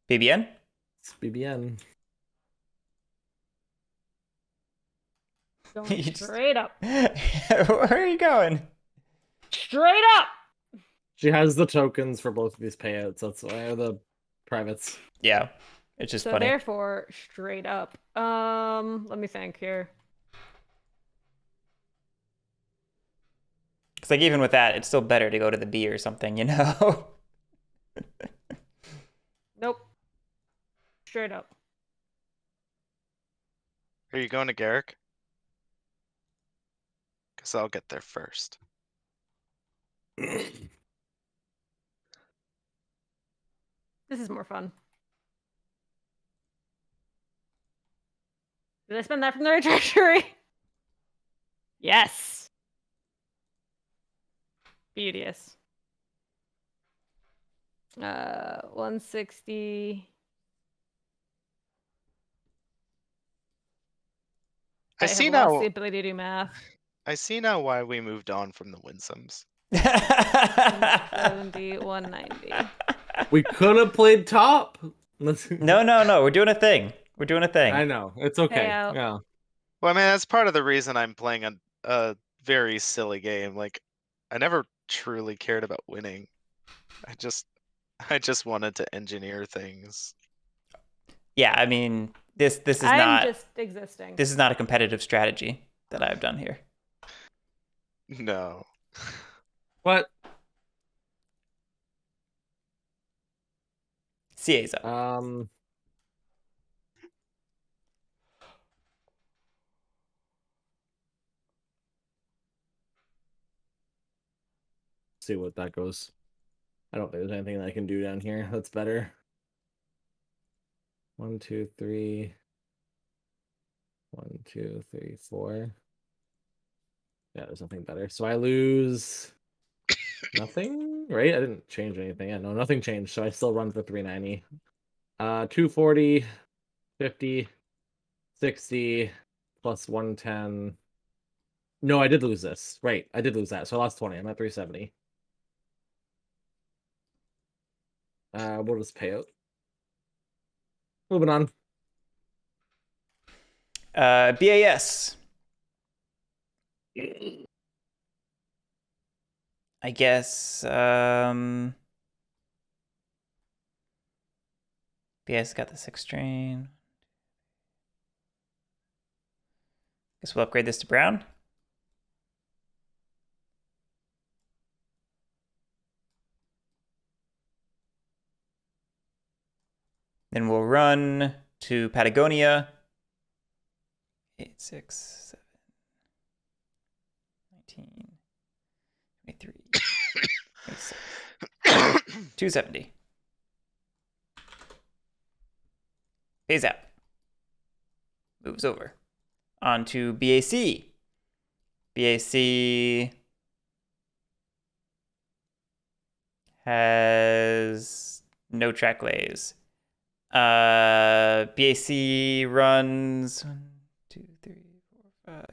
BBN? It's BBN. Going You just- straight up. Where are you going? Straight up. She has the tokens for both of these payouts. That's why the privates. Yeah. It's just So funny. therefore, straight up. Let me think here. Because like even with that, it's still better to go to the B or something, you know? Nope. Straight up. Are you going to Garrick? Cause I'll get there first. This is more fun. Did I spend that from the right treasury? Yes. Beauteous. 160. I have see lost now. the ability to do math. I see now why we moved on from the Winsomes. 170, 190. We could have played top. No. We're doing a thing. We're doing a thing. I know. It's okay. Payout. Yeah. Well, I mean, that's part of the reason I'm playing a very silly game. Like, I never truly cared about winning. I just wanted to engineer things. Yeah, I mean, this is I'm not just existing. this is not a competitive strategy that I've done here. No. What? CA's up. See what that goes. I don't think there's anything that I can do down here that's better. 1, 2, 3. 1, 2, 3, 4. Yeah, there's nothing better. So I lose nothing, right? I didn't change anything. Yeah, no, nothing changed. So I still run for 390. 240, 50, 60, plus 110. No, I did lose this. Right, I did lose that. So I lost 20. I'm at 370. We'll just pay out. Moving on. BAS. I guess BS got the 6 train. Guess we'll upgrade this to brown. Then we'll run to Patagonia. 8, 6, 7, 19, 23, 26, 270. Pays out. Moves over. On to BAC. BAC has no track lays. BAC runs 1, 2, 3, 4,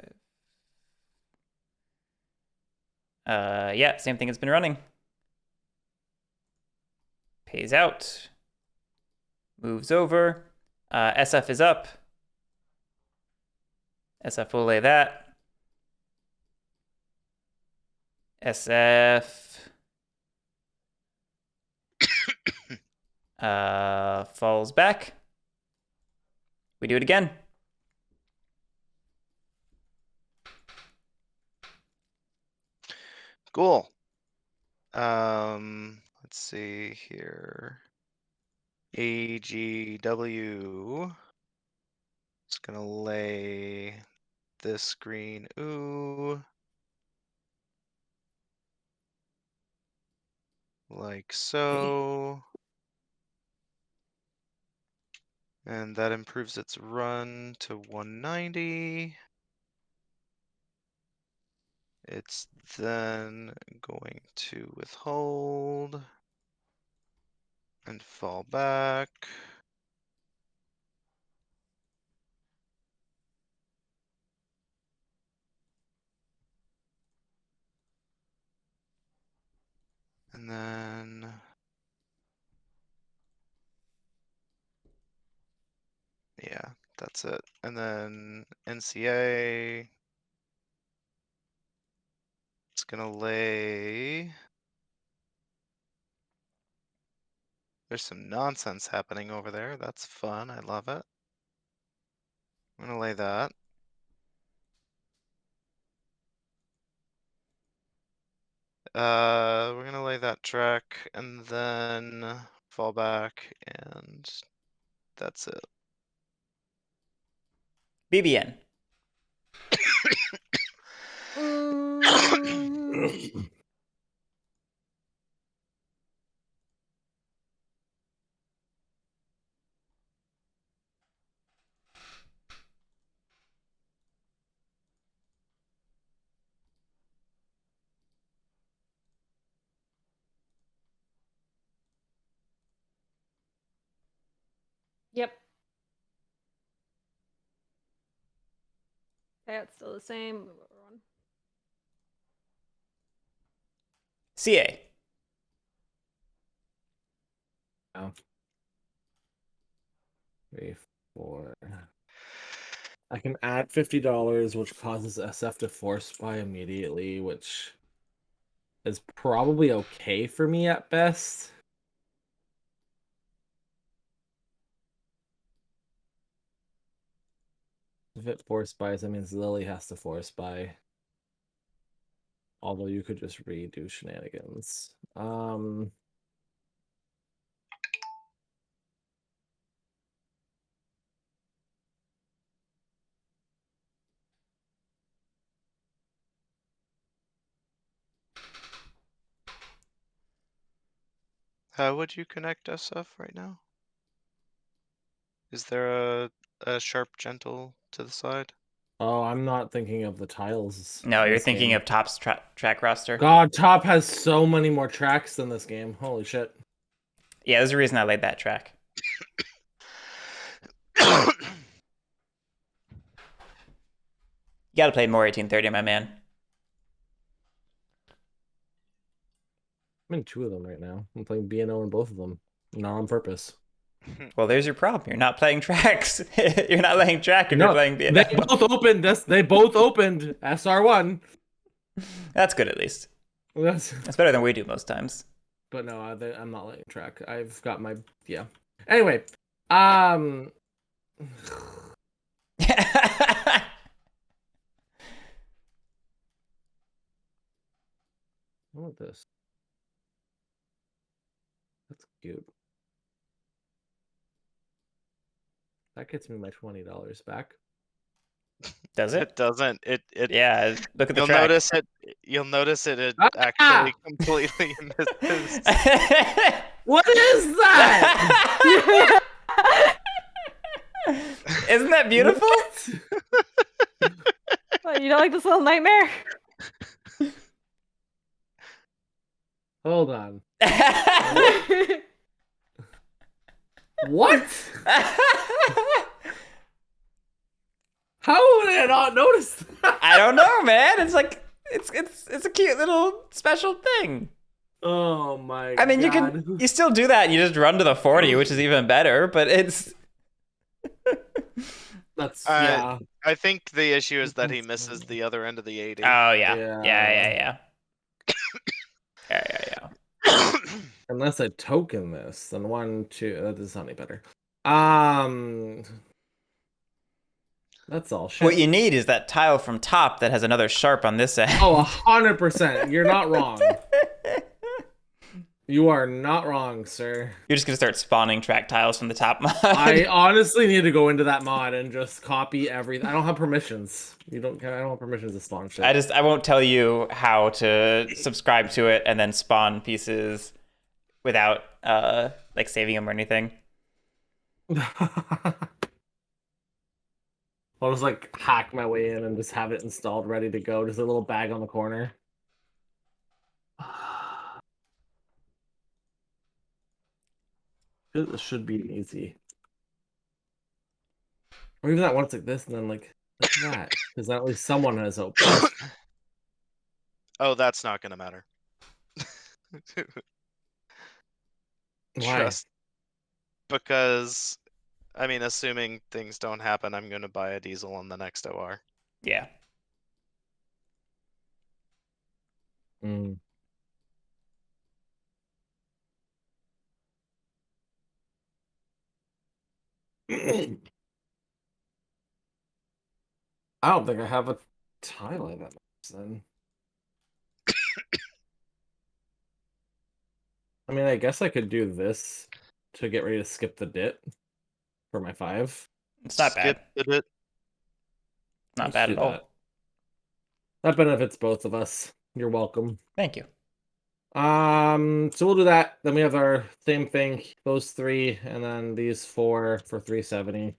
5. Yeah, same thing it's been running. Pays out. Moves over. SF is up. SF will lay that. SF falls back. We do it again. Cool. Let's see here. AGW. It's gonna lay this green ooh. Like so. And that improves its run to 190. It's then going to withhold and fall back. And then yeah, that's it. And then NCA, it's gonna lay. There's some nonsense happening over there. That's fun. I love it. I'm gonna lay that. We're gonna lay that track and then fall back, and that's it. BBN. Yep. Payout's still the same. Move over one. CA. Oh. 3, 4. I can add $50, which causes SF to force buy immediately, which is probably okay for me at best. If it force buys, that means Lily has to force buy. Although you could just redo shenanigans. How would you connect SF right now? Is there a sharp gentle to the side? Oh, I'm not thinking of the tiles. No, in you're this thinking game. of Top's track roster. God, Top has so many more tracks than this game. Holy shit. Yeah, there's a reason I laid that track. You gotta play more 1830, my man. I'm in 2 of them right now. I'm playing BNO in both of them. Not on purpose. Well, there's your problem. You're not playing tracks. You're not laying track if No, you're playing They BNO. both opened this. They both opened SR1. That's good at least. That's, That's better than we do most times. but no, I'm not letting track. I've got my Anyway, What is this? That's cute. That gets me my $20 back. Does it? It doesn't. It Yeah, look at the you'll track. notice it. You'll notice it Ah! actually completely misses. What is that? Isn't that beautiful? What, you don't like this little nightmare? Hold on. What? How would I not notice that? I don't know, man. It's like it's a cute little special thing. Oh my I mean, God. you still do that. You just run to the 40, which is even better. But it's That's I think the issue is that he misses the other end of the 80. oh yeah, Yeah. yeah. Unless I token this, then 1, 2. That doesn't sound any better. That's all shit. What you need is that tile from top that has another sharp on this end. Oh, 100%. You're not wrong. You are not wrong, sir. You're just gonna start spawning track tiles from the top mod. I honestly need to go into that mod and just copy everything. I don't have permissions. I don't have permissions to spawn shit. I won't tell you how to subscribe to it and then spawn pieces without like saving them or anything. I'll just like hack my way in and just have it installed, ready to go. Just a little bag on the corner. This should be easy. Or even that once like this, and then like that, because at least someone has hope. Oh, that's not gonna matter. Why? Trust. Because, I mean, assuming things don't happen, I'm gonna buy a diesel on the next OR. Yeah. Mm. I don't think I have a tile like that then. I mean, I guess I could do this to get ready to skip the dit for my 5. It's not bad. Skipped it. Not Let's bad do at all. That benefits both of us. You're welcome. Thank you. So we'll do that. Then we have our same thing, those 3, and then these 4 for 370.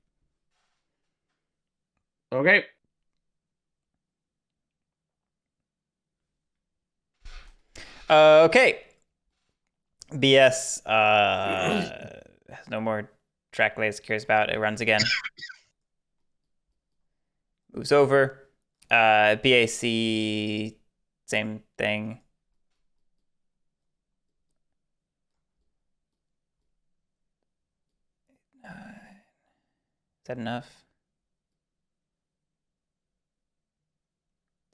Okay. Okay. BS has no more track lays cares about. It runs again. Moves over. BAC, same thing. Is that enough?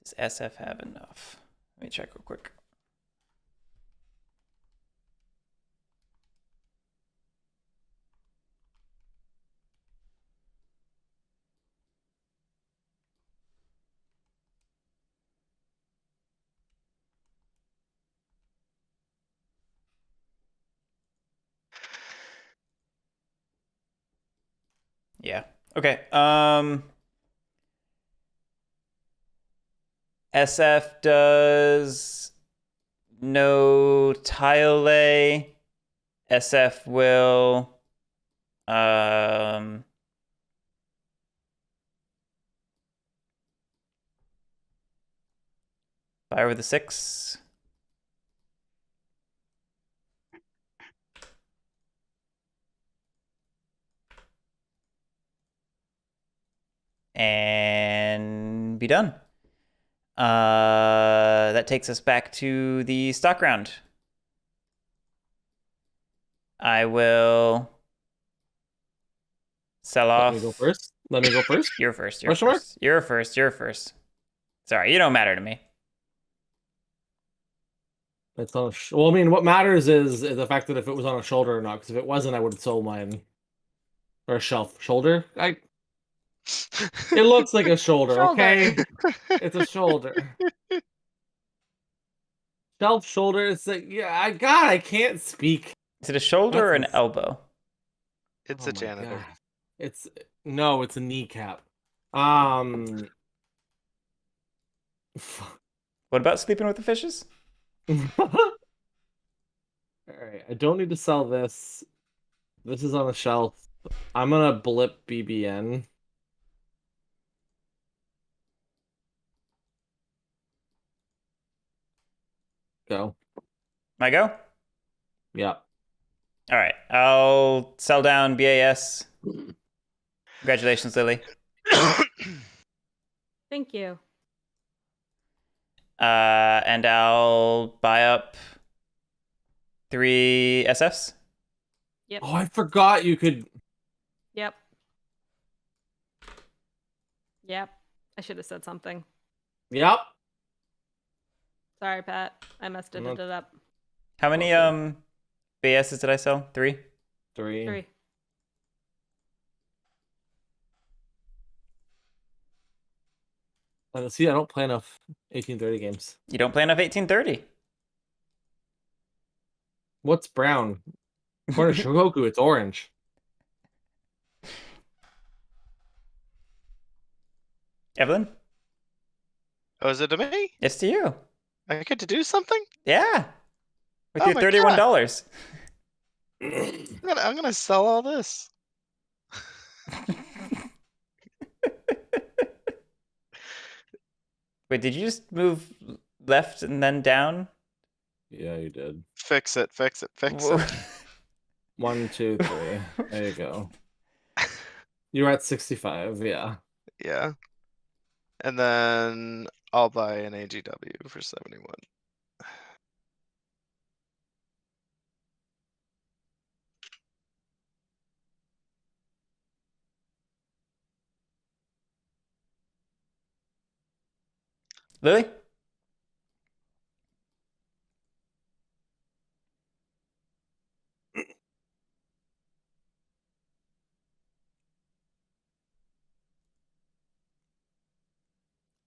Does SF have enough? Let me check real quick. Yeah. Okay. SF does no tile lay. SF will fire with a 6. And be done. That takes us back to the stock round. I will sell off. Let me go first. Let me go first. You're first. You're Question mark? first. You're first. You're first. Sorry, you don't matter to me. It's on. Well, I mean, what matters is the fact that if it was on a shoulder or not. Because if it wasn't, I would have sold mine. Or a shelf shoulder. It looks like a shoulder. Okay, it's a shoulder. Shelf shoulder. It's like I can't speak. Is it a shoulder or an That's elbow? It's Oh a my janitor. God. It's a kneecap. All What about sleeping with the fishes? right, I don't need to sell this. This is on a shelf. I'm gonna blip BBN. Go. I go? Yeah. All right. I'll sell down BAS. Congratulations, Lily. Thank you. And I'll buy up 3 SFs. Yep. Oh, I forgot you could. Yep. Yep. I should have said something. Yep. Sorry, Pat. I messed it up. How many BASs did I sell? 3? 3. 3. See, I don't play enough 1830 games. You don't play enough 1830. What's brown? According to Shogoku, it's orange. Evelyn? Oh, is it to me? It's to you. I get to do something? Yeah. With Oh your my $31. I'm gonna sell all this. Wait, did you just move left and then down? Yeah, you did. Fix it. Whoa. 1, 2, 3. There you go. You're at 65. Yeah. Yeah. And then I'll buy an AGW for 71. Lily?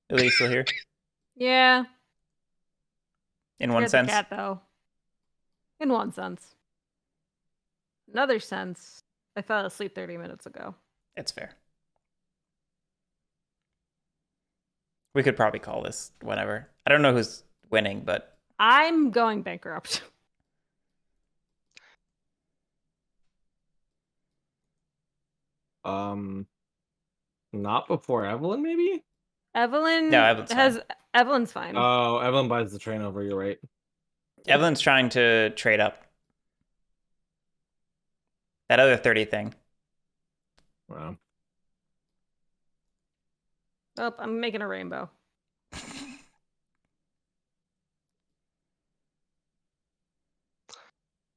Lily, you still here? Yeah. In one Scared the sense? cat, though. In one sense. Another sense, I fell asleep 30 minutes ago. It's fair. We could probably call this whenever. I don't know who's winning, but I'm going bankrupt. Not before Evelyn, maybe? Evelyn No, Evelyn's has Evelyn's fine. Oh, Evelyn buys the train over. You're right. Evelyn's trying to trade up. That other 30 thing. Wow. Oh, I'm making a rainbow.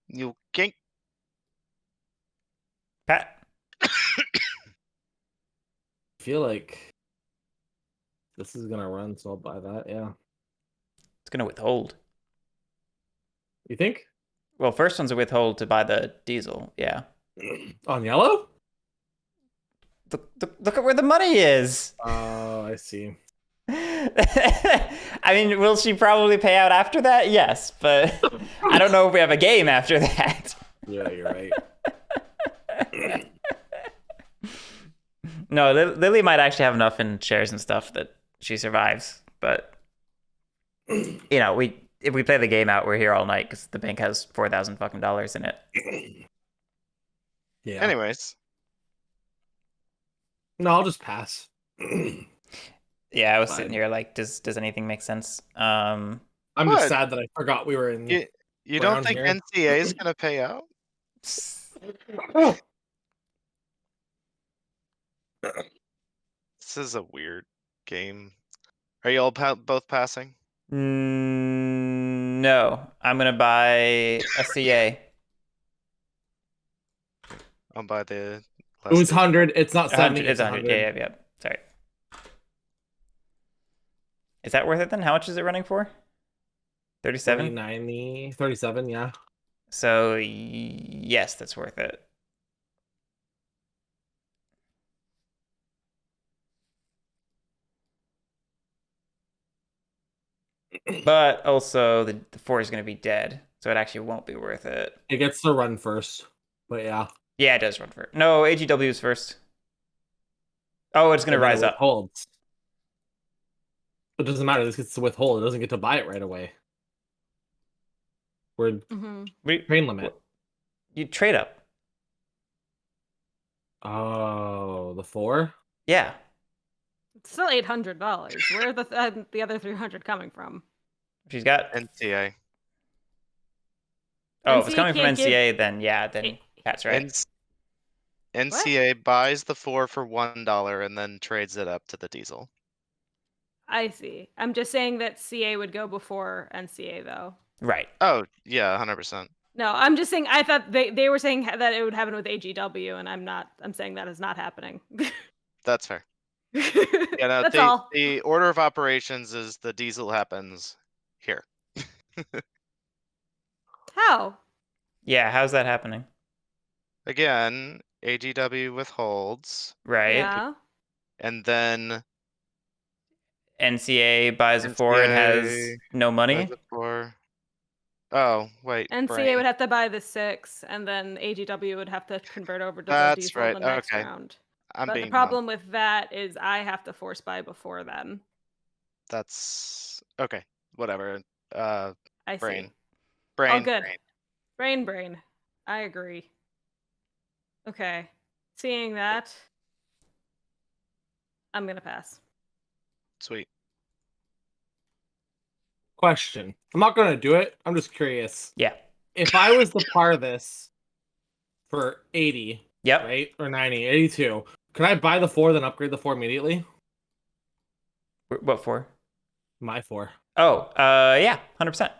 You kink. Pat? I feel like this is gonna run, so I'll buy that. Yeah. It's going to withhold. You think? Well, first one's a withhold to buy the diesel. Yeah. On yellow? Look at where the money is. Oh, I see. I mean, will she probably pay out after that? Yes, but I don't know if we have a game after that. Yeah, you're right. No, Lily might actually have enough in shares and stuff that she survives. But you know, if we play the game out, we're here all night because the bank has $4,000 fucking dollars in it. Yeah. Anyways, No, I'll just pass. Yeah, I was Fine. sitting here like, does anything make sense? I'm What? just sad that I forgot we were in. you We're don't on think here. NCA is gonna pay out? This is a weird game. Are you all both passing? No, I'm gonna buy a CA. I'll buy the. It was 100. It's not 70. 100, it's 100. Yeah. Sorry. Is that worth it then? How much is it running for? 37? 390, 37, yeah. So yes, that's worth it. But also the 4 is going to be dead, so it actually won't be worth it. It gets to run first, but yeah. Yeah, it does run first. No, AGW is first. Oh, it's going to And then it rise up. withholds. It doesn't matter. This gets to withhold. It doesn't get to buy it right away. We're train limit. You trade up. Oh, the 4? Yeah. It's still $800. Where are the other 300 coming from? She's got. NCA. Oh, if it's NCA coming from can't give- NCA, then yeah, then Pat's right. NCA buys the 4 for $1 and then trades it up to the diesel. I see. I'm just saying that CA would go before NCA, though. Right. Oh, yeah, 100%. No, I'm just saying, I thought they were saying that it would happen with AGW, and I'm saying that is not happening. That's fair. Yeah, no, That's all. the order of operations is the diesel happens here. How? Yeah, how's that happening? Again, AGW withholds, Right. Yeah. and then NCA buys a 4 and has NCA no money. buys a 4. Oh, wait. NCA brain. would have to buy the 6, and then AGW would have to convert over to the That's diesel right, in the next okay. round. I'm But the being problem with that is I have to force buy before then. That's okay. Whatever. I Brain. see. Brain. Oh, good. Brain. I agree. Okay. Seeing that, I'm gonna pass. Sweet. Question. I'm not going to do it. I'm just curious. Yeah. If I was to par this for 80, Yep. right? Or 90, 82, could I buy the 4, then upgrade the 4 immediately? What for? My 4. Oh, yeah, 100%.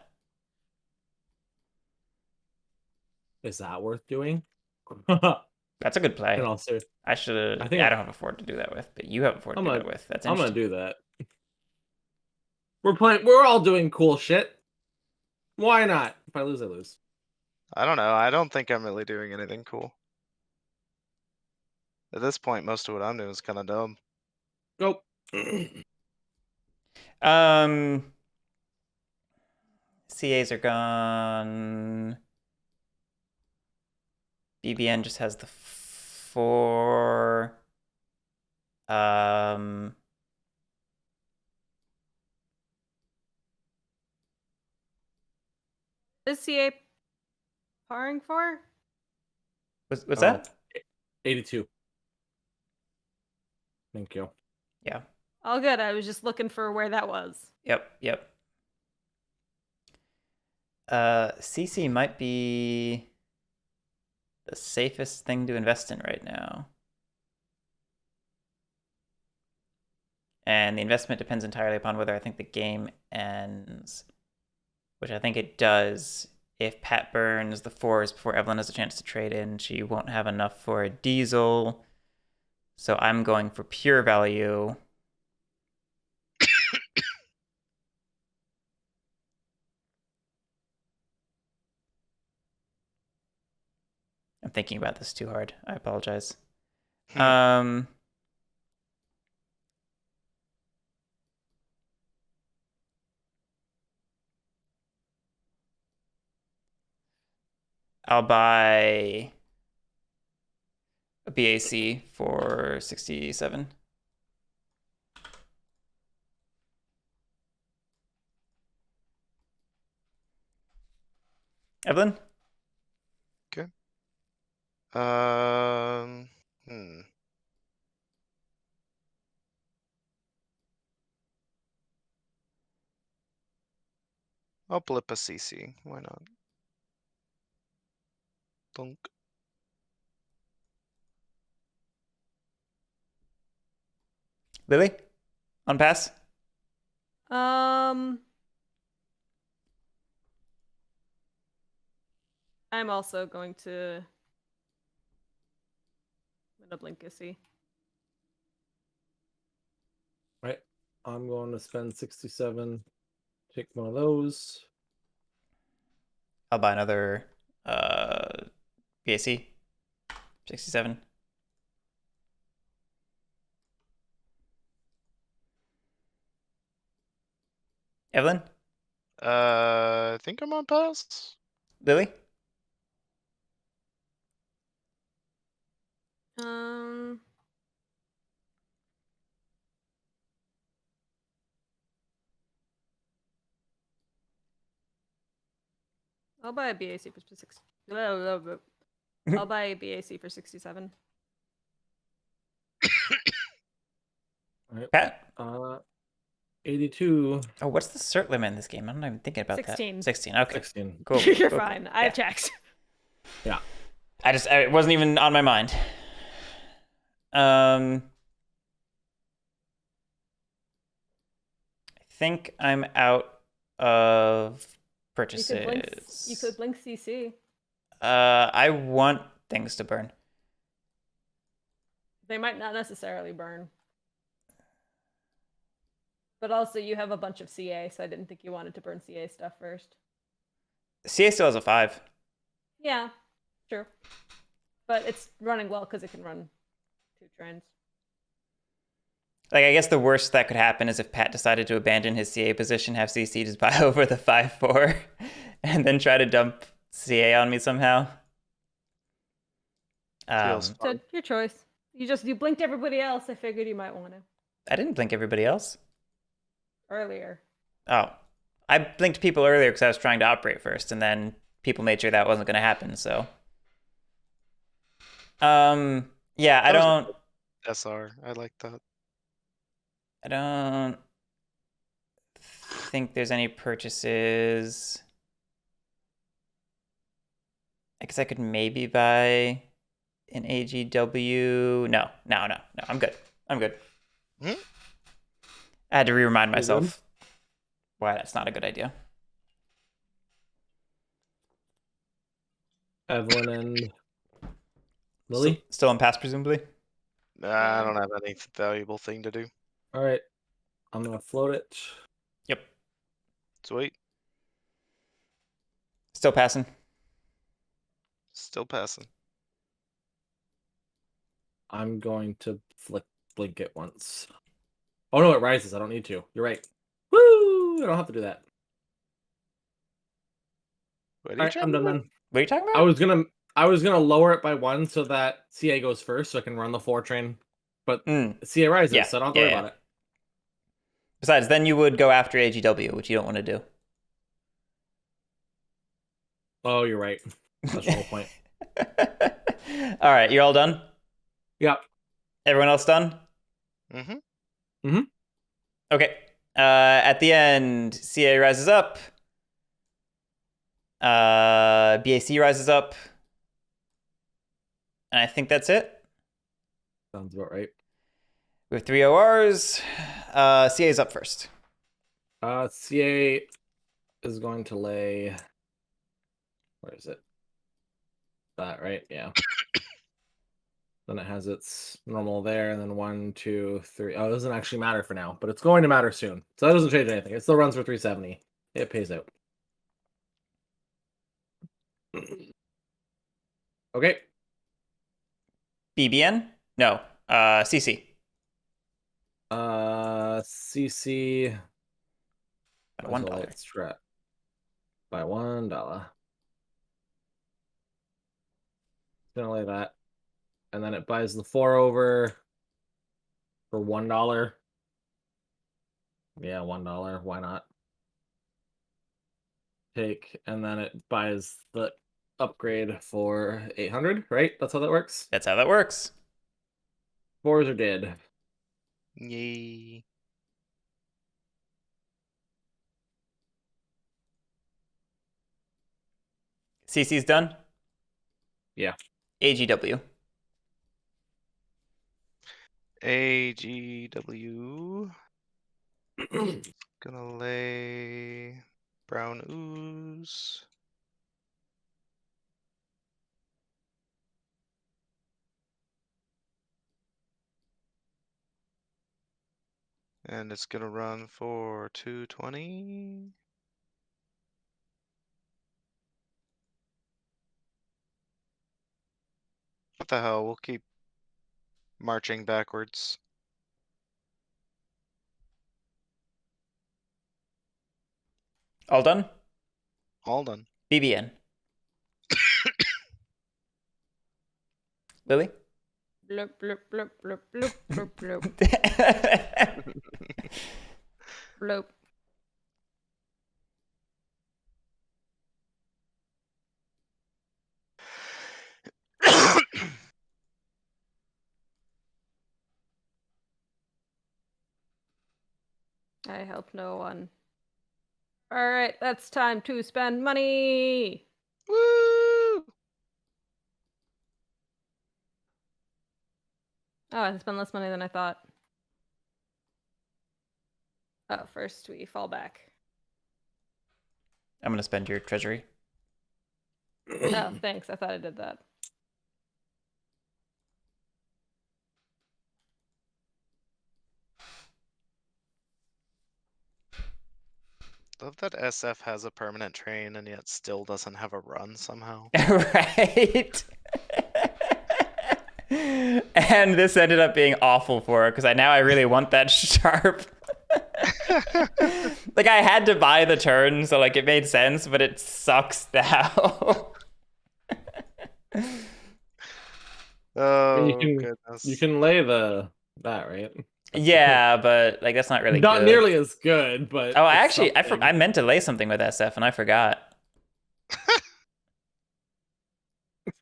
Is that worth doing? That's a good play. And also, I should. I think I don't have a 4 to do that with, but you have a 4 to I'm do gonna- that with. That's I'm going interesting. to do that. We're all doing cool shit. Why not? If I lose, I lose. I don't know. I don't think I'm really doing anything cool. At this point, most of what I'm doing is kind of dumb. Go. CAs are gone. BBN just has the 4. Is CA parring for? What's that? 82. Thank you. Yeah. All good. I was just looking for where that was. Yep. CC might be the safest thing to invest in right now. And the investment depends entirely upon whether I think the game ends, which I think it does. If Pat burns the 4s before Evelyn has a chance to trade in, she won't have enough for a diesel. So I'm going for pure value. I'm thinking about this too hard. I apologize. I'll buy a BAC for 67. Evelyn? Okay. I'll blip a CC. Why not? Dunk. Lily? On pass? I'm also going to. I'm gonna blink a C. Right. I'm going to spend 67. Take one of those. I'll buy another BAC 67. Evelyn, I think I'm on pass. Lily. Um. I'll buy a BAC for 6. I'll buy a BAC for 67. Pat. 82. Oh, what's the cert limit in this game? I'm not even thinking about 16. that. 16. Okay. 16. Cool. You're cool, fine. cool. I have Yeah. checked. Yeah. It wasn't even on my mind. I think I'm out of purchases. You could blink CC. I want things to burn. They might not necessarily burn. But also, you have a bunch of CA, so I didn't think you wanted to burn CA stuff first. CA still has a 5. Yeah, true. But it's running well because it can run 2 trains. Like, I guess the worst that could happen is if Pat decided to abandon his CA position, have CC just buy over the 5-4, and then try to dump CA on me somehow. Feels So your choice. You blinked everybody else. I figured you might want to. I didn't blink everybody else. Earlier. Oh, I blinked people earlier because I was trying to operate first, and then people made sure that wasn't going to happen. So, yeah, I don't. SR. I like that. I don't think there's any purchases. I guess I could maybe buy an AGW. No. I'm good. Hmm? I had to remind You myself why that's not a good idea. Evelyn and Lily. Still on pass, presumably. I don't have any valuable thing to do. All right. I'm going to float it. Yep. Sweet. Still passing. Still passing. I'm going to blink it once. Oh no, it rises. I don't need to. You're right. Woo! I don't have to do that. What are All you right, trying I'm to done do? then. What are you talking about? I was gonna lower it by 1 so that CA goes first, so I can run the 4 train. But CA rises, Yeah, so I don't have to worry yeah. about it. Besides, then you would go after AGW, which you don't want to do. Oh, you're right. That's the whole point. All right, you're all done? Yep. Everyone else done? Mm-hmm. Okay. At the end, CA rises up. BAC rises up. And I think that's it. Sounds about right. We have 3 ORs. CA's up first. CA is going to lay. Where is it? That right? Yeah. Then it has its normal there, and then 1, 2, 3. Oh, it doesn't actually matter for now, but it's going to matter soon. So that doesn't change anything. It still runs for 370. It pays out. Okay. BBN? No. CC. CC. At $1. Strat by $1. Gonna lay that, and then it buys the 4 over for $1. Yeah, $1. Why not? Take, and then it buys the upgrade for 800. Right? That's how that works. That's how that works. 4s are dead. Yay. CC's done? Yeah. AGW. AGW. Gonna lay brown ooze. And it's gonna run for 220. the hell? We'll keep marching backwards. All done? All done. BBN. Lily? Bloop, bloop, bloop, bloop, bloop, bloop, bloop, bloop. I help no one. All right, that's time to spend money. Woo! Oh, I spent less money than I thought. Oh, first we fall back. I'm gonna spend your treasury. Oh, thanks. I thought I did that. Love that SF has a permanent train and yet still doesn't have a run somehow. Right? And this ended up being awful for her because I really want that sharp. Like I had to buy the turn, so like it made sense, but it sucks now. Oh, You goodness. can lay that, right? Yeah, but like that's not really Not good. nearly as good, but Oh, it's actually, something. I meant to lay something with SF and I forgot.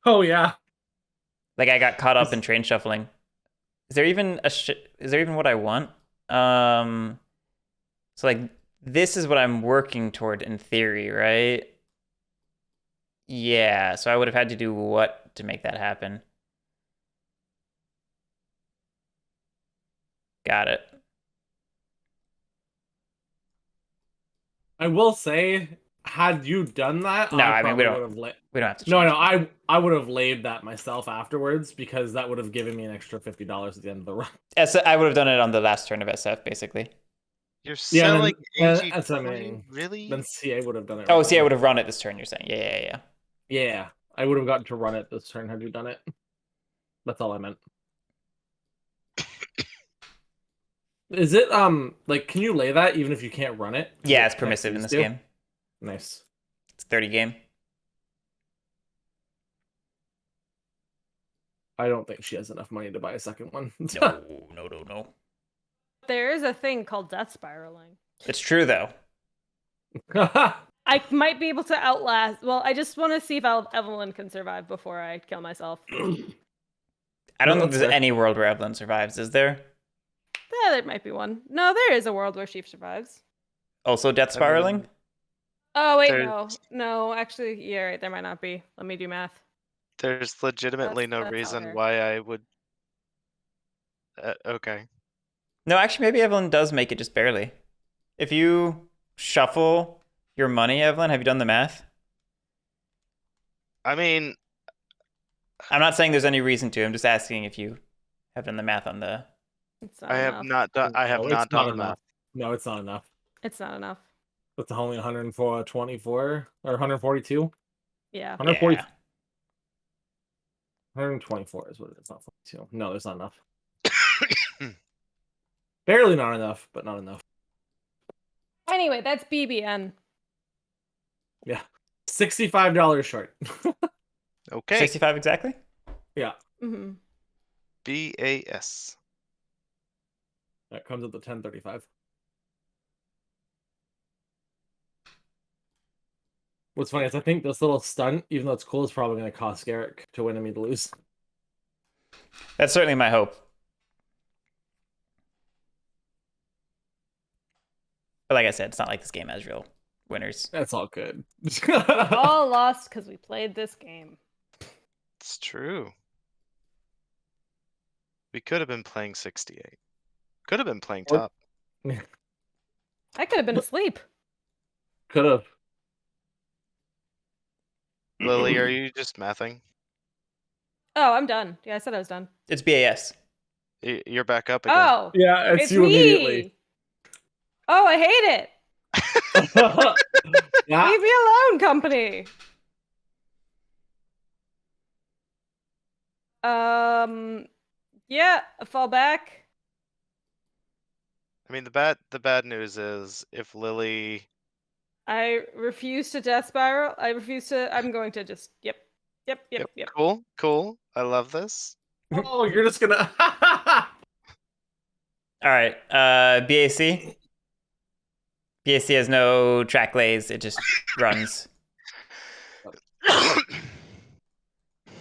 Oh yeah. Like I got caught up in train shuffling. Is there even is there even what I want? So like this is what I'm working toward in theory, right? Yeah, so I would have had to do what to make that happen? Got it. I will say, had you done that, No, I mean, we probably don't- would have laid. We don't have to No, change no, I would have laid that myself afterwards because that would have given me an extra $50 at the end of the run. I would have done it on the last turn of SF, basically. You're Yeah, and selling then, AG that's what I Quality? mean. Really? Then CA would have done it. Oh, right see, I then. would have run it this turn, you're saying. Yeah. Yeah, I would have gotten to run it this turn had you done it. That's all I meant. Is it like can you lay that even if you can't run it? Yeah, it's permissive in this game. Nice. It's 30 game. I don't think she has enough money to buy a second one. No. There is a thing called death spiraling. It's true, though. I might be able to outlast. Well, I just want to see if Evelyn can survive before I kill myself. I don't think that's there's fair. any world where Evelyn survives, is there? Yeah, there might be one. No, there is a world where she survives. Also death spiraling? Oh wait, There's- no. Actually, yeah, right. There might not be. Let me do math. There's legitimately no That's reason fair. why I would. Okay. No, actually, maybe Evelyn does make it just barely. If you shuffle your money, Evelyn, have you done the math? I mean, I'm not saying there's any reason to. I'm just asking if you have done the math on the... It's not I have enough. not done. I have No, not it's done not the math. enough. No, it's not enough. It's not enough. It's only 124 or 142. Yeah. 140. Yeah. 124 is what it is, not 42. No, there's not enough. Barely not enough, but not enough. Anyway, that's BBN. Yeah. $65 short. Okay. 65 exactly? Yeah. Mm-hmm. BAS. That comes at the 1035. What's funny is I think this little stunt, even though it's cool, is probably going to cost Garrick to win and me to lose. That's certainly my hope. But like I said, it's not like this game has real winners. That's all good. All lost because we played this game. It's true. We could have been playing 68. Could have been playing Or- top. I could have been asleep. Could have. Lily, are you just mathing? Oh, I'm done. Yeah, I said I was done. It's BAS. You're back up again. Oh, Yeah, it's you me. immediately. Oh, I hate it. Yeah. Leave me alone, company. Yeah, fall back. I mean, the bad news is if Lily. I refuse to death spiral. I refuse to. I'm going to just. Yep. Cool. I love this. Oh, you're just gonna. All right. BAC. BAC has no track lays. It just runs.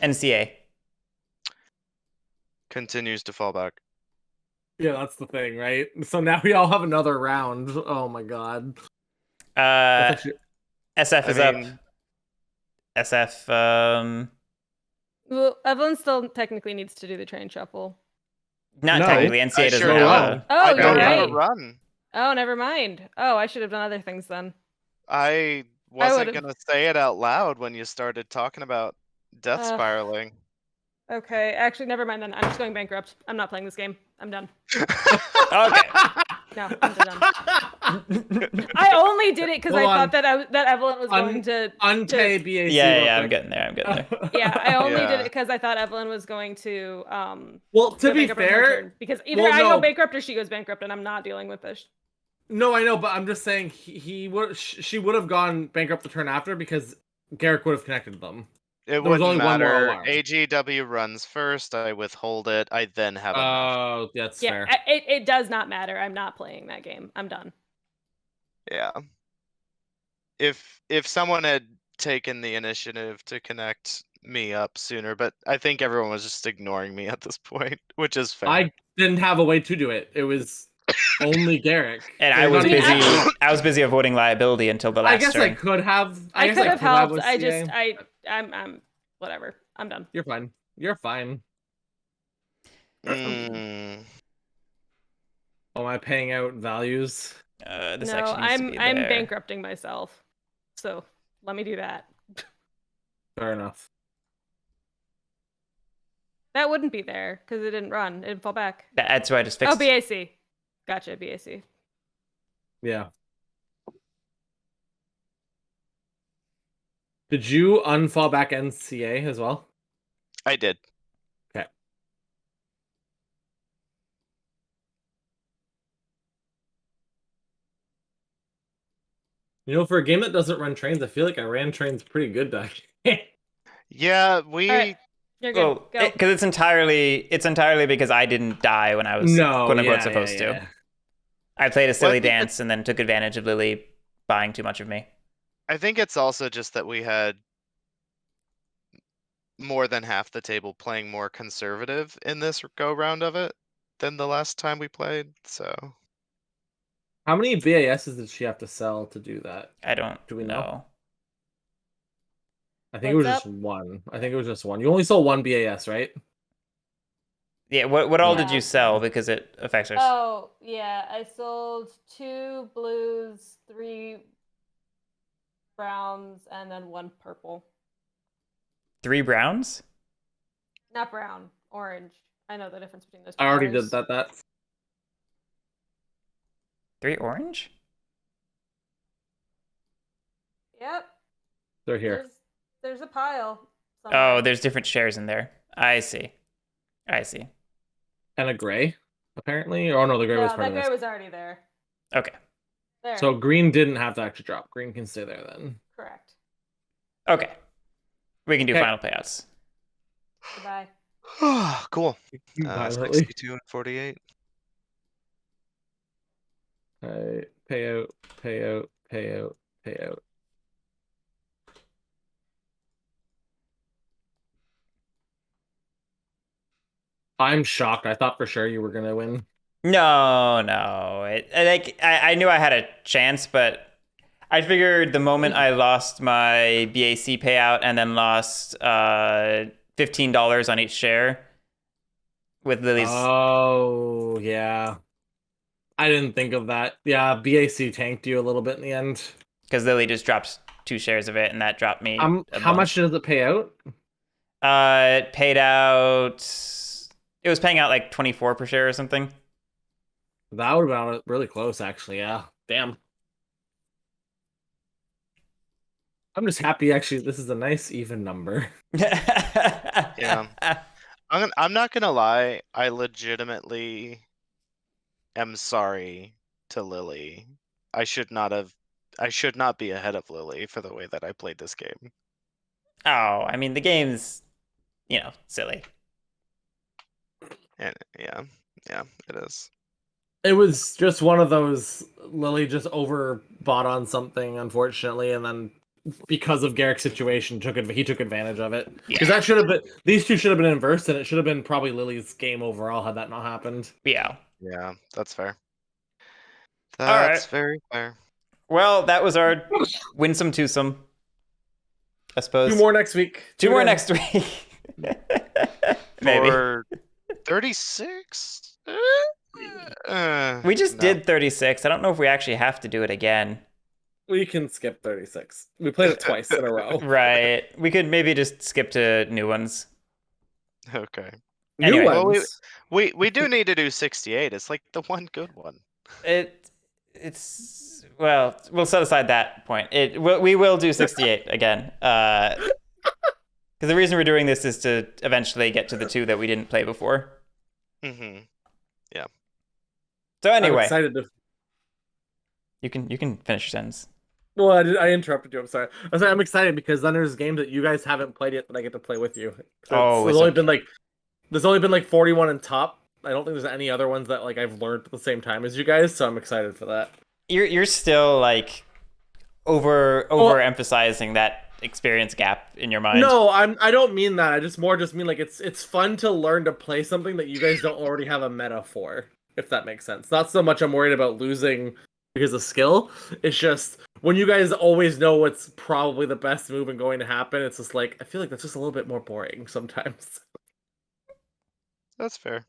NCA. Continues to fall back. Yeah, that's the thing, right? So now we all have another round. Oh my god. SF is up. SF. Well, Evelyn still technically needs to do the train shuffle. Not No. technically. NCA I doesn't sure have am. a. Oh, I you're don't have right. a run. Oh, never mind. Oh, I should have done other things then. I wasn't would've- gonna say it out loud when you started talking about death Ugh. spiraling. Okay, actually, never mind then. I'm just going bankrupt. I'm not playing this game. I'm done. Okay. No, I'm done. I only did it because I Hold thought that Evelyn was going to. Unpay BAC. Yeah, real I'm quick. getting there. I'm getting there. Yeah, I only did Yeah. it because I thought Evelyn was going to. Well, to go be bankrupt on her fair, turn, because either well, I go no. bankrupt or she goes bankrupt, and I'm not dealing with this. No, I know, but I'm just saying she would have gone bankrupt the turn after because Garrick would have connected them. It There was wouldn't only one more matter. alarm. AGW runs first. I withhold it. I then have a match. Oh, that's Yeah, fair. it does not matter. I'm not playing that game. I'm done. Yeah. If someone had taken the initiative to connect me up sooner, but I think everyone was just ignoring me at this point, which is fair. I didn't have a way to do it. It was only Garrick. And I was Everybody- busy. I was busy avoiding liability until the last I guess turn. I could have. I guess could have helped. with I just CA. I'm whatever. I'm done. You're fine. You're fine. Mm, Am I paying out values? This No, actually needs to be I'm there. bankrupting myself. So let me do that. Fair enough. That wouldn't be there because it didn't run. It didn't fall back. That's why I just fixed. Oh, BAC. Gotcha, BAC. Yeah. Did you unfall back NCA as well? I did. Okay. You know, for a game that doesn't run trains, I feel like I ran trains pretty good back. Yeah, we. All right, you're good. Well, Go. because it's entirely because I didn't die when I was No, quote unquote yeah, supposed yeah. to. I played a silly I think dance and then took advantage of Lily buying too much of me. I think it's also just that we had more than half the table playing more conservative in this go round of it than the last time we played. So How many BASs did she have to sell to do that? I don't Do we know? know. I think it was What's just one. I think it was just one. You only sold one BAS, right? Yeah, what all did Yeah. you sell? Because it affects our. Oh, yeah. I sold 2 blues, 3 browns, and then 1 purple. 3 browns? Not brown, orange. I know the difference between those 2 I already colors. did that. 3 orange? Yep. They're here. There's a pile. Oh, somewhere. there's different shares in there. I see. And a gray, apparently. Oh no, the gray was No, part that of guy this. was already there. Okay. There. So green didn't have to actually drop. Green can stay there then. Correct. Okay. We can do Okay. final payouts. Goodbye. cool. Violently. 62 and 48. Alright, payout. I'm shocked. I thought for sure you were gonna win. No. I knew I had a chance, but I figured the moment I lost my BAC payout and then lost $15 on each share with Lily's. Oh yeah. I didn't think of that. Yeah, BAC tanked you a little bit in the end. Because Lily just dropped 2 shares of it, and that dropped me. How much does it pay out? It paid out. It was paying out like 24 per share or something. That would have been really close, actually. Yeah. Damn. I'm just happy. Actually, this is a nice even number. Yeah. I'm not gonna lie. I legitimately am sorry to Lily. I should not be ahead of Lily for the way that I played this game. Oh, I mean, the game's, silly. And yeah, it is. It was just one of those. Lily just overbought on something, unfortunately, and then because of Garrick's situation, he took advantage of it. Because that should have been, these two should have been inversed, and it should have been probably Lily's game overall had that not happened. Yeah. Yeah, that's fair. All right. That's very fair. Well, that was our Winsome Twosome, I suppose. Two more next week. Two more next week. Maybe. For 36? We just No. did 36. I don't know if we actually have to do it again. We can skip 36. We played it twice in a row. Right. We could maybe just skip to new ones. Okay. Anyway. New ones. Well, we do need to do 68. It's like the one good one. It's well, we'll set aside that point. We will do 68 again. Because the reason we're doing this is to eventually get to the two that we didn't play before. Mm-hmm. So anyway, I'm excited to. you can finish your sentence. Well, I interrupted you. I'm sorry. I'm excited because then there's games that you guys haven't played yet that I get to play with you. There's only been like 41 in top. I don't think there's any other ones that like I've learned at the same time as you guys, so I'm excited for that. You're still like overemphasizing that experience gap in your mind. No, I don't mean that. I just mean like it's fun to learn to play something that you guys don't already have a meta for, if that makes sense. Not so much I'm worried about losing because of skill. It's just when you guys always know what's probably the best move and going to happen, it's just like I feel like that's just a little bit more boring sometimes. That's fair.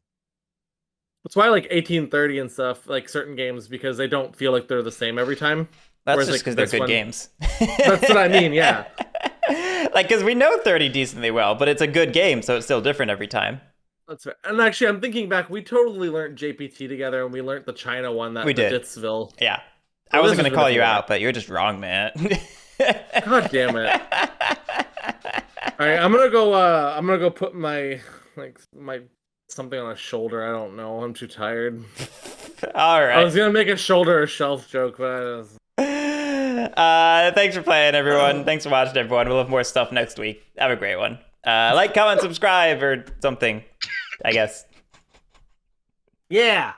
That's why I like 1830 and stuff, like certain games, because they don't feel like they're the same every time. That's Whereas, just because like, they're good this one- games. That's what I mean, yeah. Like, because we know 30 decently well, but it's a good game, so it's still different every time. That's right. And actually, I'm thinking back, we totally learned JPT together, and we learned the China one, We did. Ditsville. Yeah. Well, I wasn't this going to has call been a you while. out, but you're just wrong, man. God damn it. All right, I'm gonna go put my something on a shoulder. I don't know. I'm too tired. All right. I was gonna make a shoulder or shelf joke, but Thanks for playing, everyone. Thanks for watching, everyone. We'll have more stuff next week. Have a great one. Like, comment, subscribe, or something, I guess. yeah.